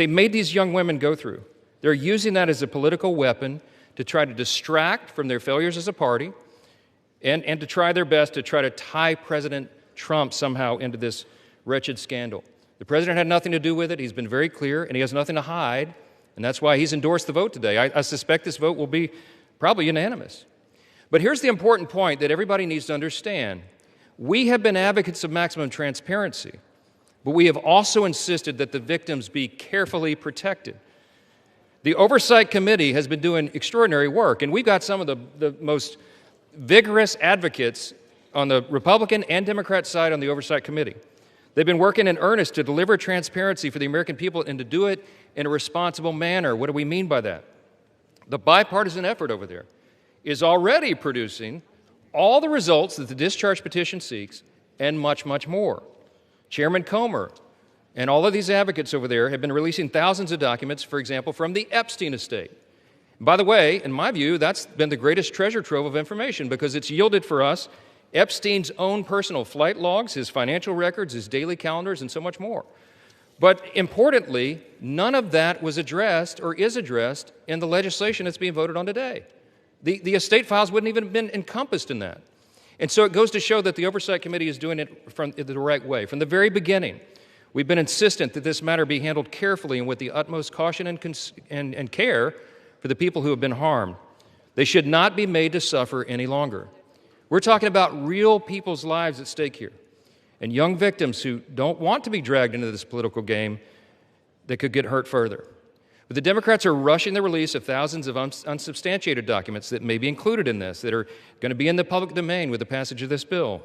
made these young women go through. They're using that as a political weapon to try to distract from their failures as a party and to try their best to try to tie President Trump somehow into this wretched scandal. The president had nothing to do with it. He's been very clear, and he has nothing to hide, and that's why he's endorsed the vote today. I suspect this vote will be probably unanimous. But here's the important point that everybody needs to understand. We have been advocates of maximum transparency, but we have also insisted that the victims be carefully protected. The Oversight Committee has been doing extraordinary work, and we've got some of the most vigorous advocates on the Republican and Democrat side on the Oversight Committee. They've been working in earnest to deliver transparency for the American people and to do it in a responsible manner. What do we mean by that? The bipartisan effort over there is already producing all the results that the discharge petition seeks and much, much more. Chairman Comer and all of these advocates over there have been releasing thousands of documents, for example, from the Epstein estate. By the way, in my view, that's been the greatest treasure trove of information because it's yielded for us Epstein's own personal flight logs, his financial records, his daily calendars, and so much more. But importantly, none of that was addressed or is addressed in the legislation that's being voted on today. The estate files wouldn't even have been encompassed in that. And so it goes to show that the Oversight Committee is doing it from the right way. From the very beginning, we've been insistent that this matter be handled carefully and with the utmost caution and care for the people who have been harmed. They should not be made to suffer any longer. We're talking about real people's lives at stake here, and young victims who don't want to be dragged into this political game that could get hurt further. But the Democrats are rushing the release of thousands of unsubstantiated documents that may be included in this, that are going to be in the public domain with the passage of this bill.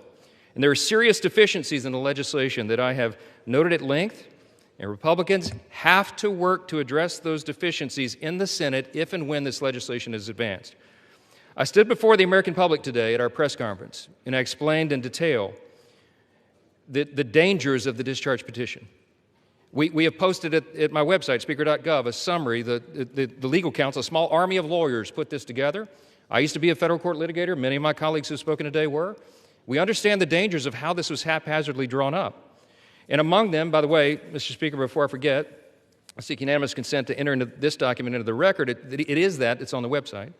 And there are serious deficiencies in the legislation that I have noted at length, and Republicans have to work to address those deficiencies in the Senate if and when this legislation is advanced. I stood before the American public today at our press conference, and I explained in detail the dangers of the discharge petition. We have posted at my website, speaker.gov, a summary. The legal counsel, a small army of lawyers, put this together. I used to be a federal court litigator. Many of my colleagues who have spoken today were. We understand the dangers of how this was haphazardly drawn up. And among them, by the way, Mr. Speaker, before I forget, I seek unanimous consent to enter into this document into the record. It's on the website.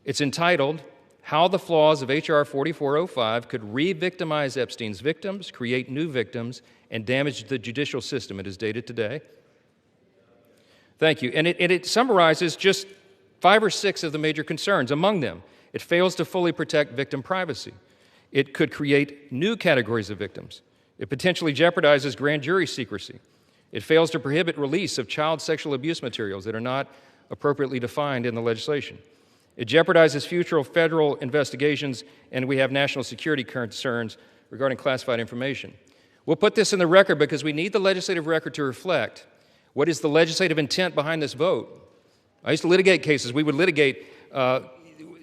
It's entitled, How the Flaws of H.R. 4405 Could Re-Victimize Epstein's Victims, Create New Victims, and Damage the Judicial System. It is dated today. Thank you. And it summarizes just 5 or 6 of the major concerns. Among them, it fails to fully protect victim privacy. It could create new categories of victims. It potentially jeopardizes grand jury secrecy. It fails to prohibit release of child sexual abuse materials that are not appropriately defined in the legislation. It jeopardizes future federal investigations, and we have national security concerns regarding classified information. We'll put this in the record because we need the legislative record to reflect what is the legislative intent behind this vote. I used to litigate cases. We would litigate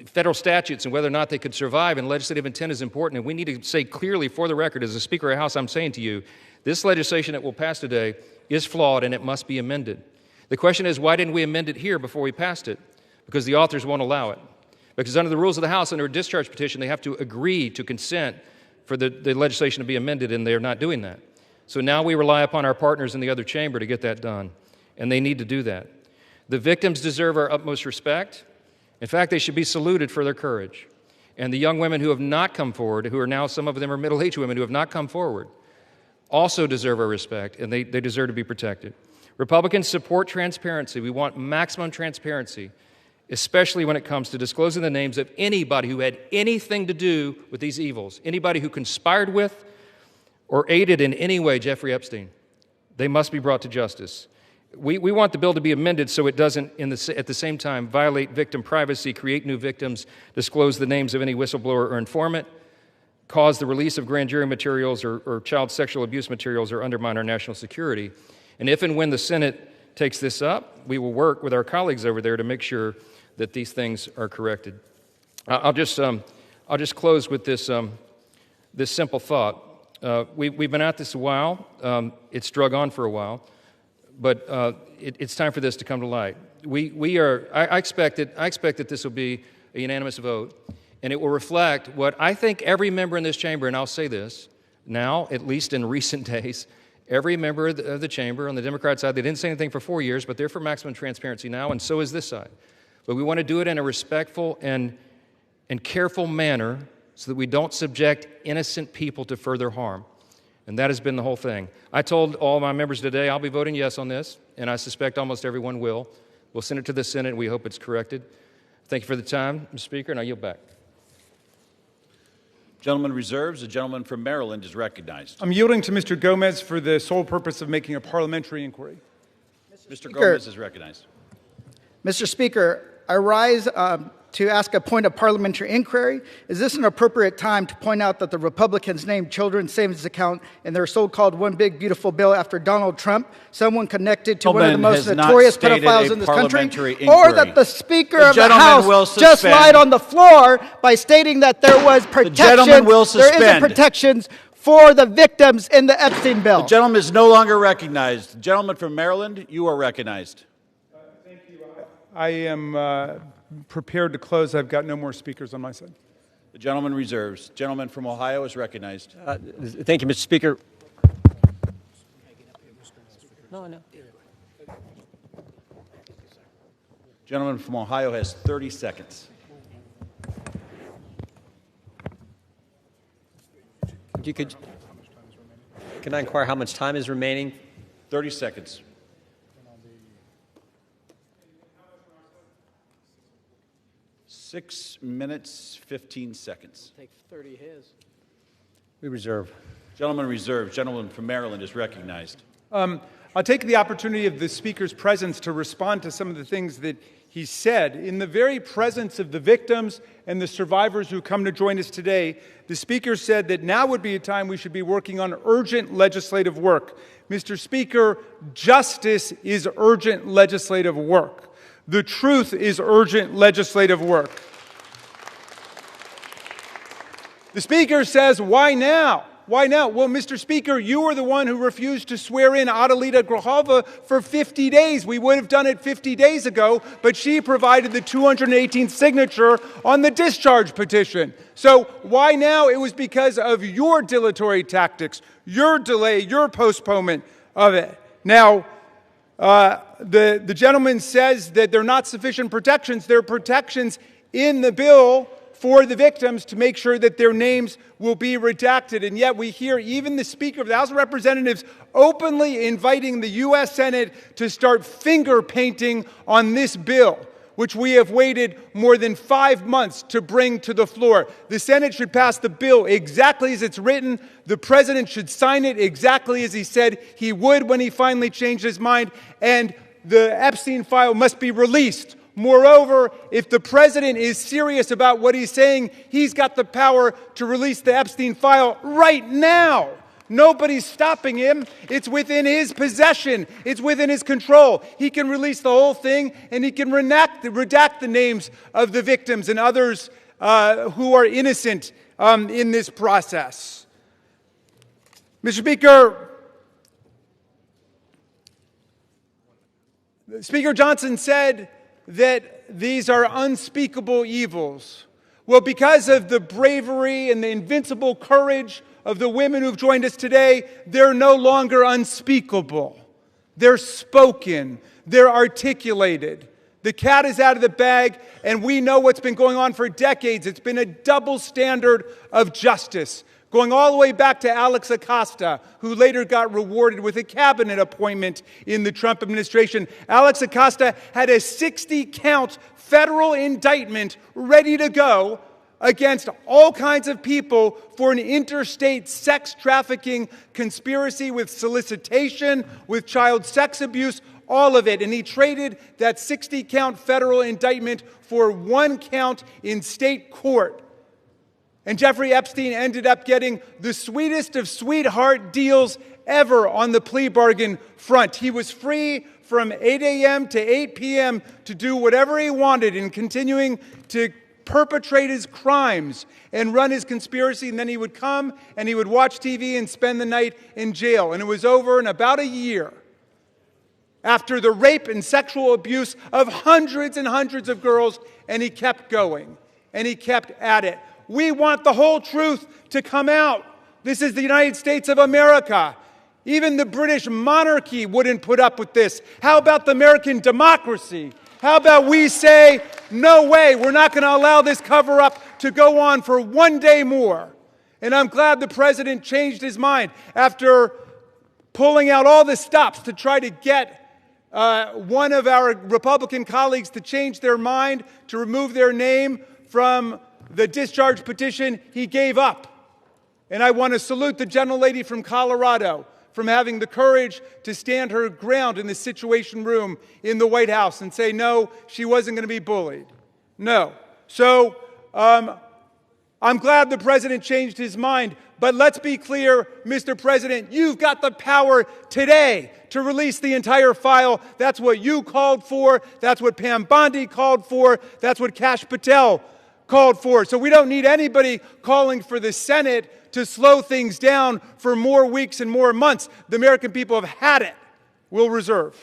federal statutes and whether or not they could survive, and legislative intent is important. And we need to say clearly for the record, as a Speaker of the House, I'm saying to you, this legislation that will pass today is flawed and it must be amended. The question is, why didn't we amend it here before we passed it? Because the authors won't allow it. Because under the rules of the House, under a discharge petition, they have to agree to consent for the legislation to be amended, and they're not doing that. So now we rely upon our partners in the other chamber to get that done, and they need to do that. The victims deserve our utmost respect. In fact, they should be saluted for their courage. And the young women who have not come forward, who are now, some of them are middle-aged women who have not come forward, also deserve our respect, and they deserve to be protected. Republicans support transparency. We want maximum transparency, especially when it comes to disclosing the names of anybody who had anything to do with these evils, anybody who conspired with or aided in any way Jeffrey Epstein. They must be brought to justice. We want the bill to be amended so it doesn't, at the same time, violate victim privacy, create new victims, disclose the names of any whistleblower or informant, cause the release of grand jury materials or child sexual abuse materials, or undermine our national security. And if and when the Senate takes this up, we will work with our colleagues over there to make sure that these things are corrected. I'll just close with this simple thought. We've been at this a while. It's drug on for a while, but it's time for this to come to light. I expect that this will be a unanimous vote, and it will reflect what I think every member in this chamber, and I'll say this now, at least in recent days, every member of the chamber on the Democrat side, they didn't say anything for 4 years, but they're for maximum transparency now, and so is this side. But we want to do it in a respectful and careful manner so that we don't subject innocent people to further harm. And that has been the whole thing. I told all my members today I'll be voting yes on this, and I suspect almost everyone will. We'll send it to the Senate, and we hope it's corrected. Thank you for the time, Mr. Speaker, and I yield back. Gentleman reserves. The gentleman from Maryland is recognized. I'm yielding to Mr. Gomez for the sole purpose of making a parliamentary inquiry. Mr. Gomez is recognized. Mr. Speaker, I rise to ask a point of parliamentary inquiry. Is this an appropriate time to point out that the Republicans named children's savings account in their so-called One Big Beautiful Bill after Donald Trump, someone connected to one of the most notorious pedophiles in this country, or that the Speaker of the House just lied on the floor by stating that there was protection, there isn't protections for the victims in the Epstein bill? The gentleman is no longer recognized. The gentleman from Maryland, you are recognized. Thank you. I am prepared to close. I've got no more speakers on my side. The gentleman reserves. Gentleman from Ohio is recognized. Thank you, Mr. Speaker. No. Gentleman from Ohio has 30 seconds. Can I inquire how much time is remaining? 30 seconds. 6 minutes, 15 seconds. Take 30 his. We reserve. Gentleman reserved. Gentleman from Maryland is recognized. I'll take the opportunity of the Speaker's presence to respond to some of the things that he said. In the very presence of the victims and the survivors who come to join us today, the Speaker said that now would be a time we should be working on urgent legislative work. Mr. Speaker, justice is urgent legislative work. The truth is urgent legislative work. The Speaker says, why now? Why now? Well, Mr. Speaker, you were the one who refused to swear in Adelita Grajova for 50 days. We would have done it 50 days ago, but she provided the 218th signature on the discharge petition. So why now? It was because of your dilatory tactics, your delay, your postponement of it. Now, the gentleman says that there are not sufficient protections. There are protections in the bill for the victims to make sure that their names will be redacted. And yet we hear even the Speaker of the House of Representatives openly inviting the U.S. Senate to start finger painting on this bill, which we have waited more than 5 months to bring to the floor. The Senate should pass the bill exactly as it's written. The President should sign it exactly as he said he would when he finally changed his mind. And the Epstein file must be released. Moreover, if the President is serious about what he's saying, he's got the power to release the Epstein file right now. Nobody's stopping him. It's within his possession. It's within his control. He can release the whole thing, and he can redact the names of the victims and others who are innocent in this process. Mr. Speaker, Speaker Johnson said that these are unspeakable evils. Well, because of the bravery and the invincible courage of the women who've joined us today, they're no longer unspeakable. They're spoken. They're articulated. The cat is out of the bag, and we know what's been going on for decades. It's been a double standard of justice, going all the way back to Alex Acosta, who later got rewarded with a cabinet appointment in the Trump administration. Alex Acosta had a 60-count federal indictment ready to go against all kinds of people for an interstate sex trafficking conspiracy with solicitation, with child sex abuse, all of it. And he traded that 60-count federal indictment for 1 count in state court. And Jeffrey Epstein ended up getting the sweetest of sweetheart deals ever on the plea bargain front. He was free from 8 a.m. to 8 p.m. to do whatever he wanted and continuing to perpetrate his crimes and run his conspiracy. And then he would come and he would watch TV and spend the night in jail. And it was over in about a year after the rape and sexual abuse of hundreds and hundreds of girls. And he kept going and he kept at it. We want the whole truth to come out. This is the United States of America. Even the British monarchy wouldn't put up with this. How about the American democracy? How about we say, no way, we're not going to allow this cover-up to go on for 1 day more. And I'm glad the president changed his mind after pulling out all the stops to try to get one of our Republican colleagues to change their mind, to remove their name from the discharge petition. He gave up. And I want to salute the gentlelady from Colorado from having the courage to stand her ground in the Situation Room in the White House and say, no, she wasn't going to be bullied. No. So I'm glad the president changed his mind. But let's be clear, Mr. President, you've got the power today to release the entire file. That's what you called for. That's what Pam Bondi called for. That's what Kash Patel called for. So we don't need anybody calling for the Senate to slow things down for more weeks and more months. The American people have had it. We'll reserve.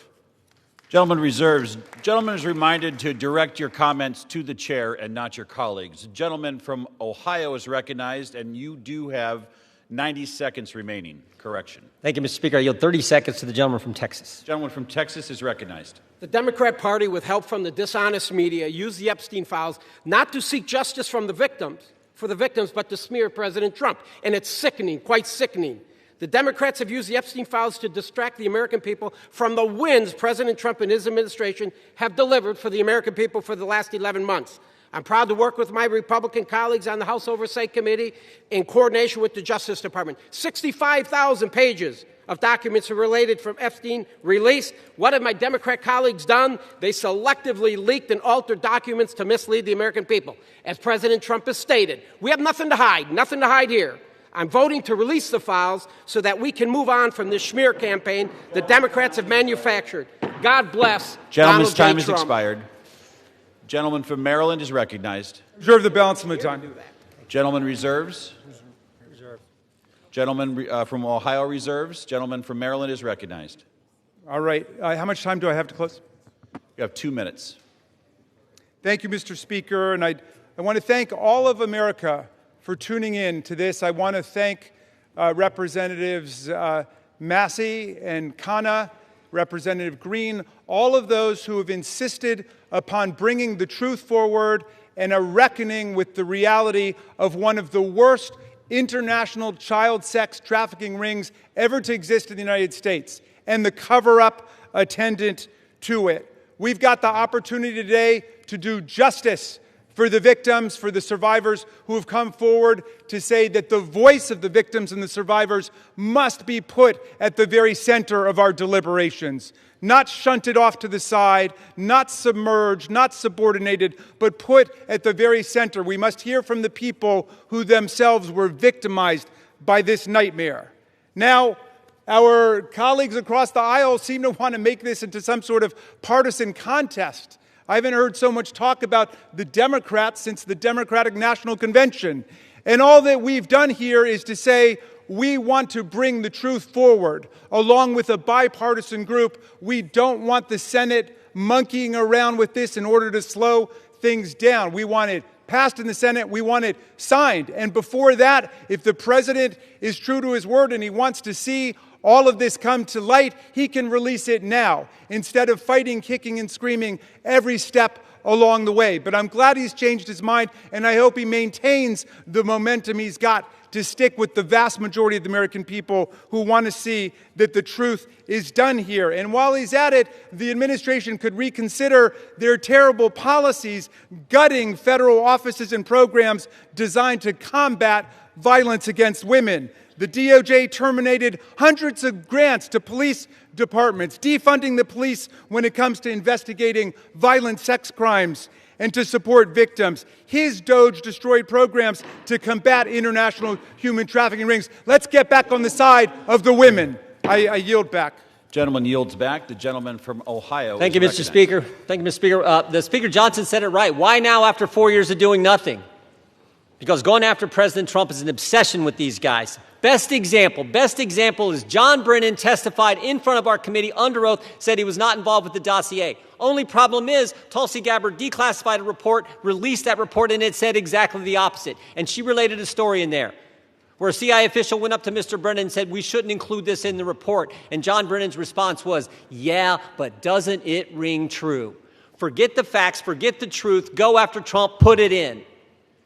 Gentleman reserves. Gentleman is reminded to direct your comments to the chair and not your colleagues. The gentleman from Ohio is recognized, and you do have 90 seconds remaining. Correction. Thank you, Mr. Speaker. I yield 30 seconds to the gentleman from Texas. The gentleman from Texas is recognized. The Democrat Party, with help from the dishonest media, used the Epstein files not to seek justice from the victims, but to smear President Trump. And it's sickening, quite sickening. The Democrats have used the Epstein files to distract the American people from the wins President Trump and his administration have delivered for the American people for the last 11 months. I'm proud to work with my Republican colleagues on the House Oversight Committee in coordination with the Justice Department. 65,000 pages of documents are related from Epstein released. What have my Democrat colleagues done? They selectively leaked and altered documents to mislead the American people. As President Trump has stated, we have nothing to hide here. I'm voting to release the files so that we can move on from this smear campaign the Democrats have manufactured. God bless Gentleman's Donald J. time has Trump. expired. Gentleman from Maryland is recognized. Reserve the balance of my time. Gentleman reserves. Gentleman from Ohio reserves. Gentleman from Maryland is recognized. All right. How much time do I have to close? You have 2 minutes. Thank you, Mr. Speaker. And I want to thank all of America for tuning in to this. I want to thank Representatives Massey and Khanna, Representative Green, all of those who have insisted upon bringing the truth forward and a reckoning with the reality of one of the worst international child sex trafficking rings ever to exist in the United States and the cover-up attendant to it. We've got the opportunity today to do justice for the victims, for the survivors who have come forward to say that the voice of the victims and the survivors must be put at the very center of our deliberations. Not shunted off to the side, not submerged, not subordinated, but put at the very center. We must hear from the people who themselves were victimized by this nightmare. Now, our colleagues across the aisle seem to want to make this into some sort of partisan contest. I haven't heard so much talk about the Democrats since the Democratic National Convention. And all that we've done here is to say we want to bring the truth forward along with a bipartisan group. We don't want the Senate monkeying around with this in order to slow things down. We want it passed in the Senate. We want it signed. And before that, if the president is true to his word and he wants to see all of this come to light, he can release it now instead of fighting, kicking, and screaming every step along the way. But I'm glad he's changed his mind, and I hope he maintains the momentum he's got to stick with the vast majority of the American people who want to see that the truth is done here. And while he's at it, the administration could reconsider their terrible policies gutting federal offices and programs designed to combat violence against women. The DOJ terminated hundreds of grants to police departments, defunding the police when it comes to investigating violent sex crimes and to support victims. His DOJ destroyed programs to combat international human trafficking rings. Let's get back on the side of the women. I yield back. Gentleman yields back. The gentleman from Ohio. Thank you, Mr. Speaker. Thank you, Mr. Speaker. The Speaker Johnson said it right. Why now after 4 years of doing nothing? Because going after President Trump is an obsession with these guys. Best example is John Brennan testified in front of our committee under oath, said he was not involved with the dossier. Only problem is Tulsi Gabbard declassified a report, released that report, and it said exactly the opposite. And she related a story in there where a CIA official went up to Mr. Brennan and said, we shouldn't include this in the report. And John Brennan's response was, yeah, but doesn't it ring true? Forget the facts, forget the truth, go after Trump, put it in.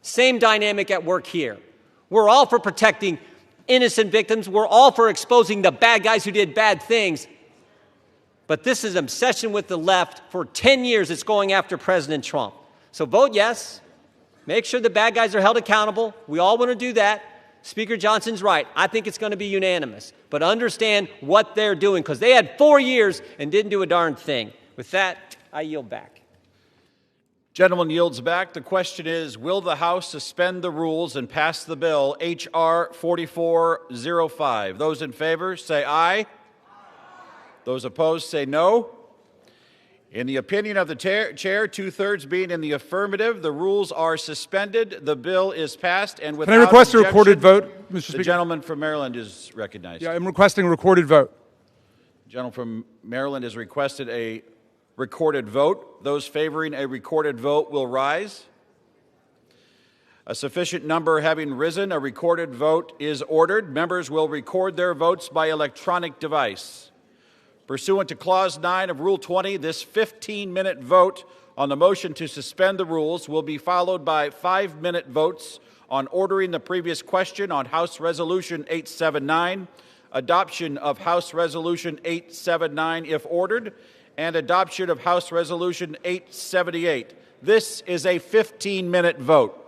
Same dynamic at work here. We're all for protecting innocent victims. We're all for exposing the bad guys who did bad things. But this is an obsession with the left. For 10 years, it's going after President Trump. So vote yes. Make sure the bad guys are held accountable. We all want to do that. Speaker Johnson's right. I think it's going to be unanimous. But understand what they're doing, because they had 4 years and didn't do a darn thing. With that, I yield back. Gentleman yields back. The question is, will the House suspend the rules and pass the bill H.R. 4405? Those in favor, say aye. Those opposed, say no. In the opinion of the chair, two-thirds being in the affirmative, the rules are suspended. The bill is passed, and without Can I request a recorded vote, Mr. Speaker? The gentleman from Maryland is recognized. Yeah, I'm requesting a recorded vote. The gentleman from Maryland has requested a recorded vote. Those favoring a recorded vote will rise. A sufficient number having risen, a recorded vote is ordered. Members will record their votes by electronic device. Pursuant to Clause 9 of Rule 20, this 15-minute vote on the motion to suspend the rules will be followed by 5-minute votes on ordering the previous question on House Resolution 879, adoption of House Resolution 879 if ordered, and adoption of House Resolution 878. This is a 15-minute vote.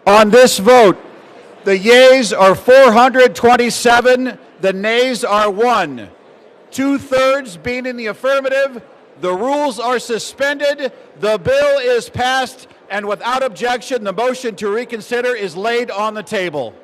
On this vote, the yeas are 427, the nays are 1. 2/3 being in the affirmative, the rules are suspended, the bill is passed, and without objection, the motion to reconsider is laid on the table.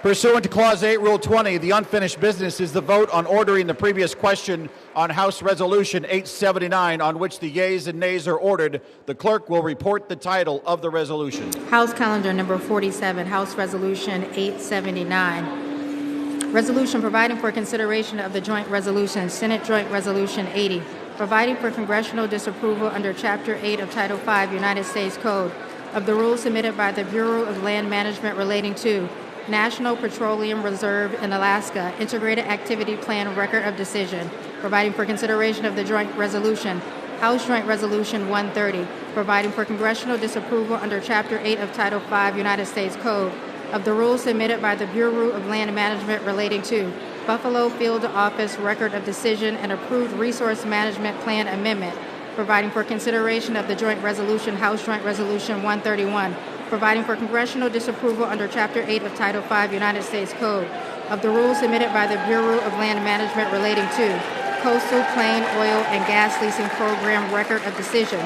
Pursuant to Clause 8, Rule 20, the unfinished business is the vote on ordering the previous question on House Resolution 879, on which the yeas and nays are ordered. The clerk will report the title of the resolution. House Calendar Number 47, House Resolution 879. Resolution providing for consideration of the joint resolution, Senate Joint Resolution 80, providing for congressional disapproval under Chapter 8 of Title 5 United States Code of the rules submitted by the Bureau of Land Management relating to National Petroleum Reserve in Alaska Integrated Activity Plan Record of Decision, providing for consideration of the joint resolution, House Joint Resolution 130, providing for congressional disapproval under Chapter 8 of Title 5 United States Code of the rules submitted by the Bureau of Land Management relating to Buffalo Field Office Record of Decision and approved Resource Management Plan Amendment, providing for consideration of the joint resolution, House Joint Resolution 131, providing for congressional disapproval under Chapter 8 of Title 5 United States Code of the rules submitted by the Bureau of Land Management relating to Coastal Plain Oil and Gas Leasing Program Record of Decision,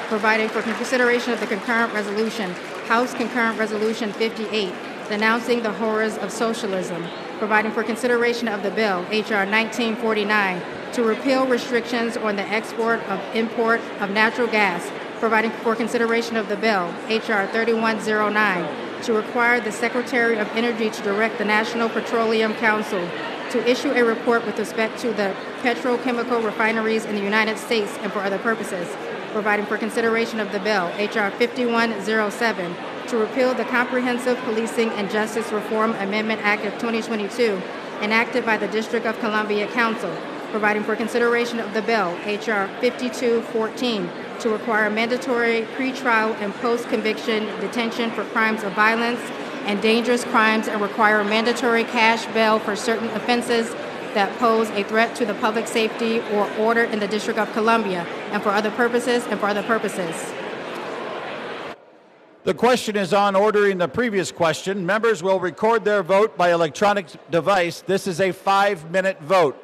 providing for consideration of the concurrent resolution, House Concurrent Resolution 58, denouncing the horrors of socialism, providing for consideration of the bill, H.R. 1949, to repeal restrictions on the export of import of natural gas, providing for consideration of the bill, H.R. 3109, to require the Secretary of Energy to direct the National Petroleum Council to issue a report with respect to the petrochemical refineries in the United States and for other purposes, providing for consideration of the bill, H.R. 5107, to repeal the Comprehensive Policing and Justice Reform Amendment Act of 2022, enacted by the District of Columbia Council, providing for consideration of the bill, H.R. 5214, to require mandatory pretrial and post-conviction detention for crimes of violence and dangerous crimes and require mandatory cash bail for certain offenses that pose a threat to the public safety or order in the District of Columbia, and for other purposes and for other purposes. The question is on ordering the previous question. Members will record their vote by electronic device. This is a 5-minute vote.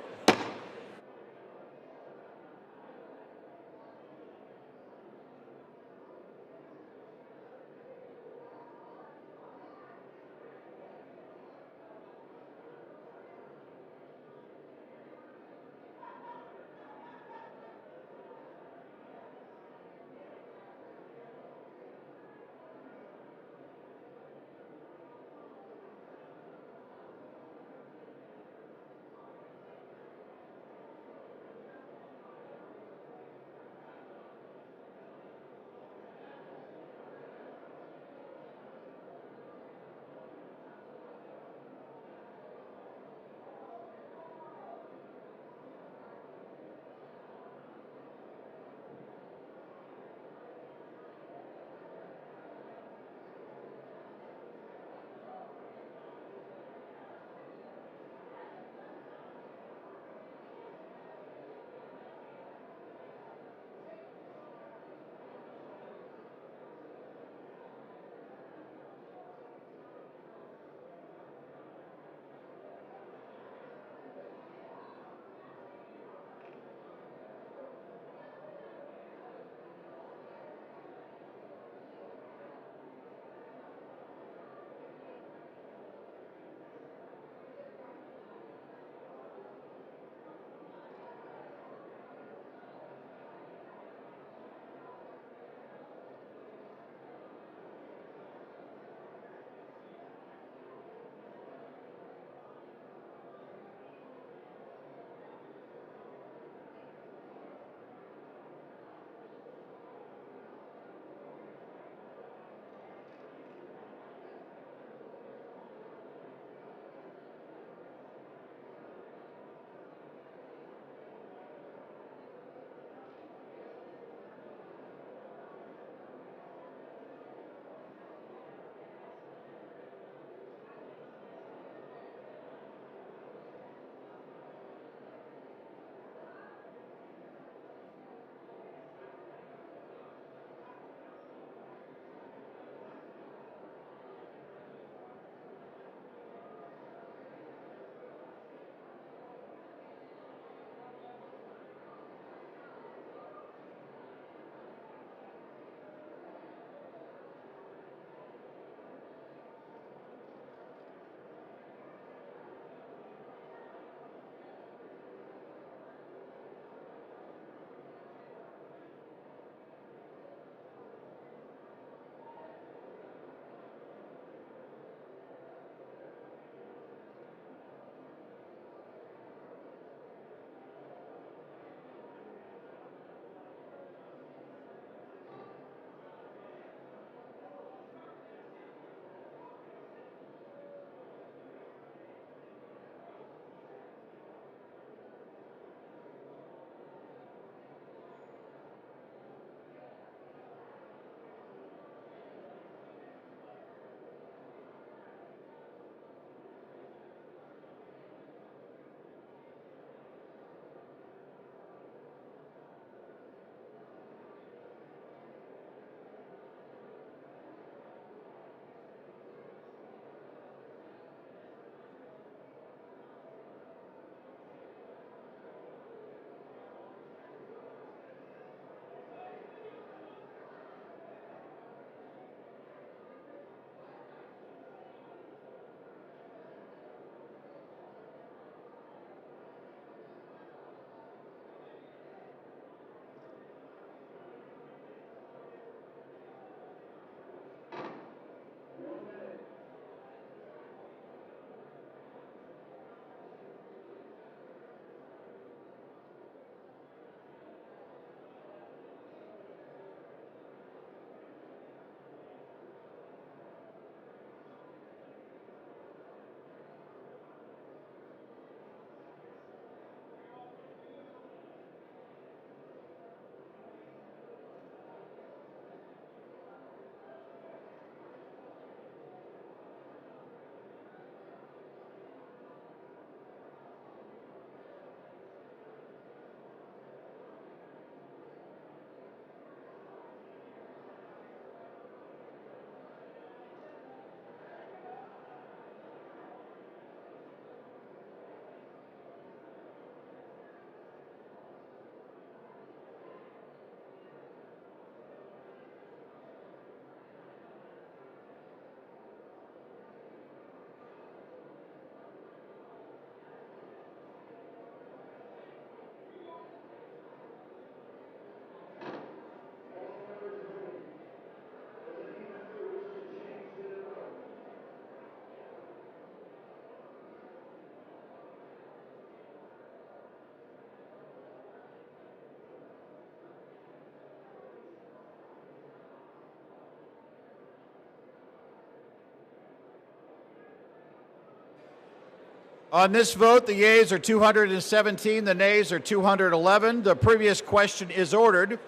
On this vote, the yeas are 217, the nays are 211. The previous question is ordered.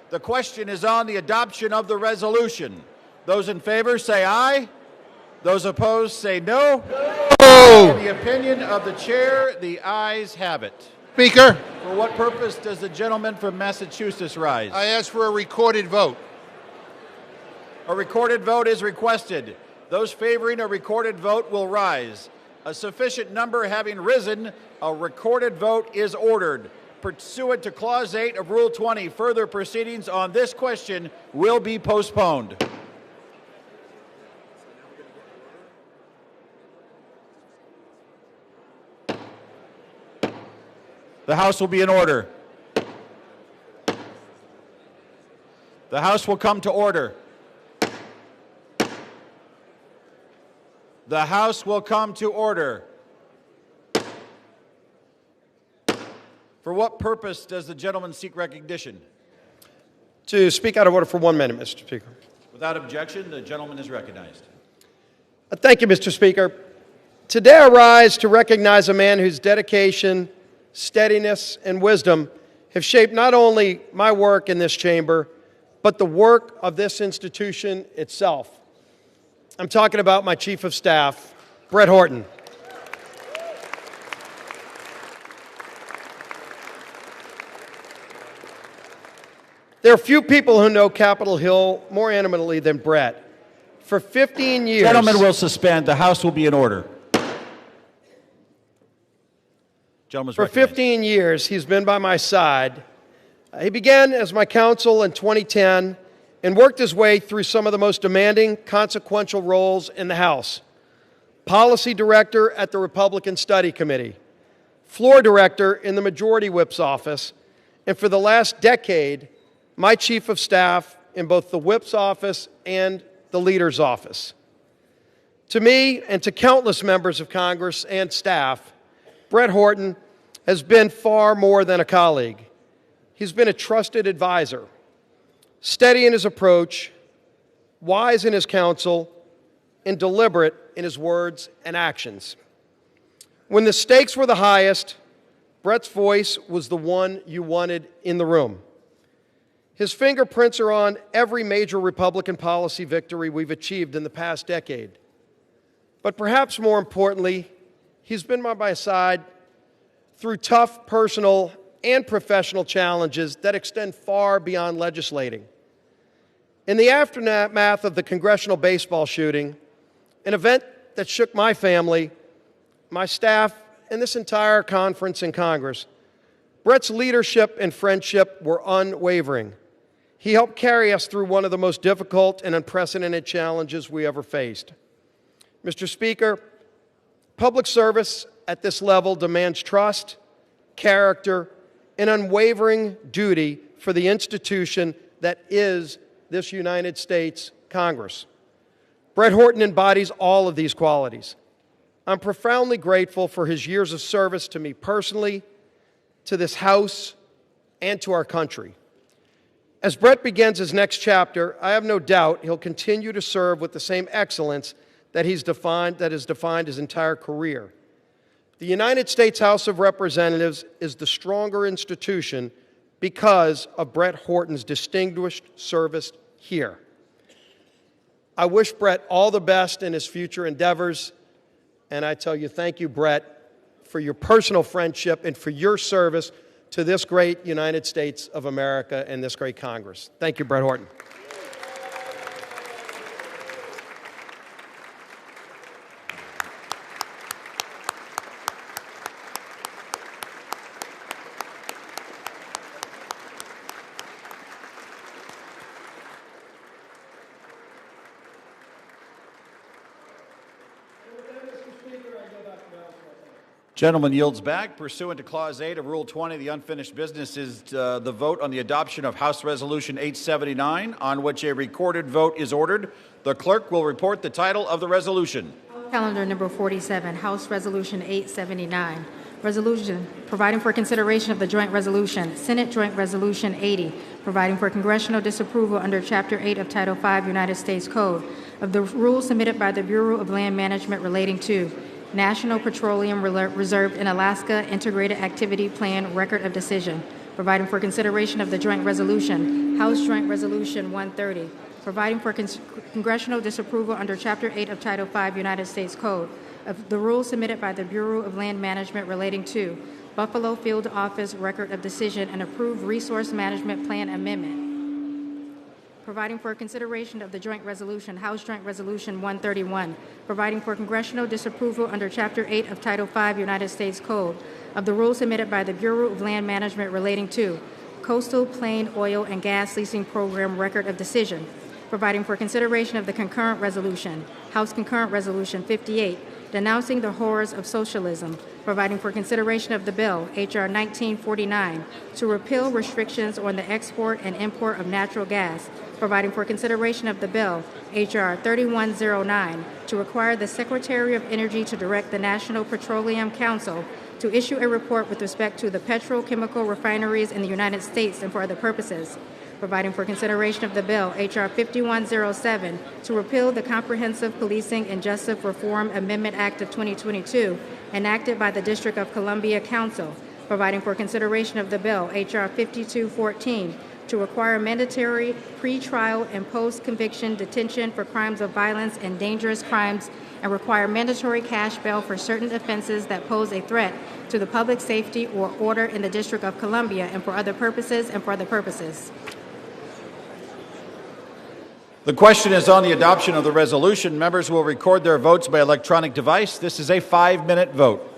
The question is on the adoption of the resolution. Those in favor say aye. Those opposed say no. No. In the opinion of the chair, the ayes have it. Speaker. For what purpose does the gentleman from Massachusetts rise? I ask for a recorded vote. A recorded vote is requested. Those favoring a recorded vote will rise. A sufficient number having risen, a recorded vote is ordered. Pursuant to Clause 8 of Rule 20, further proceedings on this question will be postponed. The House will be in order. The House will come to order. The House will come to order. For what purpose does the gentleman seek recognition? To speak out of order for 1 minute, Mr. Speaker. Without objection, the gentleman is recognized. Thank you, Mr. Speaker. Today I rise to recognize a man whose dedication, steadiness, and wisdom have shaped not only my work in this chamber, but the work of this institution itself. I'm talking about my Chief of Staff, Brett Horton. There are few people who know Capitol Hill more intimately than Brett. For 15 years... Gentlemen will suspend. The House will be in order. For 15 years, he's been by my side. He began as my counsel in 2010 and worked his way through some of the most demanding, consequential roles in the House. Policy Director at the Republican Study Committee, Floor Director in the Majority Whip's office, and for the last decade, my Chief of Staff in both the Whip's office and the Leader's office. To me and to countless members of Congress and staff, Brett Horton has been far more than a colleague. He's been a trusted advisor, steady in his approach, wise in his counsel, and deliberate in his words and actions. When the stakes were the highest, Brett's voice was the one you wanted in the room. His fingerprints are on every major Republican policy victory we've achieved in the past decade. But perhaps more importantly, he's been by my side through tough personal and professional challenges that extend far beyond legislating. In the aftermath of the congressional baseball shooting, an event that shook my family, my staff, and this entire conference in Congress, Brett's leadership and friendship were unwavering. He helped carry us through one of the most difficult and unprecedented challenges we ever faced. Mr. Speaker, public service at this level demands trust, character, and unwavering duty for the institution that is this United States Congress. Brett Horton embodies all of these qualities. I'm profoundly grateful for his years of service to me personally, to this House, and to our country. As Brett begins his next chapter, I have no doubt he'll continue to serve with the same excellence that has defined his entire career. The United States House of Representatives is the stronger institution because of Brett Horton's distinguished service here. I wish Brett all the best in his future endeavors, and I tell you, thank you, Brett, for your personal friendship and for your service to this great United States of America and this great Congress. Thank you, Brett Horton. Gentleman yields back. Pursuant to Clause 8 of Rule 20, the unfinished business is the vote on the adoption of House Resolution 879, on which a recorded vote is ordered. The clerk will report the title of the resolution. Calendar number 47, House Resolution 879. Resolution providing for consideration of the joint resolution, Senate Joint Resolution 80, providing for congressional disapproval under Chapter 8 of Title 5 United States Code of the rules submitted by the Bureau of Land Management relating to National Petroleum Reserve in Alaska Integrated Activity Plan Record of Decision, providing for consideration of the joint resolution, House Joint Resolution 130, providing for congressional disapproval under Chapter 8 of Title 5 United States Code of the rules submitted by the Bureau of Land Management relating to Buffalo Field Office Record of Decision and approved Resource Management Plan Amendment, providing for consideration of the joint resolution, House Joint Resolution 131, providing for congressional disapproval under Chapter 8 of Title 5 United States Code of the rules submitted by the Bureau of Land Management relating to Coastal Plain Oil and Gas Leasing Program Record of Decision, providing for consideration of the concurrent resolution, House Concurrent Resolution 58, denouncing the horrors of socialism, providing for consideration of the bill, H.R. 1949, to repeal restrictions on the export and import of natural gas, providing for consideration of the bill, H.R. 3109, to require the Secretary of Energy to direct the National Petroleum Council to issue a report with respect to the petrochemical refineries in the United States and for other purposes, providing for consideration of the bill, H.R. 5107, to repeal the Comprehensive Policing and Justice Reform Amendment Act of 2022, enacted by the District of Columbia Council, providing for consideration of the bill, H.R. 5214, to require mandatory pre-trial and post-conviction detention for crimes of violence and dangerous crimes and require mandatory cash bail for certain offenses that pose a threat to the public safety or order in the District of Columbia and for other purposes and for other purposes. The question is on the adoption of the resolution. Members will record their votes by electronic device. This is a 5-minute vote.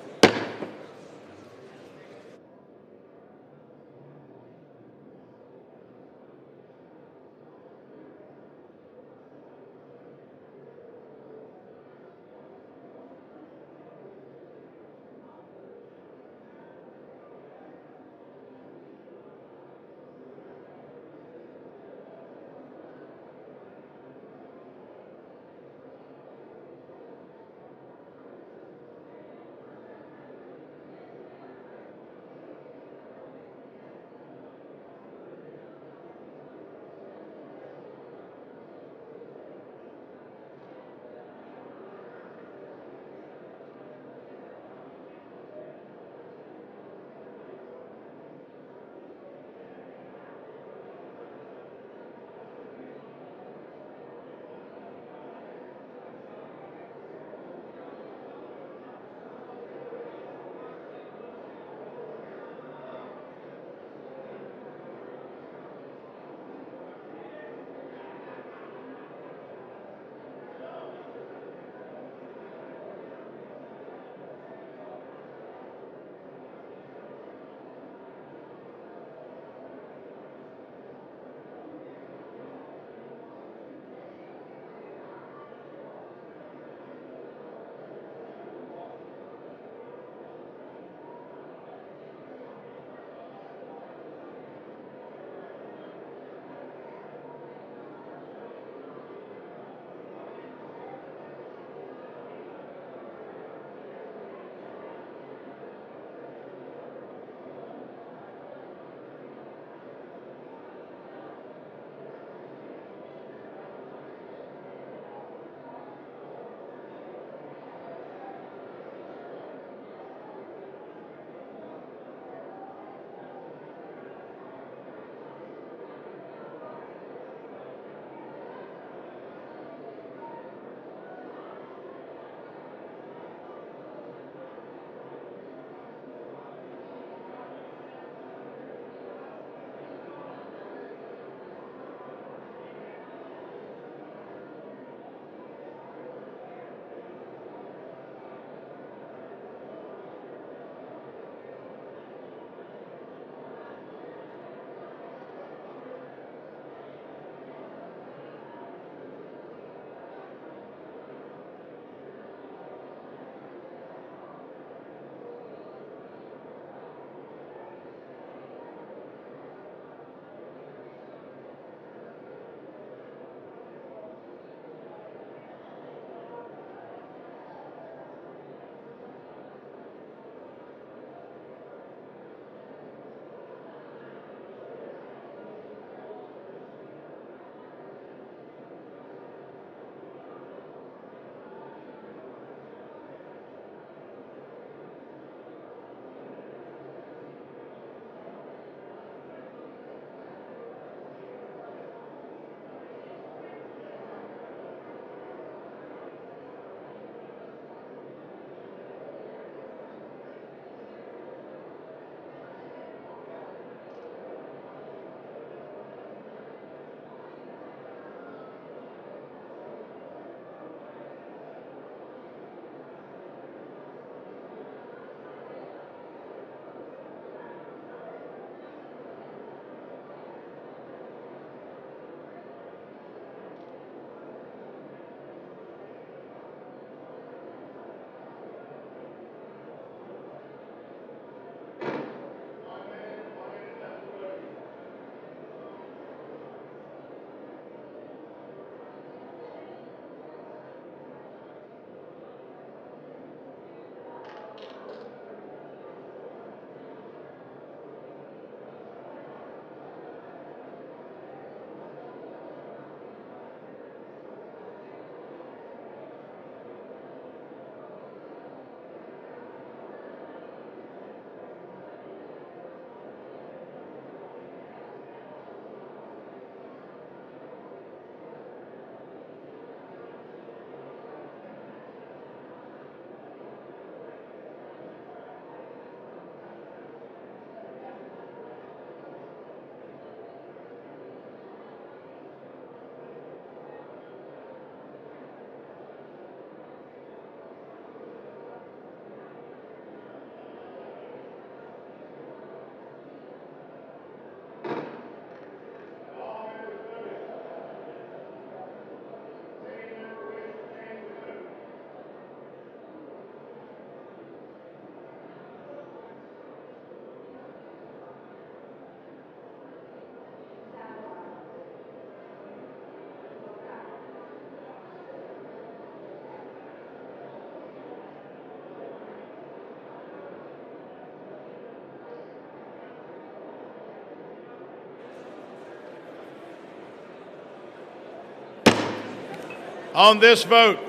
On this vote,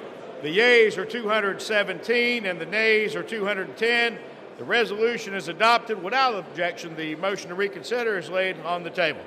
the yeas are 217 and the nays are 210. The resolution is adopted without objection. The motion to reconsider is laid on the table.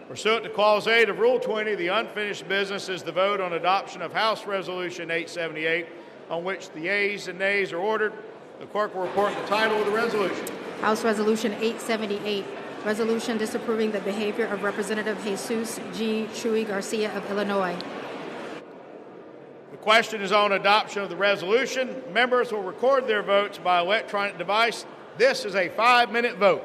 Pursuant to Clause 8 of Rule 20, the unfinished business is the vote on adoption of House Resolution 878, on which the yeas and nays are ordered. The clerk will report the title of the resolution. House Resolution 878, resolution disapproving the behavior of Representative Jesus G. Chuy Garcia of Illinois. The question is on adoption of the resolution. Members will record their votes by electronic device. This is a 5-minute vote.